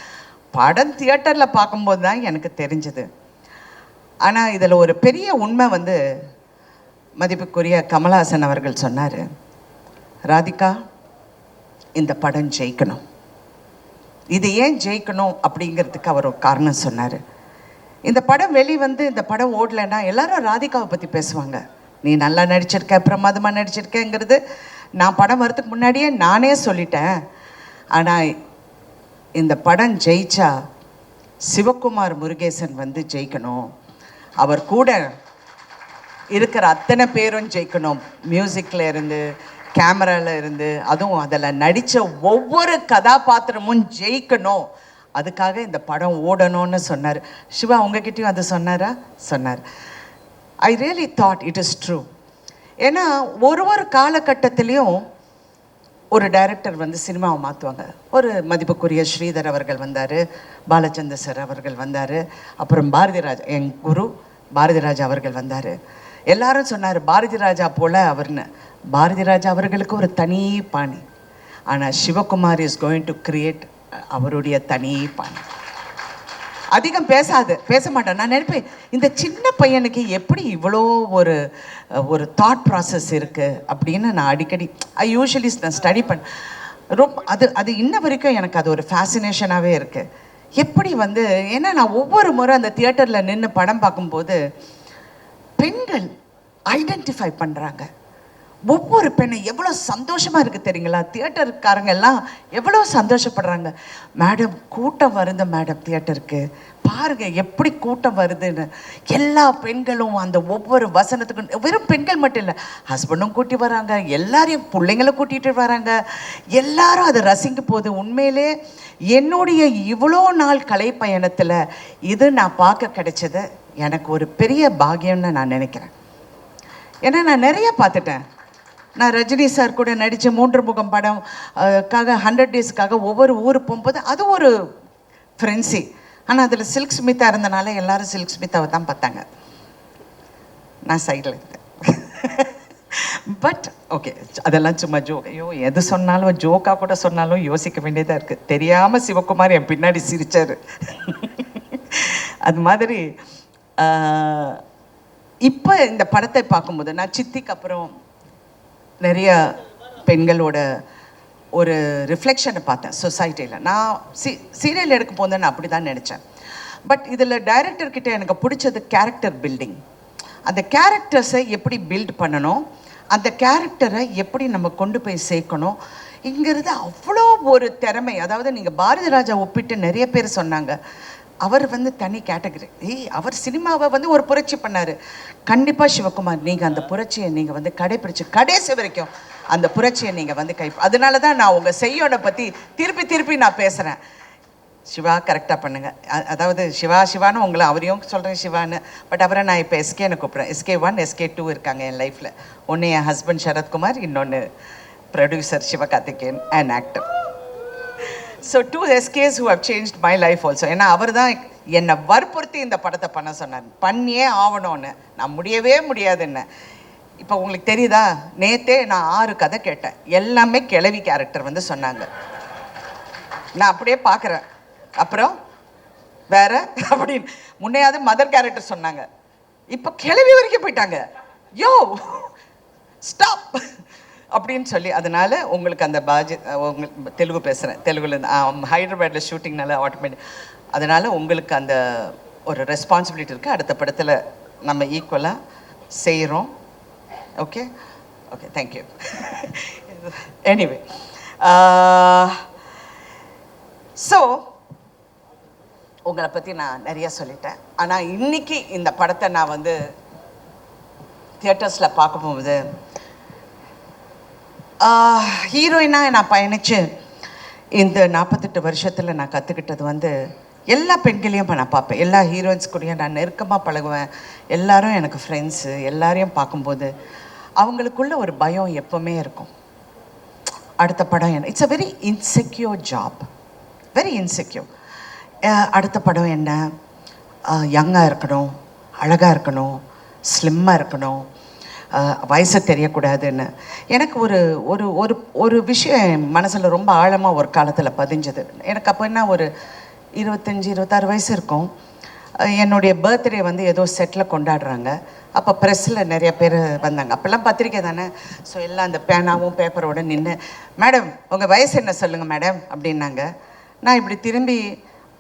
படம் தியேட்டரில் பார்க்கும்போது தான் எனக்கு தெரிஞ்சது. ஆனால் இதில் ஒரு பெரிய உண்மை வந்து மதிப்புக்குரிய கமல்ஹாசன் அவர்கள் சொன்னார், ராதிகா இந்த படம் ஜெயிக்கணும். இது ஏன் ஜெயிக்கணும் அப்படிங்கிறதுக்கு அவர் ஒரு காரணம் சொன்னார். இந்த படம் வந்து இந்த படம் ஓடலைன்னா எல்லாரும் ராதிகாவை பற்றி பேசுவாங்க. நீ நல்லா நடிச்சிருக்க, பிரமாதமாக நடிச்சிருக்கேங்கிறது நான் படம் வரதுக்கு முன்னாடியே நானே சொல்லிட்டேன். ஆனால் இந்த படம் ஜெயிச்சா சிவகுமார் முருகேசன் வந்து ஜெயிக்கணும், அவர் கூட இருக்கிற அத்தனை பேரும் ஜெயிக்கணும், மியூசிக்கில் இருந்து கேமராவில் இருந்து, அதுவும் அதில் நடித்த ஒவ்வொரு கதாபாத்திரமும் ஜெயிக்கணும், அதுக்காக இந்த படம் ஓடணும்னு சொன்னார். சிவா உங்ககிட்டயும் அது சொன்னாரா? சொன்னார். I really thought it is true. ஏன்னா ஒரு காலகட்டத்திலையும் ஒரு டைரக்டர் வந்து சினிமாவை மாற்றுவாங்க. ஒரு மதிப்புக்குரிய ஸ்ரீதர் அவர்கள் வந்தார், பாலச்சந்தர் சார் அவர்கள் வந்தார், அப்புறம் பாரதி ராஜா, என் குரு பாரதி ராஜா அவர்கள் வந்தார். எல்லாரும் சொன்னார் பாரதி ராஜா போல் அவர்னு. பாரதி ராஜா அவர்களுக்கு ஒரு தனி பாணி. ஆனால் Sivakumar is going to create அவருடைய தனி பாணி. அதிகம் பேச மாட்டேன். நான் நினைப்பேன், இந்த சின்ன பையனுக்கு எப்படி இவ்வளோ ஒரு தாட் ப்ராசஸ் இருக்குது அப்படின்னு நான் அடிக்கடி யூஸ்வலி நான் ஸ்டடி ரொம்ப அது இன்ன வரைக்கும் எனக்கு அது ஒரு ஃபேசினேஷனாகவே இருக்குது. எப்படி வந்து, ஏன்னா நான் ஒவ்வொரு முறை அந்த தியேட்டரில் நின்று படம் பார்க்கும்போது பெண்கள் ஐடென்டிஃபை பண்ணுறாங்க. ஒவ்வொரு பெண்ணும் எவ்வளோ சந்தோஷமாக இருக்குது தெரியுங்களா? தியேட்டருக்காரங்க எல்லாம் எவ்வளோ சந்தோஷப்படுறாங்க. மேடம் கூட்டம் வருது மேடம், தியேட்டருக்கு பாருங்கள் எப்படி கூட்டம் வருதுன்னு. எல்லா பெண்களும் அந்த ஒவ்வொரு வசனத்துக்கும், வெறும் பெண்கள் மட்டும் இல்லை, ஹஸ்பண்டும் கூட்டி வராங்க, எல்லாரையும் பிள்ளைங்களும் கூட்டிகிட்டு வராங்க, எல்லாரும் அதை ரசிக்க போகுது. உண்மையிலே என்னுடைய இவ்வளோ நாள் கலை பயணத்தில் இது நான் பார்க்க கிடைச்சது எனக்கு ஒரு பெரிய பாக்கியம்னு நான் நினைக்கிறேன். ஏன்னா நான் நிறைய பார்த்துட்டேன். நான் ரஜினி சார் கூட நடித்த 3 முகம் படம்காக 100 டேஸ்க்காக ஒவ்வொரு ஊர் போகும்போது அது ஒரு ஃப்ரெண்ட்ஸி. ஆனால் அதில் சில்க் ஸ்மிதா இருந்தனால எல்லாரும் சில்க் ஸ்மிதாவை தான் பார்த்தாங்க, நான் சைடில் இருந்தேன். பட் ஓகே, அதெல்லாம் சும்மா ஜோக். ஐயோ எது சொன்னாலும் ஜோக்காக கூட சொன்னாலும் யோசிக்க வேண்டியதாக இருக்குது. தெரியாமல் சிவகுமார் என் பின்னாடி சிரித்தார். அது மாதிரி இப்போ இந்த படத்தை பார்க்கும்போது நான் சித்திக்கு அப்புறம் நிறைய பெண்களோட ஒரு ரிஃப்ளெக்ஷனை பார்த்தேன் சொசைட்டியில். நான் சீரியல் எடுக்கும் போது நான் அப்படி தான் நினச்சேன். பட் இதில் டைரக்டர்கிட்ட எனக்கு பிடிச்சது கேரக்டர் பில்டிங். அந்த கேரக்டர்ஸை எப்படி பில்ட் பண்ணணும், அந்த கேரக்டரை எப்படி நம்ம கொண்டு போய் சேர்க்கணும் இங்கிறது அவ்வளோ ஒரு திறமை. அதாவது நீங்கள் பாரதி ராஜா ஒப்பிட்டு நிறைய பேர் சொன்னாங்க, அவர் வந்து தனி கேட்டகரி. அவர் சினிமாவை வந்து ஒரு புரட்சி பண்ணார். கண்டிப்பாக சிவகுமார் நீங்கள் அந்த புரட்சியை நீங்கள் வந்து கடைப்பிடிச்சு கடைசி வரைக்கும் அந்த புரட்சியை நீங்கள் வந்து அதனால தான் நான் உங்கள் செய்யோனை பற்றி திருப்பி நான் பேசுகிறேன். சிவா கரெக்டாக பண்ணுங்கள். அதாவது சிவான்னு உங்களை அவரையும் சொல்கிறேன் சிவான்னு, பட் அவரை நான் இப்போ எஸ்கேன்னு கூப்பிட்றேன். SK1 SK2 இருக்காங்க என் லைஃப்பில். ஒன்று என் ஹஸ்பண்ட் சரத்குமார், இன்னொன்று producer Sivakarthikeyan and actor. So 2 SKs who have changed my life also. ஏன்னா அவர் தான் என்னை வற்புறுத்தி இந்த படத்தை பண்ண சொன்னார். பண்ணியே ஆகணும்னு. நான் முடியவே முடியாதுன்னு. இப்போ உங்களுக்கு தெரியுதா, நேற்றே நான் 6 கதை கேட்டேன். எல்லாமே கிழவி கேரக்டர் வந்து சொன்னாங்க. நான் அப்படியே பார்க்குறேன். அப்புறம் வேற அப்படின்னு முன்னையாவது மதர் கேரக்டர் சொன்னாங்க, இப்போ கிழவி வரைக்கும் போயிட்டாங்க. யோ ஸ்டாப் அப்படின்னு சொல்லி. அதனால உங்களுக்கு அந்த உங்களுக்கு தெலுங்கு பேசுகிறேன், தெலுங்குலேருந்து ஹைதராபாத்தில் ஷூட்டிங்னால ஆட்டோமேட்டிக். அதனால் உங்களுக்கு அந்த ஒரு ரெஸ்பான்சிபிலிட்டி இருக்குது. அடுத்த படத்தில் நம்ம ஈக்குவலாக செய்கிறோம். Okay okay, thank you. Anyway, so உங்களை பற்றி நான் நிறைய சொல்லிட்டேன். ஆனால் இன்னைக்கு இந்த படத்தை நான் வந்து தியேட்டர்ஸில் பார்க்கும்போது ஹீரோயினாக நான் பயணித்து இந்த 48 வருஷத்தில் நான் கற்றுக்கிட்டது வந்து எல்லா பெண்களையும் நான் பார்ப்பேன். எல்லா ஹீரோயின்ஸ் கூடயும் நான் நெருக்கமாக பழகுவேன். எல்லாரும் எனக்கு ஃப்ரெண்ட்ஸு. எல்லாரையும் பார்க்கும்போது அவங்களுக்குள்ள ஒரு பயம் எப்போவுமே இருக்கும். அடுத்த படம் என்ன, it's a very insecure job, very insecure. அடுத்த படம் என்ன, யங்காக இருக்கணும், அழகாக இருக்கணும், ஸ்லிம்மாக இருக்கணும், வயசு தெரியக்கூடாதுன்னு. எனக்கு ஒரு ஒரு ஒரு ஒரு விஷயம் என் மனசில் ரொம்ப ஆழமாக ஒரு காலத்தில் பதிஞ்சது. எனக்கு அப்போ என்ன, ஒரு 25-26 வயசு இருக்கும். என்னுடைய பர்த்டே வந்து ஏதோ செட்டில் கொண்டாடுறாங்க. அப்போ ப்ரெஸ்ஸில் நிறைய பேர் வந்தாங்க. அப்போல்லாம் பத்திரிக்கை தானே. ஸோ எல்லாம் அந்த பேனாவும் பேப்பரோடு நின்று, மேடம் உங்கள் வயசு என்ன சொல்லுங்கள் மேடம் அப்படின்னாங்க. நான் இப்படி திரும்பி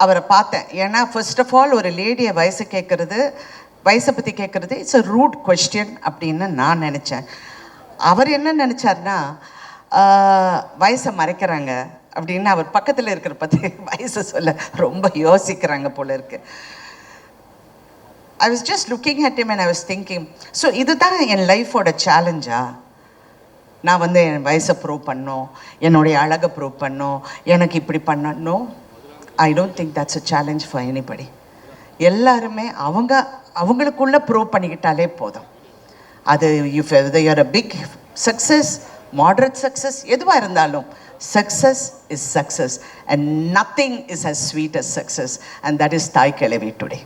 அவரை பார்த்தேன். ஏன்னா ஃபர்ஸ்ட் ஆஃப் ஆல் ஒரு லேடியை வயசை பற்றி கேட்குறது இட்ஸ் அ ரூட் கொஸ்டின் அப்படின்னு நான் நினச்சேன். அவர் என்ன நினச்சார்னா, வயசை மறைக்கிறாங்க அப்படின்னு. அவர் பக்கத்தில் இருக்கிற பற்றி வயசை சொல்ல ரொம்ப யோசிக்கிறாங்க போல இருக்கு. I was just looking at him and I was thinking, so இதுதான் என் லைஃபோட சேலஞ்சா? நான் வந்து என் வயசை ப்ரூவ் பண்ணணும், என்னுடைய அழகை ப்ரூவ் பண்ணணும், எனக்கு இப்படி பண்ணணும். I don't think that's a challenge for anybody. எல்லாருமே அவங்களுக்குள்ளே ப்ரூவ் பண்ணிக்கிட்டாலே போதும். அது if you're a big success, moderate success, எதுவாக இருந்தாலும் success is success and nothing is as sweet as success, and that is Thai Kelavi today.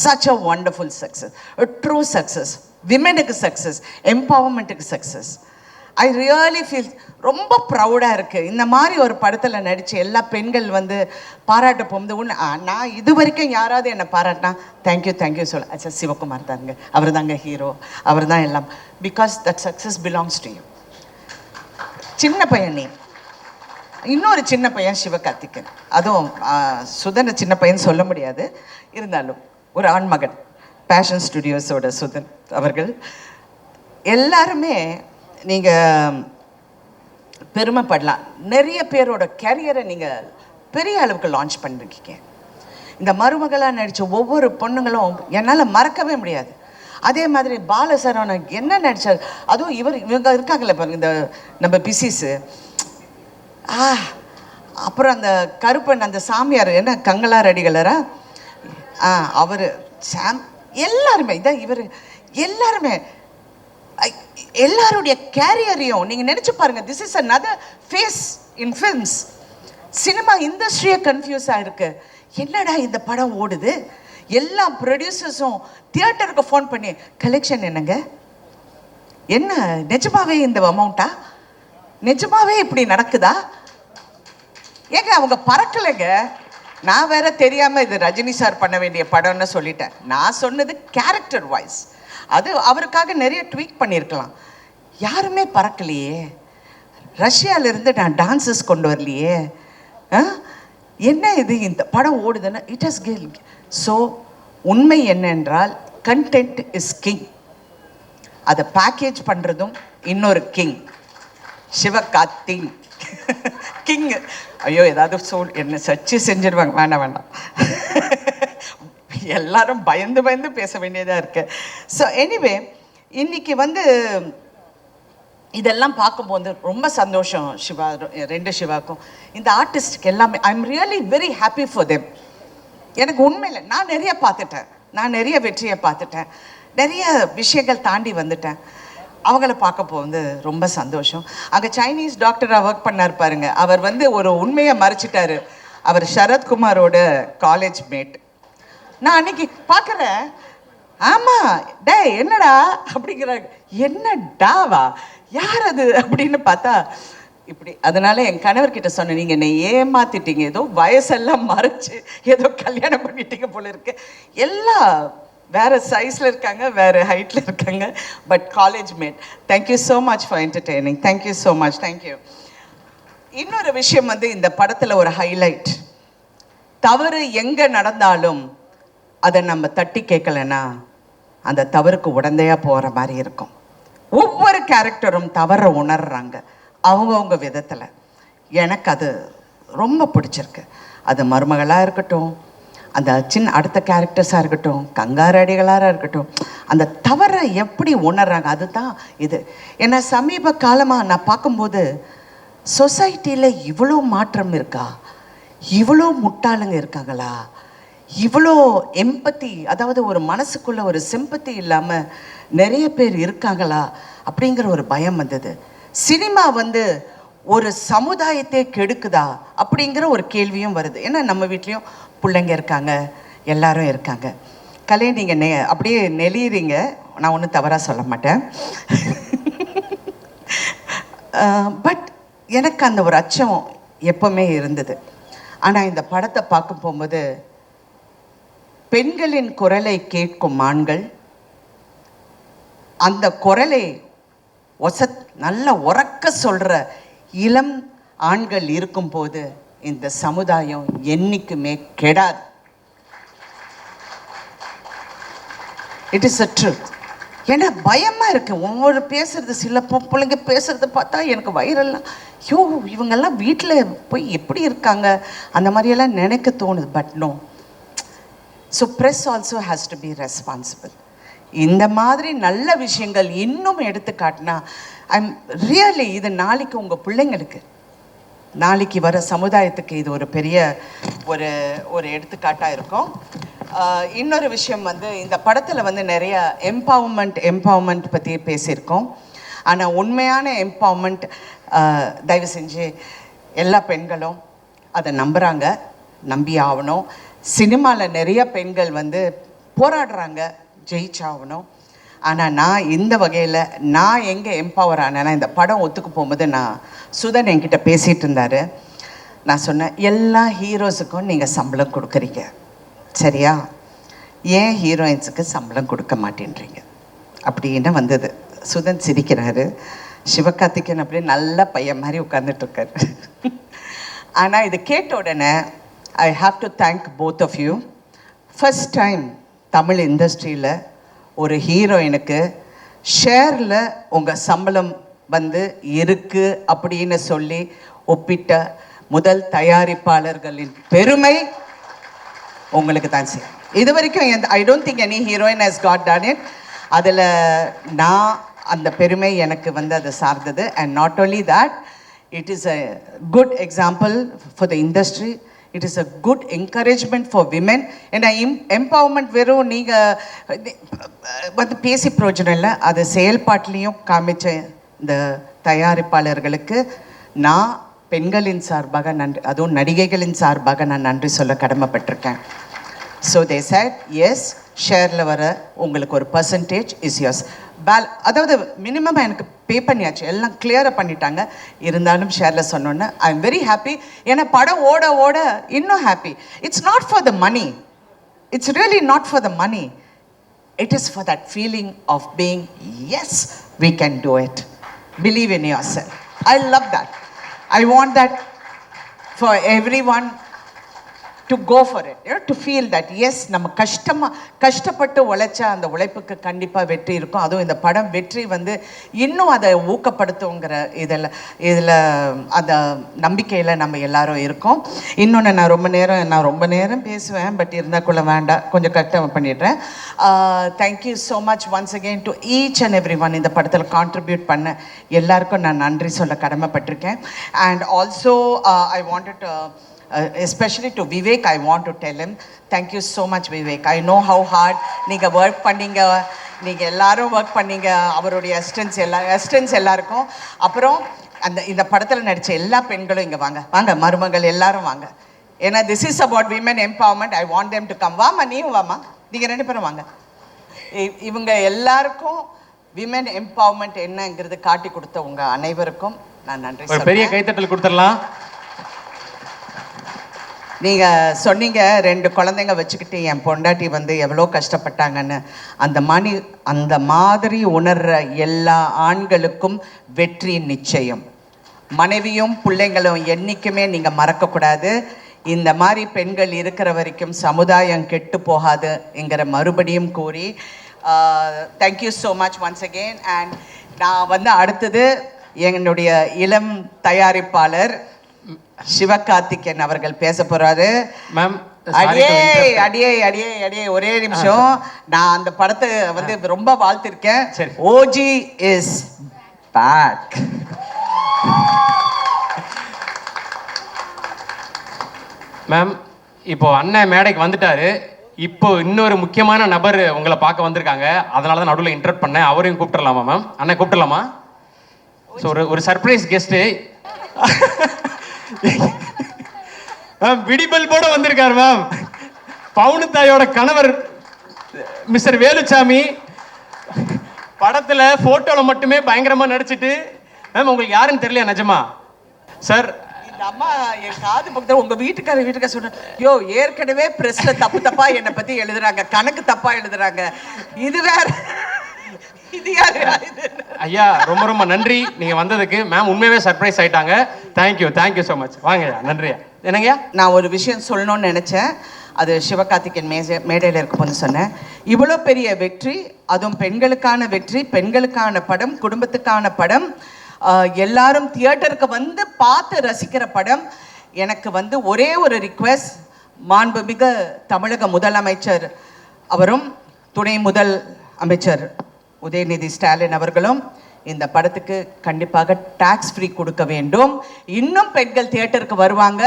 Such a wonderful success, a true success, womenக்கு success, empowermentக்கு success. I really feel ரொம்ப ப்ரௌடாக இருக்குது. இந்த மாதிரி ஒரு படத்தில் நடித்து எல்லா பெண்கள் வந்து பாராட்ட போகும்போது நான் இது வரைக்கும் யாராவது என்னை பாராட்டினா தேங்க்யூ சொல்ல, அச்சா சிவகுமார் தாங்க, அவர் தாங்க ஹீரோ, அவர் தான் எல்லாம். Because that success belongs to you. சின்ன பையன் நீ, இன்னொரு சின்ன பையன் சிவகார்த்திகேயன், அதுவும் சுதனை சின்ன பையன் சொல்ல முடியாது, இருந்தாலும் ஒரு ஆண்மகன், பேஷன் ஸ்டுடியோஸோட சுதன் அவர்கள். எல்லாருமே நீங்கள் பெருமைப்படலாம். நிறைய பேரோட கேரியரை நீங்கள் பெரிய அளவுக்கு லான்ச் பண்ணிருக்கீங்க. இந்த மருமகளாக நடித்த ஒவ்வொரு பொண்ணுங்களும் என்னால் மறக்கவே முடியாது. அதே மாதிரி பாலசரவணன் என்ன நடித்தார், அதுவும் இவங்க இருக்காங்களே பாருங்க, இந்த நம்ம பிசிஸு, அப்புறம் அந்த கருப்பன், அந்த சாமியார் என்ன கங்களார் அடிகளரா, அவர் சாம், எல்லாருமே இதான் இவர், எல்லாருமே எல்லாருடைய கேரியரையும் நீங்கள் நினச்சி பாருங்கள். This is another phase in films. Cinema இண்டஸ்ட்ரியே கன்ஃபியூஸாக இருக்குது. என்னடா இந்த படம் ஓடுது, எல்லா ப்ரொடியூசர்ஸும் தியேட்டருக்கு ஃபோன் பண்ணி கலெக்ஷன் என்னங்க, என்ன நிஜமாவே இந்த அமௌண்ட்டா, நிஜமாவே இப்படி நடக்குதா? ஏங்க அவங்க பறக்கலைங்க. நான் வேற தெரியாமல் இது ரஜினி சார் பண்ண வேண்டிய படம்னு சொல்லிட்டேன். நான் சொன்னது கேரக்டர் வைஸ். அது அவருக்காக நிறைய ட்வீட் பண்ணியிருக்கலாம். யாருமே பறக்கலையே. ரஷ்யாவிலேருந்து நான் டான்ஸஸ் கொண்டு வரலையே. என்ன இது இந்த படம் ஓடுதுன்னு இட் ஹஸ் கில். ஸோ உண்மை என்னென்றால் கண்டென்ட் இஸ் கிங். அதை பேக்கேஜ் பண்ணுறதும் இன்னொரு கிங், சிவகார்த்திக் கிங். ஐயோ ஏதாவது என்ன சர்ச்சை செஞ்சிருவாங்க, வேண்டாம் எல்லாரும் பயந்து பேச வேண்டியதாக இருக்கு. ஸோ எனிவே, இன்னைக்கு வந்து இதெல்லாம் பார்க்கும்போது ரொம்ப சந்தோஷம். சிவா, 2 சிவாக்கும் இந்த ஆர்டிஸ்டுக்கு எல்லாமே I am really very happy for them. எனக்கு உண்மையில் நான் நிறைய பார்த்துட்டேன், நான் நிறைய வெற்றியை பார்த்துட்டேன், நிறைய விஷயங்கள் தாண்டி வந்துட்டேன். அவங்கள பார்க்க போகுது ரொம்ப சந்தோஷம். அங்கே சைனீஸ் டாக்டராக ஒர்க் பண்ணார் பாருங்க, அவர் வந்து ஒரு உண்மையை மறைச்சிட்டாரு. அவர் சரத்குமாரோட காலேஜ் மேட். நான் அன்னைக்கு பார்க்குறேன், ஆமாம் டே என்னடா அப்படிங்கிறாங்க. என்ன டாவா, யார் அது அப்படின்னு பார்த்தா இப்படி. அதனால என் கணவர்கிட்ட சொன்னேன், நீங்கள் என்னை ஏமாத்திட்டீங்க, ஏதோ வயசெல்லாம் மறைச்சு ஏதோ கல்யாணம் பண்ணிட்டீங்க போல இருக்கு. எல்லாம் வேறு சைஸில் இருக்காங்க, வேறு ஹைட்டில் இருக்காங்க, but college mate. Thank you so much for entertaining. Thank you so much. Thank you. இன்னொரு விஷயம் வந்து இந்த படத்தில் ஒரு ஹைலைட், தவறு எங்கே நடந்தாலும் அதை நம்ம தட்டி கேட்கலன்னா அந்த தவறுக்கு உடந்தையாக போகிற மாதிரி இருக்கும். ஒவ்வொரு கேரக்டரும் தவறை உணர்றாங்க அவங்கவுங்க விதத்தில். எனக்கு அது ரொம்ப பிடிச்சிருக்கு. அது மருமகளாக இருக்கட்டும், அந்த அடுத்த கேரக்டர்ஸாக இருக்கட்டும், கங்காரடிகளாக இருக்கட்டும், அந்த தவறை எப்படி உணர்றாங்க அதுதான் இது. ஏன்னா சமீப காலமாக நான் பார்க்கும்போது சொசைட்டியில் இவ்வளோ மாற்றம் இருக்கா, இவ்வளோ முட்டாளுங்க இருக்காங்களா, இவ்வளோ எம்பத்தி, அதாவது ஒரு மனசுக்குள்ளே ஒரு சிம்பத்தி இல்லாமல் நிறைய பேர் இருக்காங்களா அப்படிங்கிற ஒரு பயம் வந்தது. சினிமா வந்து ஒரு சமுதாயத்தை கெடுக்குதா அப்படிங்கிற ஒரு கேள்வியும் வருது. ஏன்னா நம்ம வீட்லேயும் பிள்ளைங்க இருக்காங்க, எல்லாரும் இருக்காங்க. கலை நீங்கள் அப்படியே நெளியறீங்க, நான் ஒன்றும் தவறாக சொல்ல மாட்டேன். பட் எனக்கு அந்த ஒரு அச்சம் எப்பவுமே இருந்தது. ஆனால் இந்த படத்தை பார்க்க போகும்போது பெண்களின் குரலை கேட்கும் ஆண்கள், அந்த குரலை நல்ல உறக்க சொல்கிற இளம் ஆண்கள் இருக்கும்போது இந்த சமுதாயம் என்னைக்குமே கெடாது. It is a truth. ஏன்னா பயமாக இருக்குது ஒவ்வொரு பேசுறது. சில பிள்ளைங்க பேசுகிறத பார்த்தா எனக்கு வயிறெல்லாம், ஐயோ இவங்கெல்லாம் வீட்டில் போய் எப்படி இருக்காங்க அந்த மாதிரியெல்லாம் நினைக்க தோணுது. But no. So press also has to be responsible. இந்த மாதிரி நல்ல விஷயங்கள் இன்னும் எடுத்து காட்டினா ஐம் ரியலி, இது நாளைக்கு உங்கள் பிள்ளைங்களுக்கு, நாளைக்கு வர சமுதாயத்துக்கு இது ஒரு பெரிய ஒரு எடுத்துக்காட்டாக இருக்கும். இன்னொரு விஷயம் வந்து இந்த படத்தில் வந்து நிறைய எம்பவர்மெண்ட் பற்றி பேசியிருக்கோம். ஆனால் உண்மையான எம்பவர்மெண்ட் தயவு செஞ்சு எல்லா பெண்களும் அதை நம்புகிறாங்க, நம்பி ஆகணும். சினிமாவில் நிறைய பெண்கள் வந்து போராடுறாங்க, ஜெயிச்சாகணும். ஆனால் நான் இந்த வகையில் நான் எங்கே எம்பவர் ஆனேன்னா, இந்த படம் ஒத்துக்கு போகும்போது சுதன் என்கிட்ட பேசிகிட்டு இருந்தார். நான் சொன்னேன், எல்லா ஹீரோஸுக்கும் நீங்கள் சம்பளம் கொடுக்குறீங்க சரியா, ஏன் ஹீரோயின்ஸுக்கு சம்பளம் கொடுக்க மாட்டேன்றீங்க அப்படின்னு வந்தது. சுதன் சிரிக்கிறாரு. சிவகார்த்திகேயன் அப்படியே நல்ல பையன் மாதிரி உட்காந்துட்ருக்காரு. ஆனால் இது கேட்ட உடனே I have to thank both of you. First time Tamil இண்டஸ்ட்ரியில் ஒரு ஹீரோயினுக்கு ஷேரில் உங்கள் சம்பளம் வந்து இருக்குது அப்படின்னு சொல்லி ஒப்பிட்ட முதல் தயாரிப்பாளர்களின் பெருமை உங்களுக்கு தான் செய்யும். இது வரைக்கும் ஐ don't think any heroine has got done it. அதில் நான் அந்த பெருமை எனக்கு வந்து அது சார்ந்தது. And not only that, it is a good example for the industry. It is a good encouragement for women. ஏன்னா எம்பவர்மெண்ட் வெறும் நீங்கள் வந்து பேசி பிரயோஜனம் இல்லை, அது செயல்பாட்டிலையும் காமிச்ச இந்த தயாரிப்பாளர்களுக்கு நான் பெண்களின் சார்பாக நன்றி, அதுவும் நடிகைகளின் சார்பாக நான் நன்றி சொல்ல கடமைப்பட்டிருக்கேன். ஸோ தே said எஸ், ஷேரில் வர உங்களுக்கு ஒரு பர்சன்டேஜ் இஸ் யோர்ஸ். அதாவது மினிமம் எனக்கு பே பண்ணியாச்சு, எல்லாம் கிளியராக பண்ணிட்டாங்க. இருந்தாலும் ஷேரில் சொன்னோன்னே ஐ எம் வெரி ஹாப்பி. ஏன்னா படம் ஓட ஓட இன்னும் happy. It's not for the money, it's really not for the money. It is for that feeling of being, yes, we can do it. Believe in yourself. I love that. I want that for everyone to go for it. You know, to feel that, yes, நம்ம கஷ்டப்பட்டு உழைச்சா அந்த உழைப்புக்கு கண்டிப்பாக வெற்றி இருக்கும். அதுவும் இந்த படம் வெற்றி வந்து இன்னும் அதை ஊக்கப்படுத்துங்கிற இதில் அந்த நம்பிக்கையில் நம்ம எல்லாரும் இருக்கோம். இன்னொன்று, நான் ரொம்ப நேரம் பேசுவேன், பட் இருந்தாக்குள்ள வேண்டாம், கொஞ்சம் கரெக்டாக பண்ணிடுறேன். Thank you so much once again to each and every one. இந்த படத்தில் கான்ட்ரிபியூட் பண்ண எல்லாருக்கும் நான் நன்றி சொல்ல கடமைப்பட்டிருக்கேன். And also I wanted especially to Vivek, I want to tell him, thank you so much Vivek. I know how hard நீங்க work பண்ணீங்க. நீங்கள் எல்லாரும் ஒர்க் பண்ணீங்க, அவருடைய அசிஸ்டன்ஸ் எல்லாருக்கும். அப்புறம் இந்த படத்தில் நடித்த எல்லா பெண்களும் இங்கே வாங்க, வாங்க மருமகள் எல்லாரும் வாங்க. ஏன்னா this is about women empowerment. I want them to come. வாமா, நீயும் வாமா, நீங்கள் 2 பேரும் வாங்க. இவங்க எல்லாருக்கும் விமன் எம்பவர்மெண்ட் என்னங்கிறது காட்டி கொடுத்த உங்கள் அனைவருக்கும் நான் நன்றி சொல்றேன்.
பெரிய கைத்தட்டல் கொடுத்துடலாம்.
நீங்கள் சொன்னீங்க 2 குழந்தைங்க வச்சுக்கிட்டு என் பொண்டாட்டி எவ்வளோ கஷ்டப்பட்டாங்கன்னு. அந்த மாதிரி உணர்ற எல்லா ஆண்களுக்கும் வெற்றி நிச்சயம். மனைவியும் பிள்ளைங்களும் என்றைக்குமே நீங்கள் மறக்கக்கூடாது. இந்த மாதிரி பெண்கள் இருக்கிற வரைக்கும் சமுதாயம் கெட்டு போகாதுங்கிற மறுபடியும் கூறி thank you so much once again. And நான் அடுத்தது என்னுடைய இளம் தயாரிப்பாளர் சிவகார்த்திகேயன் அவர்கள் பேச போறாரு.
மேம்,
அடியே ஒரே நிமிஷம். நான் அந்த படத்தை ரொம்ப வாழ்த்திருக்கேன். OG is back.
மேம், இப்போ அண்ணன் மேடைக்கு வந்துட்டாரு. இப்போ இன்னொரு முக்கியமான நபர் உங்களை பார்க்க வந்திருக்காங்க. அதனால தான் நடுவில் இன்டர்ட் பண்ணேன். அவரையும் கூப்பிட்டுலாமா மேம்? அண்ணன் கூப்பிட்டுலாமா? ஸோ ஒரு சர்ப்ரைஸ் கெஸ்ட்டு மேம் விடிபல்போட வந்திருக்காரு மேம். பவுனுத்தாயோட கணவர் மிஸ்டர் வேலுச்சாமி படத்தில் ஃபோட்டோவில் மட்டுமே பயங்கரமாக நடிச்சிட்டு. மேம், உங்களுக்கு யாருன்னு தெரியலையா நிஜமா? சார்,
இந்த அம்மா என் காது பக்கத்தில் உங்கள் வீட்டுக்கார சொன்னேன், யோ ஏற்கனவே ப்ரெஸ்ஸில் தப்பா என்னை பற்றி எழுதுறாங்க, கணக்கு தப்பாக எழுதுறாங்க, இது வேற, இது யாரு?
ஐயா ரொம்ப ரொம்ப நன்றி நீங்கள் வந்ததுக்கு. மேம் உண்மையாகவே சர்ப்ரைஸ் ஆகிட்டாங்க. Thank you so much. வாங்கய்யா. நன்றியா. என்னங்கய்யா,
நான் ஒரு விஷயம் சொல்லணும்னு நினச்சேன். அது சிவகார்த்திகேயன் மேடையில் இருக்கும்போது சொன்னேன். இவ்வளோ பெரிய வெற்றி, அதுவும் பெண்களுக்கான வெற்றி, பெண்களுக்கான படம், குடும்பத்துக்கான படம், எல்லாரும் தியேட்டருக்கு பார்த்து ரசிக்கிற படம். எனக்கு ஒரே ஒரு ரிக்வெஸ்ட், மாண்புமிகு தமிழக முதலமைச்சர் அவரும் துணை முதல் அமைச்சர் உதயநிதி ஸ்டாலின் அவர்களும் இந்த படத்துக்கு கண்டிப்பாக டாக்ஸ் ஃப்ரீ கொடுக்க வேண்டும். இன்னும் பெண்கள் தியேட்டருக்கு வருவாங்க,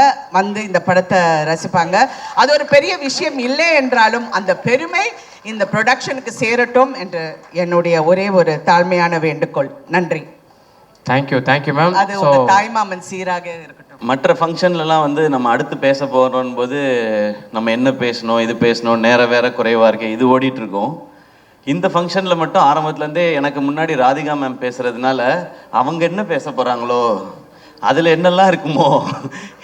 இந்த படத்தை ரசிப்பாங்க. அது ஒரு பெரிய விஷயம் இல்லை என்றாலும் அந்த பெருமை இந்த ப்ரொடக்ஷனுக்கு சேரட்டும் என்று என்னுடைய ஒரே ஒரு தாழ்மையான வேண்டுகோள். நன்றி.
Thank you ma'am.
அது உங்க தாய்மாமன் சீராக இருக்கட்டும்.
மற்ற ஃபங்க்ஷன்லலாம் நம்ம அடுத்து பேச போகிறோம் போது நம்ம என்ன பேசணும், இது பேசணும், நேரம் வேற குறைவாக இருக்கு, இது ஓடிட்டு இருக்கோம். இந்த ஃபங்க்ஷனில் மட்டும் ஆரம்பத்துலேருந்தே எனக்கு முன்னாடி ராதிகா மேம் பேசுகிறதுனால அவங்க என்ன பேச போகிறாங்களோ, அதில் என்னெல்லாம் இருக்குமோ,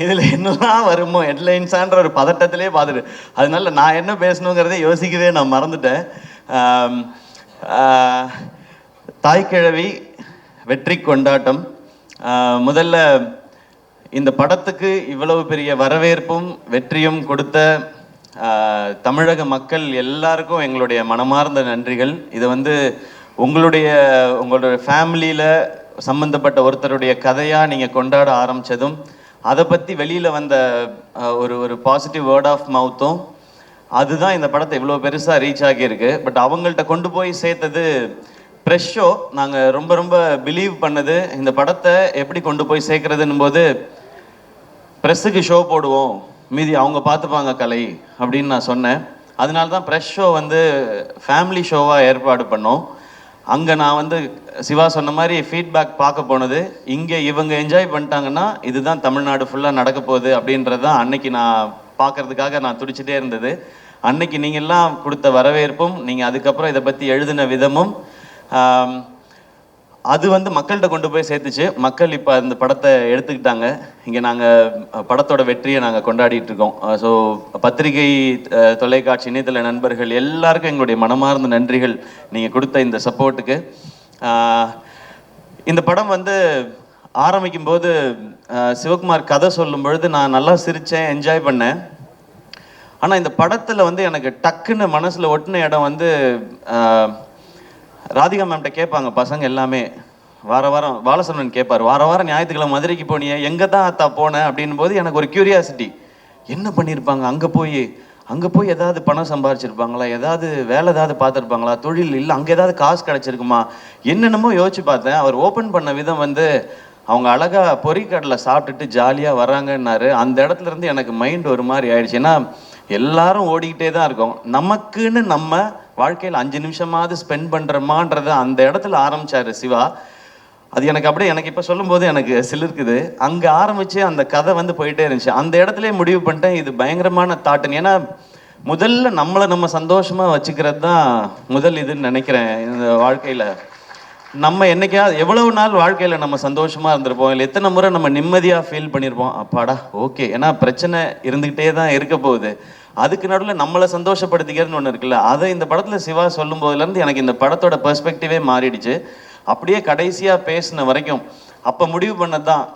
இதில் என்னெல்லாம் வருமோ, ஹெட்லைன்ஸான்ற ஒரு பதட்டத்திலே பார்த்துட்டு, அதனால நான் என்ன பேசணுங்கிறதே யோசிக்கவே நான் மறந்துட்டேன். தாய்க்கிழவி வெற்றி கொண்டாட்டம். முதல்ல இந்த படத்துக்கு இவ்வளவு பெரிய வரவேற்பும் வெற்றியும் கொடுத்த தமிழக மக்கள் எல்லாருக்கும் எங்களுடைய மனமார்ந்த நன்றிகள். இது உங்களுடைய ஃபேமிலியில் சம்மந்தப்பட்ட ஒருத்தருடைய கதையாக நீங்கள் கொண்டாட ஆரம்பித்ததும், அதை பற்றி வெளியில் வந்த ஒரு பாசிட்டிவ் வேர்ட் ஆஃப் மவுத்தும், அதுதான் இந்த படத்தை இவ்வளோ பெருசாக ரீச் ஆகியிருக்கு. பட் அவங்கள்ட்ட கொண்டு போய் சேர்த்தது ப்ரெஷ் ஷோ. நாங்கள் ரொம்ப ரொம்ப பிலீவ் பண்ணது இந்த படத்தை எப்படி கொண்டு போய் சேர்க்குறதுன்னு போது, ப்ரெஸ்ஸுக்கு ஷோ போடுவோம், மீதி அவங்க பார்த்துப்பாங்க கலை அப்படின்னு நான் சொன்னேன். அதனால தான் ப்ரெஷ் ஷோ ஃபேமிலி ஷோவாக ஏற்பாடு பண்ணோம். அங்கே நான் சிவா சொன்ன மாதிரி ஃபீட்பேக் பார்க்க போனது, இங்கே இவங்க என்ஜாய் பண்ணிட்டாங்கன்னா இதுதான் தமிழ்நாடு ஃபுல்லாக நடக்க போகுது அப்படின்றது தான் அன்னைக்கு நான் பார்க்கறதுக்காக நான் துடிச்சிட்டே இருந்தது. அன்னைக்கு நீங்கள்லாம் கொடுத்த வரவேற்பும், நீங்கள் அதுக்கப்புறம் இதை பற்றி எழுதின விதமும், அது மக்கள்கிட்ட கொண்டு போய் சேர்த்துச்சு. மக்கள் இப்போ அந்த படத்தை எடுத்துக்கிட்டாங்க. இங்கே நாங்கள் படத்தோட வெற்றியை நாங்கள் கொண்டாடிட்டு இருக்கோம். ஸோ பத்திரிகை, தொலைக்காட்சி, இணையதள நண்பர்கள் எல்லாருக்கும் எங்களுடைய மனமார்ந்த நன்றிகள் நீங்கள் கொடுத்த இந்த சப்போர்ட்டுக்கு. இந்த படம் ஆரம்பிக்கும் போது சிவகுமார் கதை சொல்லும் பொழுது நான் நல்லா சிரித்தேன், என்ஜாய் பண்ணேன். ஆனால் இந்த படத்தில் எனக்கு டக்குன்னு மனசில் ஒட்டின இடம் ராதிகா மேம்கிட்ட கேட்பாங்க பசங்க எல்லாமே, வாரம் பாலசரவணன் கேட்பார், வாரம் ஞாயிற்றுக்கிழமை மதுரைக்கு போனியே, எங்கே தான் அத்தா போனேன் அப்படின் போது எனக்கு ஒரு க்யூரியாசிட்டி, என்ன பண்ணியிருப்பாங்க அங்கே போய் ஏதாவது பணம் சம்பாரிச்சிருப்பாங்களா, ஏதாவது வேலை ஏதாவது பார்த்துருப்பாங்களா, தொழில் இல்லை அங்கே ஏதாவது காசு கிடச்சிருக்குமா, என்னென்னமோ யோசிச்சு பார்த்தேன். அவர் ஓப்பன் பண்ண விதம் அவங்க அழகாக பொறிக்கடலை சாப்பிட்டுட்டு ஜாலியாக வராங்கன்னாரு. அந்த இடத்துல இருந்து எனக்கு மைண்ட் ஒரு மாதிரி ஆயிடுச்சு. ஏன்னா எல்லாரும் ஓடிக்கிட்டே தான் இருக்கோம், நமக்குன்னு நம்ம வாழ்க்கையில் 5 நிமிஷமாவது ஸ்பெண்ட் பண்ணுறோமான்றதை அந்த இடத்துல ஆரம்பித்தார் சிவா. அது எனக்கு அப்படியே எனக்கு இப்போ சொல்லும்போது எனக்கு சிலிருக்குது. அங்கே ஆரம்பித்து அந்த கதை வந்து போயிட்டே இருந்துச்சு. அந்த இடத்துல முடிவு பண்ணிட்டேன் இது பயங்கரமான தாட்டுன்னு. ஏன்னா முதல்ல நம்மளை நம்ம சந்தோஷமாக வச்சுக்கிறது தான் முதல் இதுன்னு நினைக்கிறேன். இந்த வாழ்க்கையில் நம்ம என்னைக்காவது எவ்வளவு நாள் வாழ்க்கையில் நம்ம சந்தோஷமாக இருந்திருப்போம், இல்லை எத்தனை முறை நம்ம நிம்மதியாக ஃபீல் பண்ணியிருப்போம். அப்பாடா ஓகே, ஏன்னா பிரச்சனை இருந்துக்கிட்டே தான் இருக்க போகுது. அதுக்கு நடுவில் நம்மளை சந்தோஷப்படுத்திக்கிறதுன்னு ஒன்று இருக்குல்ல, அதை இந்த படத்தில் சிவா சொல்லும் போதுலேருந்து எனக்கு இந்த படத்தோட பெர்ஸ்பெக்டிவே மாறிடுச்சு. அப்படியே கடைசியாக பேசின வரைக்கும் அப்போ முடிவு பண்ணது தான்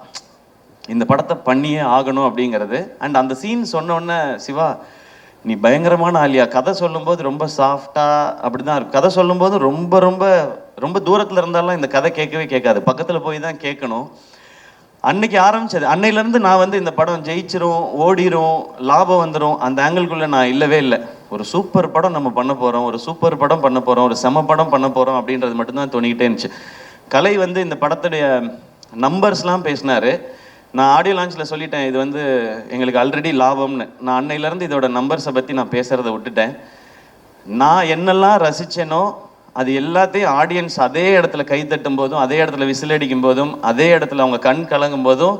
இந்த படத்தை பண்ணியே ஆகணும் அப்படிங்கிறது. அண்ட் அந்த சீன் சொன்னோன்னே சிவா நீ பயங்கரமான ஆலியா, கதை சொல்லும்போது ரொம்ப சாஃப்டாக அப்படி தான் இருக்கும். கதை சொல்லும்போது ரொம்ப ரொம்ப ரொம்ப தூரத்தில் இருந்தாலும் இந்த கதை கேட்கவே கேட்காது, பக்கத்தில் போய் தான் கேட்கணும். அன்னைக்கு ஆரம்பிச்சது. அன்னையிலேருந்து நான் வந்து இந்த படம் ஜெயிச்சிரும், ஓடிரும், லாபம் வந்துடும் அந்த ஆங்கிள்குள்ளே நான் இல்லவே இல்லை. ஒரு சூப்பர் படம் நம்ம பண்ண போகிறோம், ஒரு சூப்பர் படம் பண்ண போகிறோம், ஒரு செம படம் பண்ண போகிறோம் அப்படின்றது மட்டும்தான் தோணிக்கிட்டே இருந்துச்சு. கலை வந்து இந்த படத்துடைய நம்பர்ஸ்லாம் பேசினார். நான் ஆடியோ லான்ச்சில் சொல்லிட்டேன் இது வந்து எங்களுக்கு ஆல்ரெடி லாபம்னு. நான் அன்னையிலேருந்து இதோட நம்பர்ஸை பற்றி நான் பேசுகிறத விட்டுட்டேன். நான் என்னெல்லாம் ரசித்தேனோ அது எல்லாத்தையும் ஆடியன்ஸ் அதே இடத்துல கைத்தட்டும் போதும், அதே இடத்துல விசில் அடிக்கும் போதும், அதே இடத்துல அவங்க கண் கலங்கும் போதும்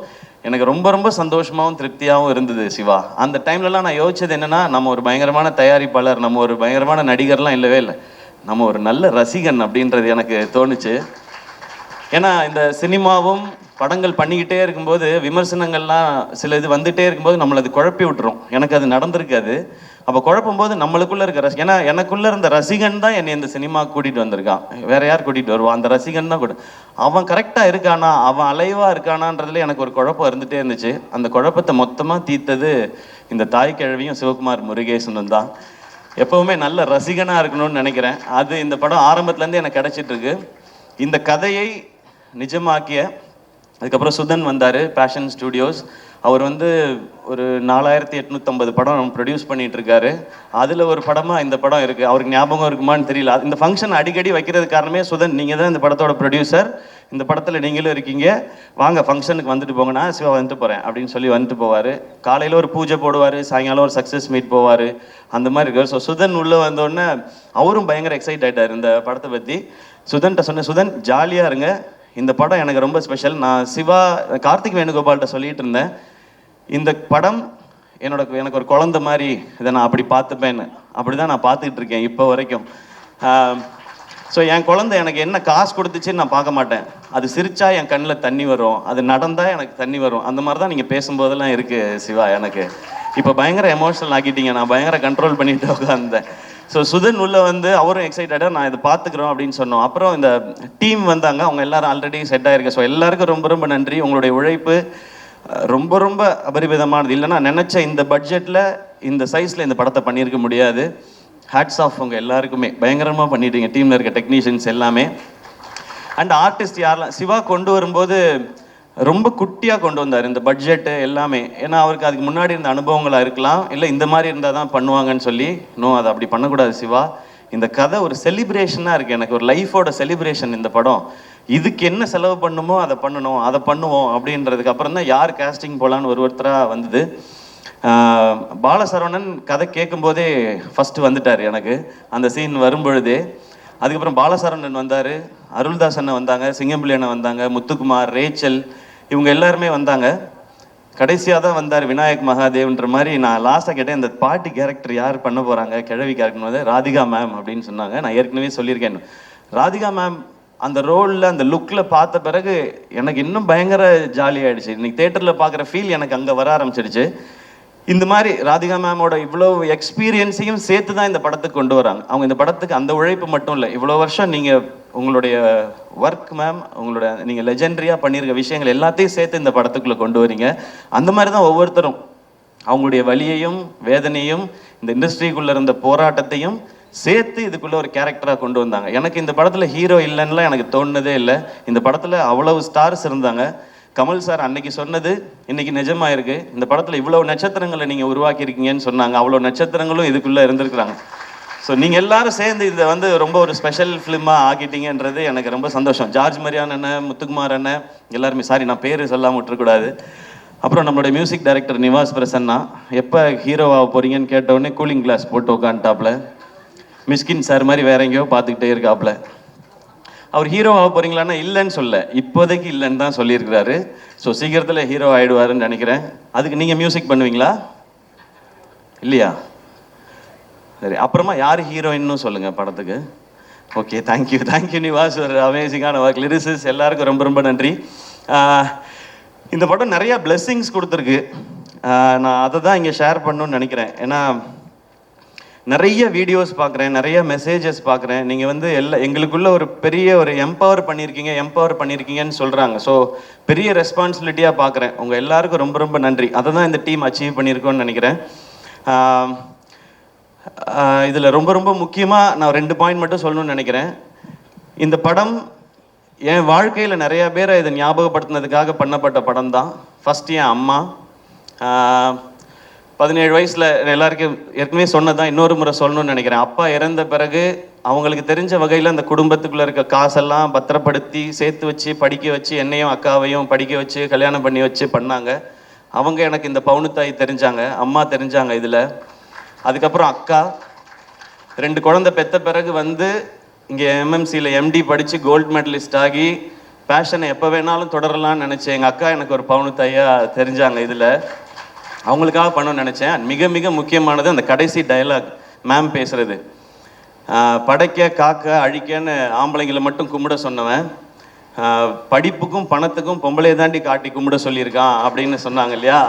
எனக்கு ரொம்ப ரொம்ப சந்தோஷமாகவும் திருப்தியாகவும் இருந்தது சிவா. அந்த டைம்லலாம் நான் யோசிச்சது என்னென்னா, நம்ம ஒரு பயங்கரமான தயாரிப்பாளர், நம்ம ஒரு பயங்கரமான நடிகர்லாம் இல்லவே இல்லை, நம்ம ஒரு நல்ல ரசிகன் அப்படின்றது எனக்கு தோணுச்சு. ஏன்னா இந்த சினிமாவும் படங்கள் பண்ணிக்கிட்டே இருக்கும்போது விமர்சனங்கள்லாம் சில இது வந்துகிட்டே இருக்கும்போது நம்மளை அது குழப்பி விட்டுரும். எனக்கு அது நடந்திருக்காது. அப்போ குழப்பும்போது நம்மளுக்குள்ளே இருக்க ஏன்னா எனக்குள்ளே இருந்த ரசிகன் தான் என்னை இந்த சினிமா கூட்டிகிட்டு வந்திருக்கான். வேற யார் கூட்டிகிட்டு வருவான்? அந்த ரசிகன் தான் அவன் கரெக்டாக இருக்கானா, அவன் அலைவாக இருக்கானான்றதுல எனக்கு ஒரு குழப்பம் இருந்துகிட்டே இருந்துச்சு. அந்த குழப்பத்தை மொத்தமாக தீர்த்தது இந்த தாய் கிழவியும் சிவகுமார் முருகேசனும் தான். எப்போவுமே நல்ல ரசிகனாக இருக்கணும்னு நினைக்கிறேன். அது இந்த படம் ஆரம்பத்துலேருந்து எனக்கு கிடைச்சிட்ருக்கு. இந்த கதையை நிஜமாக்கிய அதுக்கப்புறம் சுதன் வந்தார், பேஷன் ஸ்டுடியோஸ். அவர் வந்து ஒரு 4850 படம் ப்ரொடியூஸ் பண்ணிகிட்டு இருக்காரு. அதில் ஒரு படமாக இந்த படம் இருக்குது. அவருக்கு ஞாபகம் இருக்குமான்னு தெரியல. இந்த ஃபங்க்ஷன் அடிக்கடி வைக்கிறது காரணமே சுதன், நீங்கள் தான் இந்த படத்தோட ப்ரொடியூசர், இந்த படத்தில் நீங்களும் இருக்கீங்க, வாங்க ஃபங்க்ஷனுக்கு வந்துட்டு போங்கண்ணா, சிவா வந்துட்டு போகிறேன் அப்படின்னு சொல்லி வந்துட்டு போவார். காலையில் ஒரு பூஜை போடுவார், சாயங்காலம் ஒரு சக்ஸஸ் மீட் போவார், அந்த மாதிரி இருக்கார். ஸோ சுதன் உள்ளே வந்தோடனே அவரும் பயங்கர எக்ஸைட் ஆகிட்டார் இந்த படத்தை பற்றி. சுதன்கிட்ட சொன்னேன், சுதன் ஜாலியாக இருங்க, இந்த படம் எனக்கு ரொம்ப ஸ்பெஷல். நான் சிவா கார்த்திக் வேணுகோபால்கிட்ட சொல்லிகிட்டு இருந்தேன், இந்த படம் எனக்கு ஒரு குழந்தை மாதிரி, இதை நான் அப்படி பார்த்துப்பேன்னு. அப்படி தான் நான் பார்த்துக்கிட்டு இருக்கேன் இப்போ வரைக்கும். ஸோ என் குழந்தை எனக்கு என்ன காசு கொடுத்துச்சுன்னு நான் பார்க்க மாட்டேன். அது சிரிச்சா என் கண்ணில் தண்ணி வரும், அது நடந்தால் எனக்கு தண்ணி வரும். அந்த மாதிரி தான் நீங்கள் பேசும்போதெல்லாம் இருக்குது சிவா. எனக்கு இப்போ பயங்கர எமோஷனல் ஆக்கிட்டீங்க, நான் பயங்கர கண்ட்ரோல் பண்ணிட்டு உட்காந்தேன். ஸோ சுதன் உள்ளே வந்து அவரும் எக்ஸைட்டடாக நான் இதை பார்த்துக்குறோம் அப்படின்னு சொன்னோம். அப்புறம் இந்த டீம் வந்தாங்க, அவங்க எல்லாரும் ஆல்ரெடி செட் ஆகிருக்கு. ஸோ எல்லாருக்கும் ரொம்ப ரொம்ப நன்றி. உங்களுடைய உழைப்பு ரொம்ப ரொம்ப அபரிமிதமானது. இல்லைன்னா நினச்ச இந்த பட்ஜெட்டில் இந்த சைஸில் இந்த படத்தை பண்ணியிருக்க முடியாது. ஹேட்ஸ் ஆஃப் உங்கள் எல்லாருக்குமே, பயங்கரமாக பண்ணிட்டீங்க, டீமில் இருக்க டெக்னீஷியன்ஸ் எல்லாமே. அண்ட் ஆர்டிஸ்ட் யாரெல்லாம் சிவா கொண்டு வரும்போது ரொம்ப குட்டியாக கொண்டு வந்தார் இந்த பட்ஜெட்டு எல்லாமே. ஏன்னா அவருக்கு அதுக்கு முன்னாடி இருந்த அனுபவங்களாக இருக்கலாம், இல்லை இந்த மாதிரி இருந்தால் தான் பண்ணுவாங்கன்னு சொல்லி. அதை அப்படி பண்ணக்கூடாது சிவா. இந்த கதை ஒரு செலிப்ரேஷனாக இருக்குது, எனக்கு ஒரு லைஃபோட செலிப்ரேஷன் இந்த படம். இதுக்கு என்ன செலவு பண்ணுமோ அதை பண்ணணும், அதை பண்ணுவோம் அப்படின்றதுக்கு அப்புறம் தான் யார் கேஸ்டிங் போகலான்னு ஒருத்தராக வந்தது. பாலசரவணன் கதை கேட்கும்போதே ஃபஸ்ட்டு வந்துட்டார் எனக்கு அந்த சீன் வரும்பொழுதே. அதுக்கப்புறம் பாலசரவணன் வந்தார், அருள்தாஸ் அண்ணன் வந்தாங்க, சிங்கம்பிள்ளி அண்ணன் வந்தாங்க, முத்துக்குமார், ரேச்சல், இவங்க எல்லாருமே வந்தாங்க. கடைசியாக தான் வந்தார் விநாயக் மகாதேவ்ன்ற மாதிரி. நான் லாஸ்ட்டாக கேட்டேன், இந்த பாட்டி கேரக்டர் யார் பண்ண போகிறாங்க, கிழவி கேரக்டர் வந்து ராதிகா மேம் அப்படின்னு சொன்னாங்க. நான் ஏற்கனவே சொல்லியிருக்கேன், ராதிகா மேம் அந்த ரோலில் அந்த லுக்கில் பார்த்த பிறகு எனக்கு இன்னும் பயங்கர ஜாலியாகிடுச்சு. இன்றைக்கி தேட்டரில் பார்க்குற ஃபீல் எனக்கு அங்கே வர ஆரம்பிச்சிடுச்சு. இந்த மாதிரி ராதிகா மேமோட இவ்வளோ எக்ஸ்பீரியன்ஸையும் சேர்த்து தான் இந்த படத்துக்கு கொண்டு வராங்க. அவங்க இந்த படத்துக்கு அந்த உழைப்பு மட்டும் இல்லை, இவ்வளோ வருஷம் நீங்கள் உங்களுடைய ஒர்க் மேம், உங்களோட நீங்கள் லெஜெண்டரியாக பண்ணியிருக்க விஷயங்கள் எல்லாத்தையும் சேர்த்து இந்த படத்துக்குள்ளே கொண்டு வரீங்க. அந்த மாதிரி தான் ஒவ்வொருத்தரும் அவங்களுடைய வலியையும் வேதனையும் இந்த இண்டஸ்ட்ரிக்குள்ளே இருந்த போராட்டத்தையும் சேர்த்து இதுக்குள்ளே ஒரு கேரக்டராக கொண்டு வந்தாங்க. எனக்கு இந்த படத்தில் ஹீரோ இல்லைன்னுலாம் எனக்கு தோணுனதே இல்லை. இந்த படத்தில் அவ்வளவு ஸ்டார்ஸ் இருந்தாங்க. கமல் சார் அன்னைக்கு சொன்னது இன்னைக்கு நிஜமாக இருக்குது. இந்த படத்தில் இவ்வளோ நட்சத்திரங்களை நீங்கள் உருவாக்கியிருக்கீங்கன்னு சொன்னாங்க. அவ்வளோ நட்சத்திரங்களும் இதுக்குள்ளே இருந்திருக்கிறாங்க. ஸோ நீங்கள் எல்லாரும் சேர்ந்து இதை வந்து ரொம்ப ஒரு ஸ்பெஷல் ஃபிலிமாக ஆக்கிட்டீங்கன்றது எனக்கு ரொம்ப சந்தோஷம். ஜார்ஜ் மரியான் அண்ணன், முத்துக்குமார் அண்ணன் எல்லாருமே, சாரி நான் பேர் சொல்லாமல் விட்டுறக்கூடாது. அப்புறம் நம்மளுடைய மியூசிக் டைரக்டர் நிவாஸ் பிரசன்னா, எப்போ ஹீரோவாக போகிறீங்கன்னு கேட்டவுடனே கூலிங் கிளாஸ் போட்டு உட்காந்துட்டாப்புல. மிஸ்கின் சார் மாதிரி வேற எங்கேயோ பார்த்துக்கிட்டே இருக்காப்புல. அவர் ஹீரோ ஆக போகிறீங்களான்னா இல்லைன்னு சொல்ல, இப்போதைக்கு இல்லைன்னு தான் சொல்லியிருக்கிறாரு. ஸோ சீக்கிரத்தில் ஹீரோ ஆகிடுவாருன்னு நினைக்கிறேன். அதுக்கு நீங்கள் மியூசிக் பண்ணுவீங்களா இல்லையா? சரி, அப்புறமா யார் ஹீரோயின்னு சொல்லுங்கள் படத்துக்கு. ஓகே, தேங்க்யூ நிவாஸ், ஒரு அமேசிங்கான ஒர்க். லிரிசிஸ் எல்லாருக்கும் ரொம்ப ரொம்ப நன்றி. இந்த படம் நிறையா பிளெஸ்ஸிங்ஸ் கொடுத்துருக்கு. நான் அதை தான் இங்கே ஷேர் பண்ணணும்னு நினைக்கிறேன். ஏன்னா நிறைய வீடியோஸ் பார்க்குறேன், நிறைய மெசேஜஸ் பார்க்குறேன். நீங்கள் வந்து எங்களுக்குள்ள ஒரு பெரிய ஒரு எம்பவர் பண்ணியிருக்கீங்கன்னு சொல்கிறாங்க. ஸோ பெரிய ரெஸ்பான்சிபிலிட்டியாக பார்க்குறேன். உங்கள் எல்லாருக்கும் ரொம்ப ரொம்ப நன்றி. அதை தான் இந்த டீம் அச்சீவ் பண்ணியிருக்கோன்னு நினைக்கிறேன். இதில் ரொம்ப ரொம்ப முக்கியமாக நான் 2 பாயிண்ட் மட்டும் சொல்லணும்னு நினைக்கிறேன். இந்த படம் என் வாழ்க்கையில் நிறையா பேரை இதை ஞாபகப்படுத்தினதுக்காக பண்ணப்பட்ட படம் தான். ஃபஸ்ட்டு என் அம்மா 17 வயசில் எல்லாருக்கும் ஏற்கனவே சொன்னதான் இன்னொரு முறை சொல்லணும்னு நினைக்கிறேன். அப்பா இறந்த பிறகு அவங்களுக்கு தெரிஞ்ச வகையில் அந்த குடும்பத்துக்குள்ளே இருக்க காசெல்லாம் பத்திரப்படுத்தி சேர்த்து வச்சு படிக்க வச்சு என்னையும் அக்காவையும் படிக்க வச்சு கல்யாணம் பண்ணி வச்சு பண்ணாங்க. அவங்க எனக்கு இந்த பவுனுத்தாய் தெரிஞ்சாங்க, அம்மா தெரிஞ்சாங்க இதில். அதுக்கப்புறம் அக்கா 2 குழந்தை பெற்ற பிறகு வந்து இங்கே எம்எம்சியில் எம்டி படித்து கோல்டு மெடலிஸ்ட் ஆகி பேஷனை எப்போ வேணாலும் தொடரலாம்னு நினச்சேன். எங்கள் அக்கா எனக்கு ஒரு பவுனுத்தாயாக தெரிஞ்சாங்க இதில். அவங்களுக்காக பண்ணணும்னு நினச்சேன். மிக மிக முக்கியமானது அந்த கடைசி டயலாக் மேம் பேசுகிறது. படைக்க காக்க அழிக்கன்னு ஆம்பளைங்களை மட்டும் கும்பிட சொன்னவன் படிப்புக்கும் பணத்துக்கும் பொம்பளையை தாண்டி காட்டி கும்பிட சொல்லியிருக்கான் அப்படின்னு சொன்னாங்க இல்லையா?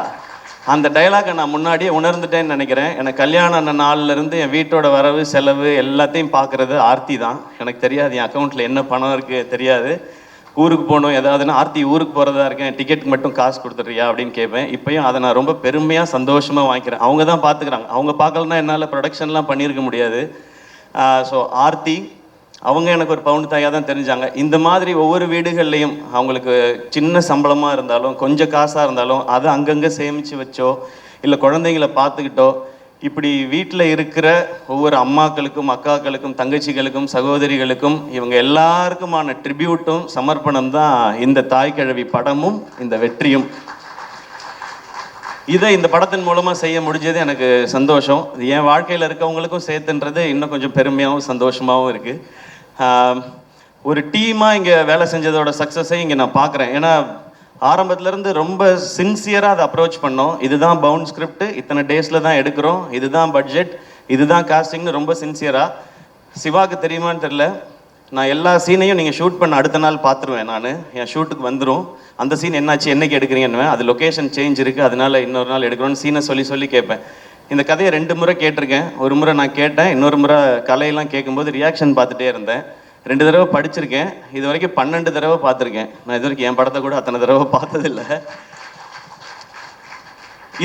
அந்த டைலாகை நான் முன்னாடியே உணர்ந்துட்டேன்னு நினைக்கிறேன். எனக்கு கல்யாணம் ஆன நாள்லேருந்து என் வீட்டோட வரவு செலவு எல்லாத்தையும் பார்க்குறது ஆர்த்தி தான். எனக்கு தெரியாது என் அக்கௌண்ட்டில் என்ன பணம் இருக்குது தெரியாது. ஊருக்கு போகணும் ஏதாவதுன்னா ஆர்த்தி ஊருக்கு போகிறதா இருக்கேன், டிக்கெட்டுக்கு மட்டும் காசு கொடுத்துட்றியா அப்படின்னு கேட்பேன். இப்போயும் அதை நான் ரொம்ப பெருமையாக சந்தோஷமாக வாங்கிக்கிறேன். அவங்க தான் பார்த்துக்கிறாங்க. அவங்க பார்க்கலன்னா என்னால் ப்ரொடக்ஷன்லாம் பண்ணியிருக்க முடியாது. ஸோ ஆர்த்தி அவங்க எனக்கு ஒரு பவுன் தாயாக தான் தெரிஞ்சாங்க. இந்த மாதிரி ஒவ்வொரு வீடுகள்லையும் அவங்களுக்கு சின்ன சம்பளமாக இருந்தாலும் கொஞ்சம் காசாக இருந்தாலும் அதை அங்கங்கே சேமித்து வச்சோ இல்லை குழந்தைங்கள பார்த்துக்கிட்டோ இப்படி வீட்டில் இருக்கிற ஒவ்வொரு அம்மாக்களுக்கும் அக்காக்களுக்கும் தங்கச்சிகளுக்கும் சகோதரிகளுக்கும் இவங்க எல்லாருக்குமான ட்ரிபியூட்டும் சமர்ப்பணம் தான் இந்த தாய்க்கிழவி படமும் இந்த வெற்றியும். இதை இந்த படத்தின் மூலமாக செய்ய முடிஞ்சது எனக்கு சந்தோஷம். என் வாழ்க்கையில் இருக்கவங்களுக்கும் சேர்த்துன்றது இன்னும் கொஞ்சம் பெருமையாகவும் சந்தோஷமாகவும் இருக்குது. ஒரு டீமாக இங்கே வேலை செஞ்சதோட சக்ஸஸை இங்கே நான் பார்க்குறேன். ஏன்னா ஆரம்பத்துலேருந்து ரொம்ப சின்சியராக அதை அப்ரோச் பண்ணோம். இதுதான் பவுண்ட் ஸ்கிரிப்ட், இத்தனை டேஸில் தான் எடுக்கிறோம், இதுதான் பட்ஜெட், இதுதான் காஸ்டிங்னு ரொம்ப சின்சியராக. சிவாவுக்கு தெரியுமான்னு தெரில, நான் எல்லா சீனையும் நீங்கள் ஷூட் பண்ண அடுத்த நாள் பார்த்துருவேன். நான் என் ஷூட்டுக்கு வந்துடும் அந்த சீன் என்னாச்சு என்னைக்கு எடுக்கிறீங்கன்னு. அது லொக்கேஷன் சேஞ்ச் இருக்குது அதனால் இன்னொரு நாள் எடுக்கிறோன்னு சீனை சொல்லி கேட்பேன். இந்த கதையை 2 முறை கேட்டிருக்கேன். ஒரு முறை நான் கேட்டேன், இன்னொரு முறை கலையெல்லாம் கேட்கும்போது ரியாக்ஷன் பார்த்துட்டே இருந்தேன். 2 தடவை படிச்சிருக்கேன். இது வரைக்கும் 12 தடவை பார்த்துருக்கேன். நான் இது வரைக்கும் என் படத்தை கூட அத்தனை தடவை பார்த்ததில்லை.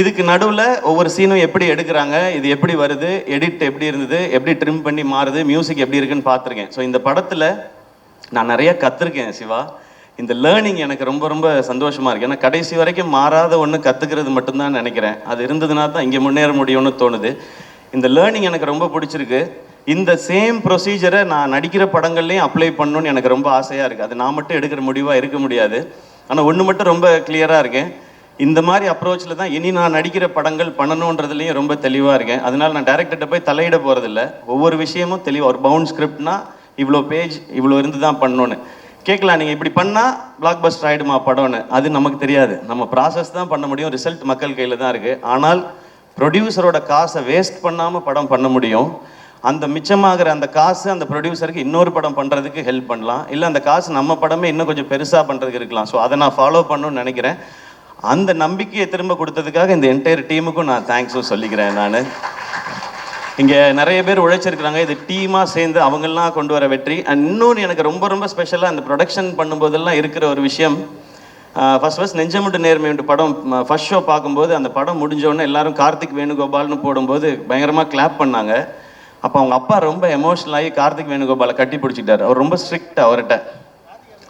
இதுக்கு நடுவில் ஒவ்வொரு சீனும் எப்படி எடுக்கிறாங்க, இது எப்படி வருது, எடிட் எப்படி இருந்தது, எப்படி ட்ரிம் பண்ணி மாறுது, மியூசிக் எப்படி இருக்குன்னு பார்த்துருக்கேன். ஸோ இந்த படத்தில் நான் நிறைய கற்றுருக்கேன் சிவா. இந்த லேர்னிங் எனக்கு ரொம்ப ரொம்ப சந்தோஷமாக இருக்குது. ஏன்னா கடைசி வரைக்கும் மாறாத ஒன்று கற்றுக்கிறது மட்டும்தான் நினைக்கிறேன். அது இருந்ததுனா தான் இங்கே முன்னேற முடியும்னு தோணுது. இந்த லேர்னிங் எனக்கு ரொம்ப பிடிச்சிருக்கு. இந்த சேம் ப்ரொசீஜரை நான் நடிக்கிற படங்கள்லையும் அப்ளை பண்ணணும்னு எனக்கு ரொம்ப ஆசையாக இருக்குது. அது நான் மட்டும் எடுக்கிற முடிவாக இருக்க முடியாது. ஆனால் ஒன்று மட்டும் ரொம்ப கிளியராக இருக்கேன், இந்த மாதிரி அப்ரோச்சில் தான் இனி நான் நடிக்கிற படங்கள் பண்ணணுன்றதுலேயும் ரொம்ப தெளிவாக இருக்கேன். அதனால் நான் டேரக்டர்கிட்ட போய் தலையிட போகிறதில்ல. ஒவ்வொரு விஷயமும் தெளிவாக ஒரு பவுண்ட் ஸ்கிரிப்ட்னா இவ்வளோ பேஜ் இவ்வளோ இருந்து தான் பண்ணணுன்னு கேட்கலாம். நீங்கள் இப்படி பண்ணால் பிளாக் பஸ்டர் ஆகிடுமா படம்னு, அது நமக்கு தெரியாது. நம்ம ப்ராசஸ் தான் பண்ண முடியும், ரிசல்ட் மக்கள் கையில் தான் இருக்குது. ஆனால் ப்ரொடியூசரோட காசை வேஸ்ட் பண்ணாமல் படம் பண்ண முடியும். அந்த மிச்சமாகிற அந்த காசு அந்த ப்ரொடியூசருக்கு இன்னொரு படம் பண்ணுறதுக்கு ஹெல்ப் பண்ணலாம், இல்லை அந்த காசு நம்ம படமே இன்னும் கொஞ்சம் பெருசாக பண்ணுறதுக்கு இருக்கலாம். ஸோ அதை நான் ஃபாலோ பண்ணணும்னு நினைக்கிறேன். அந்த நம்பிக்கையை திரும்ப கொடுத்ததுக்காக இந்த என்டையர் டீமுக்கும் நான் தேங்க்ஸும் சொல்லிக்கிறேன். நான் இங்கே நிறைய பேர் உழைச்சிருக்கிறாங்க. இது டீமாக சேர்ந்து அவங்கெல்லாம் கொண்டு வர வெற்றி. அண்ட் இன்னொன்று எனக்கு ரொம்ப ரொம்ப ஸ்பெஷலாக அந்த ப்ரொடக்ஷன் பண்ணும்போதெல்லாம் இருக்கிற ஒரு விஷயம், ஃபர்ஸ்ட் நெஞ்சமுண்டு நேர்மையுண்டு படம் ஃபர்ஸ்ட் ஷோ பார்க்கும்போது அந்த படம் முடிஞ்சோடனே எல்லாரும் கார்த்திக் வேணுகோபால்னு போடும்போது பயங்கரமாக கிளாப் பண்ணாங்க. அப்போ அவங்க அப்பா ரொம்ப எமோஷனல் ஆகி கார்த்திக் வேணுகோபாலை கட்டி பிடிச்சிட்டார். அவர் ரொம்ப ஸ்ட்ரிக்ட் அவர்கிட்ட.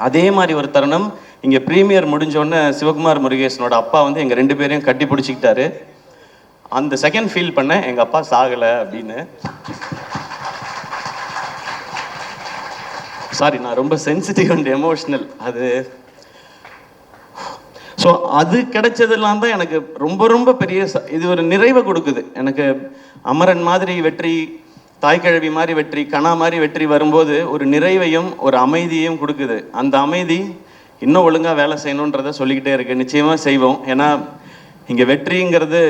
அதே மாதிரி ஒரு தருணம் இங்கே ப்ரீமியர் முடிஞ்சோடனே சிவகுமார் முருகேசனோட அப்பா வந்து எங்கள் 2 பேரையும் கட்டி பிடிச்சிக்கிட்டாரு. அந்த செகண்ட் ஃபீல் பண்ணேன், எங்கள் அப்பா சாகலை அப்படின்னு. சாரி, நான் ரொம்ப சென்சிட்டிவ் அண்ட் எமோஷ்னல். ஸோ அது கிடைச்சதெல்லாம் தான் எனக்கு ரொம்ப ரொம்ப பெரிய இது ஒரு நிறைவை கொடுக்குது. எனக்கு அமரன் மாதிரி வெற்றி, தாய்க்கிழவி மாதிரி வெற்றி, கணா மாதிரி வெற்றி வரும்போது ஒரு நிறைவையும் ஒரு அமைதியையும் கொடுக்குது. அந்த அமைதி இன்னும் ஒழுங்காக வேலை செய்யணுன்றதை சொல்லிக்கிட்டே இருக்குது. நிச்சயமாக செய்வோம். ஏன்னா இங்கே வெற்றிங்கிறது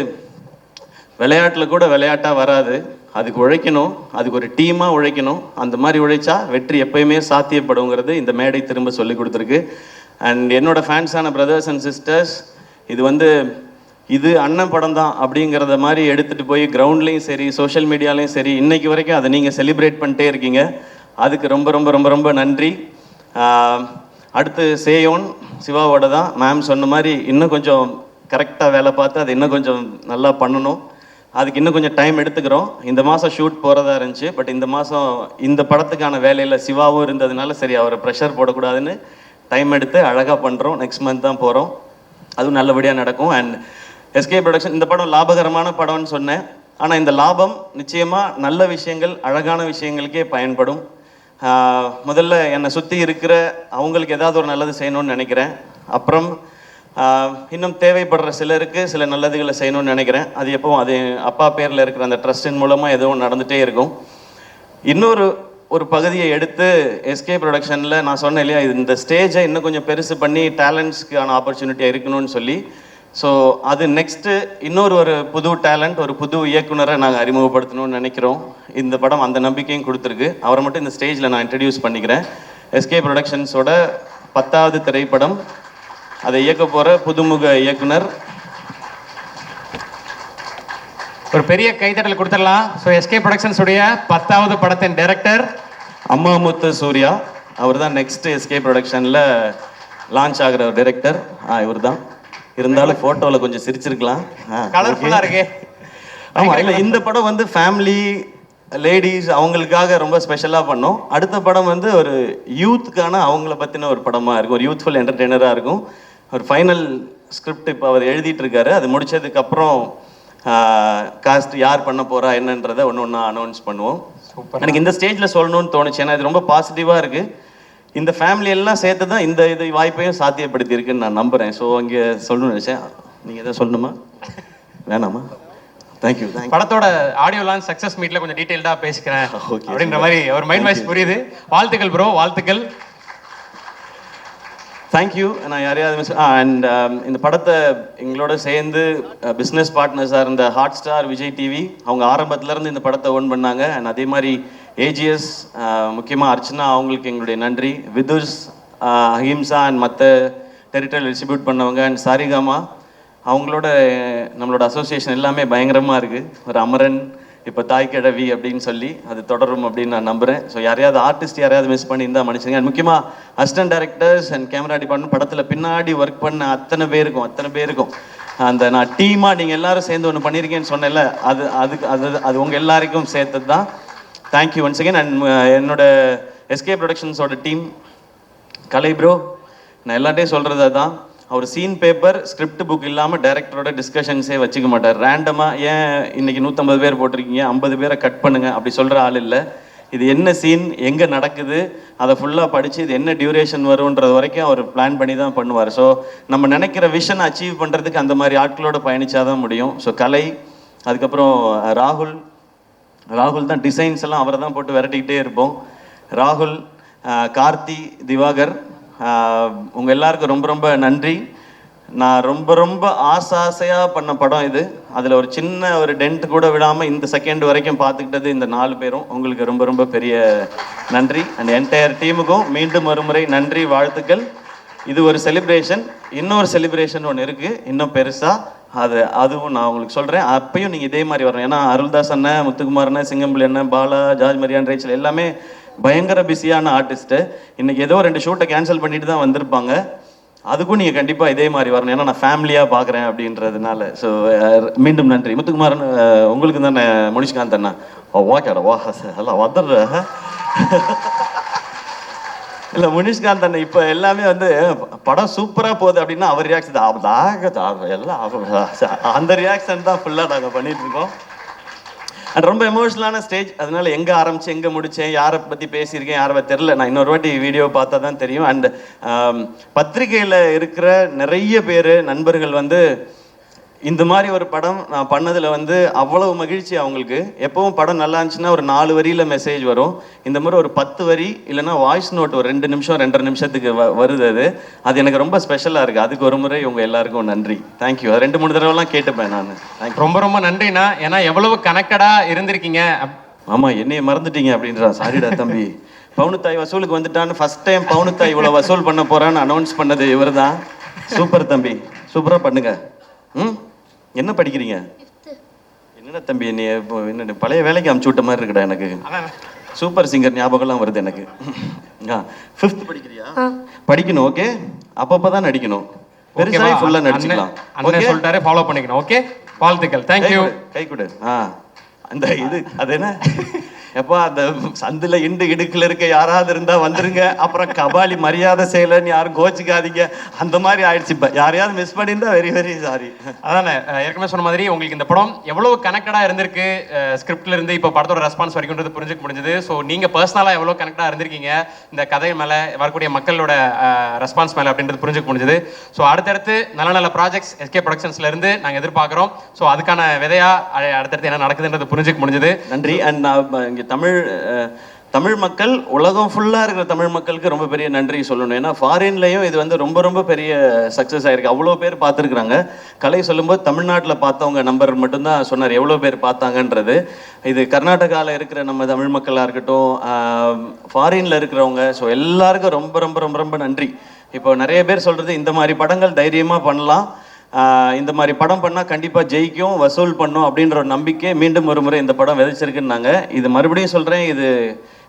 விளையாட்டில் கூட விளையாட்டாக வராது. அதுக்கு உழைக்கணும், அதுக்கு ஒரு டீமாக உழைக்கணும். அந்த மாதிரி உழைச்சா வெற்றி எப்பயுமே சாத்தியப்படுங்கிறது இந்த மேடை திரும்ப சொல்லி கொடுத்துருக்கு. அண்ட் என்னோட ஃபேன்ஸான பிரதர்ஸ் அண்ட் சிஸ்டர்ஸ், இது அண்ணன் படம் தான் அப்படிங்கிறத மாதிரி எடுத்துகிட்டு போய் கிரவுண்ட்லேயும் சரி, சோஷியல் மீடியாலையும் சரி, இன்னைக்கு வரைக்கும் அதை நீங்கள் செலிப்ரேட் பண்ணிட்டே இருக்கீங்க. அதுக்கு ரொம்ப ரொம்ப ரொம்ப ரொம்ப நன்றி. அடுத்து சேயோன் சிவாவோட தான். மேம் சொன்ன மாதிரி இன்னும் கொஞ்சம் கரெக்டாக வேலை பார்த்து அதை இன்னும் கொஞ்சம் நல்லா பண்ணணும். அதுக்கு இன்னும் கொஞ்சம் டைம் எடுத்துக்கிறோம். இந்த மாதம் ஷூட் போகிறதா இருந்துச்சு. பட் இந்த மாதம் இந்த படத்துக்கான வேலையில் சிவாவும் இருந்ததுனால சரி அவரை ப்ரெஷர் போடக்கூடாதுன்னு டைம் எடுத்து அழகாக பண்ணுறோம். நெக்ஸ்ட் மந்த் தான் போகிறோம். அதுவும் நல்லபடியாக நடக்கும். அண்ட் எஸ்கே ப்ரொடக்ஷன் இந்த படம் லாபகரமான படம்னு சொன்னேன். ஆனால் இந்த லாபம் நிச்சயமாக நல்ல விஷயங்கள், அழகான விஷயங்களுக்கே பயன்படும். முதல்ல என்னை சுற்றி இருக்கிற அவங்களுக்கு ஏதாவது ஒரு நல்லது செய்யணும்னு நினைக்கிறேன். அப்புறம் இன்னும் தேவைப்படுற சிலருக்கு சில நல்லதுகளை செய்யணும்னு நினைக்கிறேன். அது எப்பவும் அது அப்பா பேரில் இருக்கிற அந்த ட்ரஸ்டின் மூலமாக எதுவும் நடந்துகிட்டே இருக்கும். ஒரு பகுதியை எடுத்து எஸ்கே ப்ரொடக்ஷனில் நான் சொன்னேன் இல்லையா, இந்த ஸ்டேஜை இன்னும் கொஞ்சம் பெருசு பண்ணி டேலண்ட்ஸ்க்கான ஆப்பர்ச்சுனிட்டியாக இருக்கணும்னு சொல்லி. ஸோ அது நெக்ஸ்ட்டு ஒரு புது டேலண்ட், ஒரு புது இயக்குனரை நாங்கள் அறிமுகப்படுத்தணும்னு நினைக்கிறோம். இந்த படம் அந்த நம்பிக்கையும் கொடுத்துருக்கு. அவரை மட்டும் இந்த ஸ்டேஜில் நான் இன்ட்ரடியூஸ் பண்ணிக்கிறேன். எஸ்கே ப்ரொடக்ஷன்ஸோட 10வது திரைப்படம், அதை இயக்க போகிற புதுமுக இயக்குனர்.
ஒரு பெரிய கைதட்டல் கொடுத்துடலாம். ஸோ எஸ்கே ப்ரொடக்ஷன்ஸுடைய 10வது படத்தின் டைரக்டர்
அம்மாமுத்து சூர்யா. அவர் தான் நெக்ஸ்ட் எஸ்கே ப்ரொடக்ஷனில் லான்ச் ஆகிற டைரக்டர். இவர் தான். இருந்தாலும் ஃபோட்டோவில் கொஞ்சம் சிரிச்சிருக்கலாம்.
கலர்ஃபுல்லாக இருக்கு.
ஆமாம், இல்லை இந்த படம் ஃபேமிலி லேடிஸ் அவங்களுக்காக ரொம்ப ஸ்பெஷலாக பண்ணோம். அடுத்த படம் ஒரு யூத்துக்கான அவங்கள பற்றின ஒரு படமாக இருக்கும். ஒரு யூத்ஃபுல் என்டர்டெய்னராக இருக்கும். ஒரு ஃபைனல் ஸ்கிரிப்ட் இப்போ அவர் எழுதிட்டு இருக்காரு. அது முடிச்சதுக்கப்புறம் காஸ்ட் யார் பண்ண போகிறா என்னன்றதை ஒன்று அனௌன்ஸ் பண்ணுவோம். எனக்கு இந்த ஸ்டேஜில் சொல்லணும்னு தோணுச்சு. ஏன்னா இது ரொம்ப பாசிட்டிவாக இருக்குது. இந்த ஃபேமிலி எல்லாம் சேர்த்து தான் இது வாய்ப்பையும் சாத்தியப்படுத்தி இருக்குன்னு நான் நம்புகிறேன். ஸோ அங்கே சொல்லணும்னு நினச்சேன். நீங்கள் எதாவது சொல்லணுமா? வேணாமா? தேங்க்யூ.
படத்தோட ஆடியோ லான்ச் சக்ஸஸ் மீட்டில் கொஞ்சம் டீட்டெயில்டாக பேசிக்கிறேன் அப்படின்ற மாதிரி ஒரு மைண்ட் வாய்ஸ் புரியுது. வாழ்த்துக்கள் ப்ரோ, வாழ்த்துக்கள்.
தேங்க்யூ. நான் யாரையாவது அண்ட் இந்த படத்தை எங்களோட சேர்ந்து பிஸ்னஸ் பார்ட்னர்ஸாக இருந்த ஹாட் ஸ்டார், விஜய் டிவி, அவங்க ஆரம்பத்துலேருந்து இந்த படத்தை ஓன் பண்ணாங்க. அண்ட் அதே மாதிரி ஏஜிஎஸ், முக்கியமாக அர்ச்சனா, அவங்களுக்கு எங்களுடைய நன்றி. விதுஷ், அஹிம்சா அண்ட் மற்ற டெரிட்டரியில் டிஸ்ட்ரிபியூட் பண்ணவங்க. அண்ட் சாரிகாமா, அவங்களோட நம்மளோட அசோசியேஷன் எல்லாமே பயங்கரமாக இருக்குது. ஒரு அமரன், இப்போ தாய்க்கிழவி அப்படின்னு சொல்லி அது தொடரும் அப்படின்னு நான் நம்புகிறேன். ஸோ யாரையாவது ஆர்டிஸ்ட் யாரையாவது மிஸ் பண்ணி இருந்தால் மன்னிச்சுங்க. அண்ட் முக்கியமாக assistant directors and camera department, படத்தில் பின்னாடி ஒர்க் பண்ண அத்தனை பேருக்கும் அந்த நான் டீமாக நீங்கள் எல்லாரும் சேர்ந்து ஒன்று பண்ணியிருக்கேன்னு சொன்னேன்ல, அது உங்கள் எல்லாருக்கும் சேர்த்தது தான். Thank you once again. அண்ட் என்னோட எஸ்கே ப்ரொடக்ஷன்ஸோட டீம், கலை ப்ரோ, நான் எல்லாட்டையும் சொல்கிறது தான். அவர் சீன் பேப்பர், ஸ்கிரிப்ட் புக் இல்லாமல் டைரக்டரோட டிஸ்கஷன்ஸே வச்சுக்க மாட்டார். ரேண்டமாக ஏன் இன்றைக்கி 150 பேர் போட்டிருக்கீங்க, 50 பேரை கட் பண்ணுங்கள் அப்படி சொல்கிற ஆள் இல்லை. இது என்ன சீன், எங்கே நடக்குது, அதை ஃபுல்லாக படித்து இது என்ன டியூரேஷன் வரும்ன்றது வரைக்கும் அவர் பிளான் பண்ணி தான் பண்ணுவார். ஸோ நம்ம நினைக்கிற விஷன் அச்சீவ் பண்ணுறதுக்கு அந்த மாதிரி ஆட்களோட பயணிச்சா தான் முடியும். ஸோ கலை, அதுக்கப்புறம் ராகுல் தான் டிசைன்ஸ் எல்லாம் அவரை தான் போட்டு விரட்டிக்கிட்டே இருப்போம். ராகுல், கார்த்தி, திவாகர், உங்கள் எல்லாருக்கும் ரொம்ப ரொம்ப நன்றி. நான் ரொம்ப ரொம்ப ஆசையாக பண்ண படம் இது. அதில் ஒரு சின்ன ஒரு டென்ட் கூட விடாமல் இந்த செகண்ட் வரைக்கும் பார்த்துக்கிட்டது இந்த 4 பேரும். உங்களுக்கு ரொம்ப ரொம்ப பெரிய நன்றி. அண்ட் என்டையர் டீமுக்கும் மீண்டும் ஒருமுறை நன்றி, வாழ்த்துக்கள். இது ஒரு செலிப்ரேஷன். இன்னொரு செலிப்ரேஷன் ஒன்று இருக்குது, இன்னும் பெருசாக. அதுவும் நான் உங்களுக்கு சொல்கிறேன். அப்பையும் நீங்கள் இதே மாதிரி வரணும். ஏன்னா அருள்தாஸ் அண்ணன், முத்துக்குமார் அண்ணன், சிங்கம்புலி அண்ணன், பாலா, ஜார்ஜ் மரியான், ரேச்சல் எல்லாமே பயங்கர பிஸியான ஆர்டிஸ்ட்டு. இன்றைக்கி ஏதோ 2 ஷூட்டை கேன்சல் பண்ணிட்டு தான் வந்திருப்பாங்க. அதுக்கும் நீங்கள் கண்டிப்பாக இதே மாதிரி வரணும். ஏன்னா நான் ஃபேமிலியாக பார்க்குறேன் அப்படின்றதுனால. ஸோ மீண்டும் நன்றி. முத்துக்குமார் உங்களுக்கு தானே முனிஷ்காந்த் அண்ணா? ஓகேடா, வா எல்லாம் வந்துடுற. இல்லை முனிஷ்காந்த் அண்ணன் இப்போ எல்லாமே படம் சூப்பராக போகுது அப்படின்னா அவர் ரியாக்ஷன் எல்லாம் அந்த ரியாக்ஷன் தான் ஃபுல்லாக நாங்கள் பண்ணிகிட்ருக்கோம். அண்ட் ரொம்ப எமோஷனலான ஸ்டேஜ். அதனால எங்கே ஆரம்பிச்சு எங்கே முடித்தேன், யாரை பற்றி பேசியிருக்கேன், யாரை தெரில. நான் இன்னொரு வாட்டி வீடியோ பார்த்தா தான் தெரியும். அண்ட் பத்திரிகையில் இருக்கிற நிறைய பேர் நண்பர்கள் இந்த மாதிரி ஒரு படம் நான் பண்ணதில் வந்து அவ்வளவு மகிழ்ச்சி அவங்களுக்கு. எப்பவும் படம் நல்லா இருந்துச்சுன்னா ஒரு 4 வரியில் மெசேஜ் வரும். இந்த மாதிரி ஒரு 10 வரி இல்லைன்னா வாய்ஸ் நோட் ஒரு 2 நிமிஷம் 2.5 நிமிஷத்துக்கு வருது. அது எனக்கு ரொம்ப ஸ்பெஷலாக இருக்குது. அதுக்கு ஒரு முறை உங்கள் எல்லாருக்கும் நன்றி. தேங்க்யூ. 2-3 தடவைலாம் கேட்டுப்பேன் நான்.
ரொம்ப ரொம்ப நன்றிண்ணா. ஏன்னா எவ்வளவு கனெக்டடாக இருந்திருக்கீங்க.
ஆமாம், என்னைய மறந்துட்டீங்க அப்படின்றா. சாரிடா தம்பி. பவுனுத்தாய் வசூலுக்கு வந்துட்டான்னு ஃபர்ஸ்ட் டைம் பவுனுத்தாய் இவ்வளோ வசூல் பண்ண போகிறான்னு அனௌன்ஸ் பண்ணது இவர் தான். சூப்பர் தம்பி, சூப்பராக பண்ணுங்க. என்ன படிக்கிறீங்க? என்னடா தம்பி நீ என்ன பழைய வேலைக்கு அமுச்சு விட்ட மாதிரி இருக்குடா எனக்கு. சூப்பர் சிங்கர் ஞாபகம்லாம் வருது எனக்கு. 5th படிக்கிறியா? படிக்கணும். ஓகே, அப்பப்போ தான் நடிக்கணும். பெருசாக ஃபுல்லாக நடிச்சுக்கலாம்.
அண்ணன் சொல்லிட்டாரு, ஃபாலோ பண்ணிக்கணும். ஓகே, வாழ்த்துக்கள். தேங்க்யூ.
கை கொடு. அந்த இது அது என்ன எப்பா அந்த சந்தில் இடுக்கில் இருக்க யாராவது இருந்தால் வந்துருங்க. அப்புறம் கபாலி மரியாதை செய்யலைன்னு யாரும் கோச்சிக்காதீங்க. அந்த மாதிரி ஆயிடுச்சு. இப்போ யாரையாவது மிஸ் பண்ணியிருந்தா வெரி வெரி சாரி.
அதானே ஏற்கனவே சொன்ன மாதிரி உங்களுக்கு இந்த படம் எவ்வளவு கனெக்டடாக இருந்திருக்கு, ஸ்கிரிப்ட்ல இருந்து இப்போ படத்தோட ரெஸ்பான்ஸ் வரைக்கும்ன்றது புரிஞ்சுக்க முடிஞ்சது. ஸோ நீங்கள் பர்சனலாக எவ்வளோ கனெக்டாக இருந்திருக்கீங்க இந்த கதை மேலே, வரக்கூடிய மக்களோட ரெஸ்பான்ஸ் மேலே அப்படின்றது புரிஞ்சுக்க முடிஞ்சது. ஸோ அடுத்தடுத்து நல்ல நல்ல ப்ராஜெக்ட்ஸ் எஸ்கே ப்ரொடக்ஷன்ஸ்லேருந்து நாங்கள் எதிர்பார்க்குறோம். ஸோ அதுக்கான விதையா அடுத்தடுத்து என்ன நடக்குதுன்றது புரிஞ்சுக்க முடிஞ்சது.
நன்றி. அண்ட் நான் இங்கே தமிழ் மக்கள், உலகம் ஃபுல்லாக இருக்கிற தமிழ் மக்களுக்கு ரொம்ப பெரிய நன்றி சொல்லணும். ஏன்னா ஃபாரின்லேயும் இது வந்து ரொம்ப ரொம்ப பெரிய சக்ஸஸ் ஆகிருக்கு. அவ்வளோ பேர் பார்த்துருக்குறாங்க. கலை சொல்லும்போது தமிழ்நாட்டில் பார்த்தவங்க நம்பர் மட்டும்தான் சொன்னார் எவ்வளோ பேர் பார்த்தாங்கன்றது. இது கர்நாடகாவில் இருக்கிற நம்ம தமிழ் மக்களாக இருக்கட்டும், ஃபாரினில் இருக்கிறவங்க, ஸோ எல்லாருக்கும் ரொம்ப ரொம்ப ரொம்ப ரொம்ப நன்றி. இப்போ நிறைய பேர் சொல்கிறது இந்த மாதிரி படங்கள் தைரியமாக பண்ணலாம், இந்த மாதிரி படம் பண்ணால் கண்டிப்பாக ஜெயிக்கும், வசூல் பண்ணும் அப்படின்ற ஒரு நம்பிக்கை மீண்டும் ஒரு முறை இந்த படம் விதைச்சிருக்குன்னாங்க. இது மறுபடியும் சொல்கிறேன், இது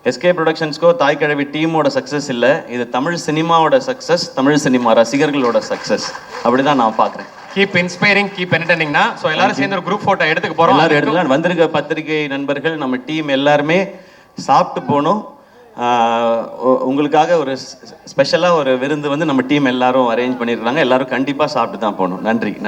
எஸ்கே ப்ரொடக்ஷன்ஸ்க்கோ தாய்க்கிழவி டீமோட சக்ஸஸ் இல்லை, இது தமிழ் சினிமாவோட சக்ஸஸ், தமிழ் சினிமா ரசிகர்களோட சக்ஸஸ். அப்படி தான் நான் பார்க்குறேன்.
கீப் இன்ஸ்பைரிங், கீப் என்டர்டெய்னிங்னா. ஸோ எல்லாரும் சேர்ந்து ஒரு குரூப் ஃபோட்டோ எடுத்துக்க போகிறோம்.
எல்லாரும் எடுத்துக்கலாம். வந்திருக்க பத்திரிகை நண்பர்கள், நம்ம டீம் எல்லாருமே சாப்பிட்டு போகணும். உங்களுக்காக ஒரு ஸ்பெஷலாக ஒரு விருந்து வந்து நம்ம டீம் எல்லாரும் அரேஞ்ச் பண்ணியிருக்காங்க. எல்லாரும் கண்டிப்பாக சாப்பிட்டு தான் போகணும். நன்றி.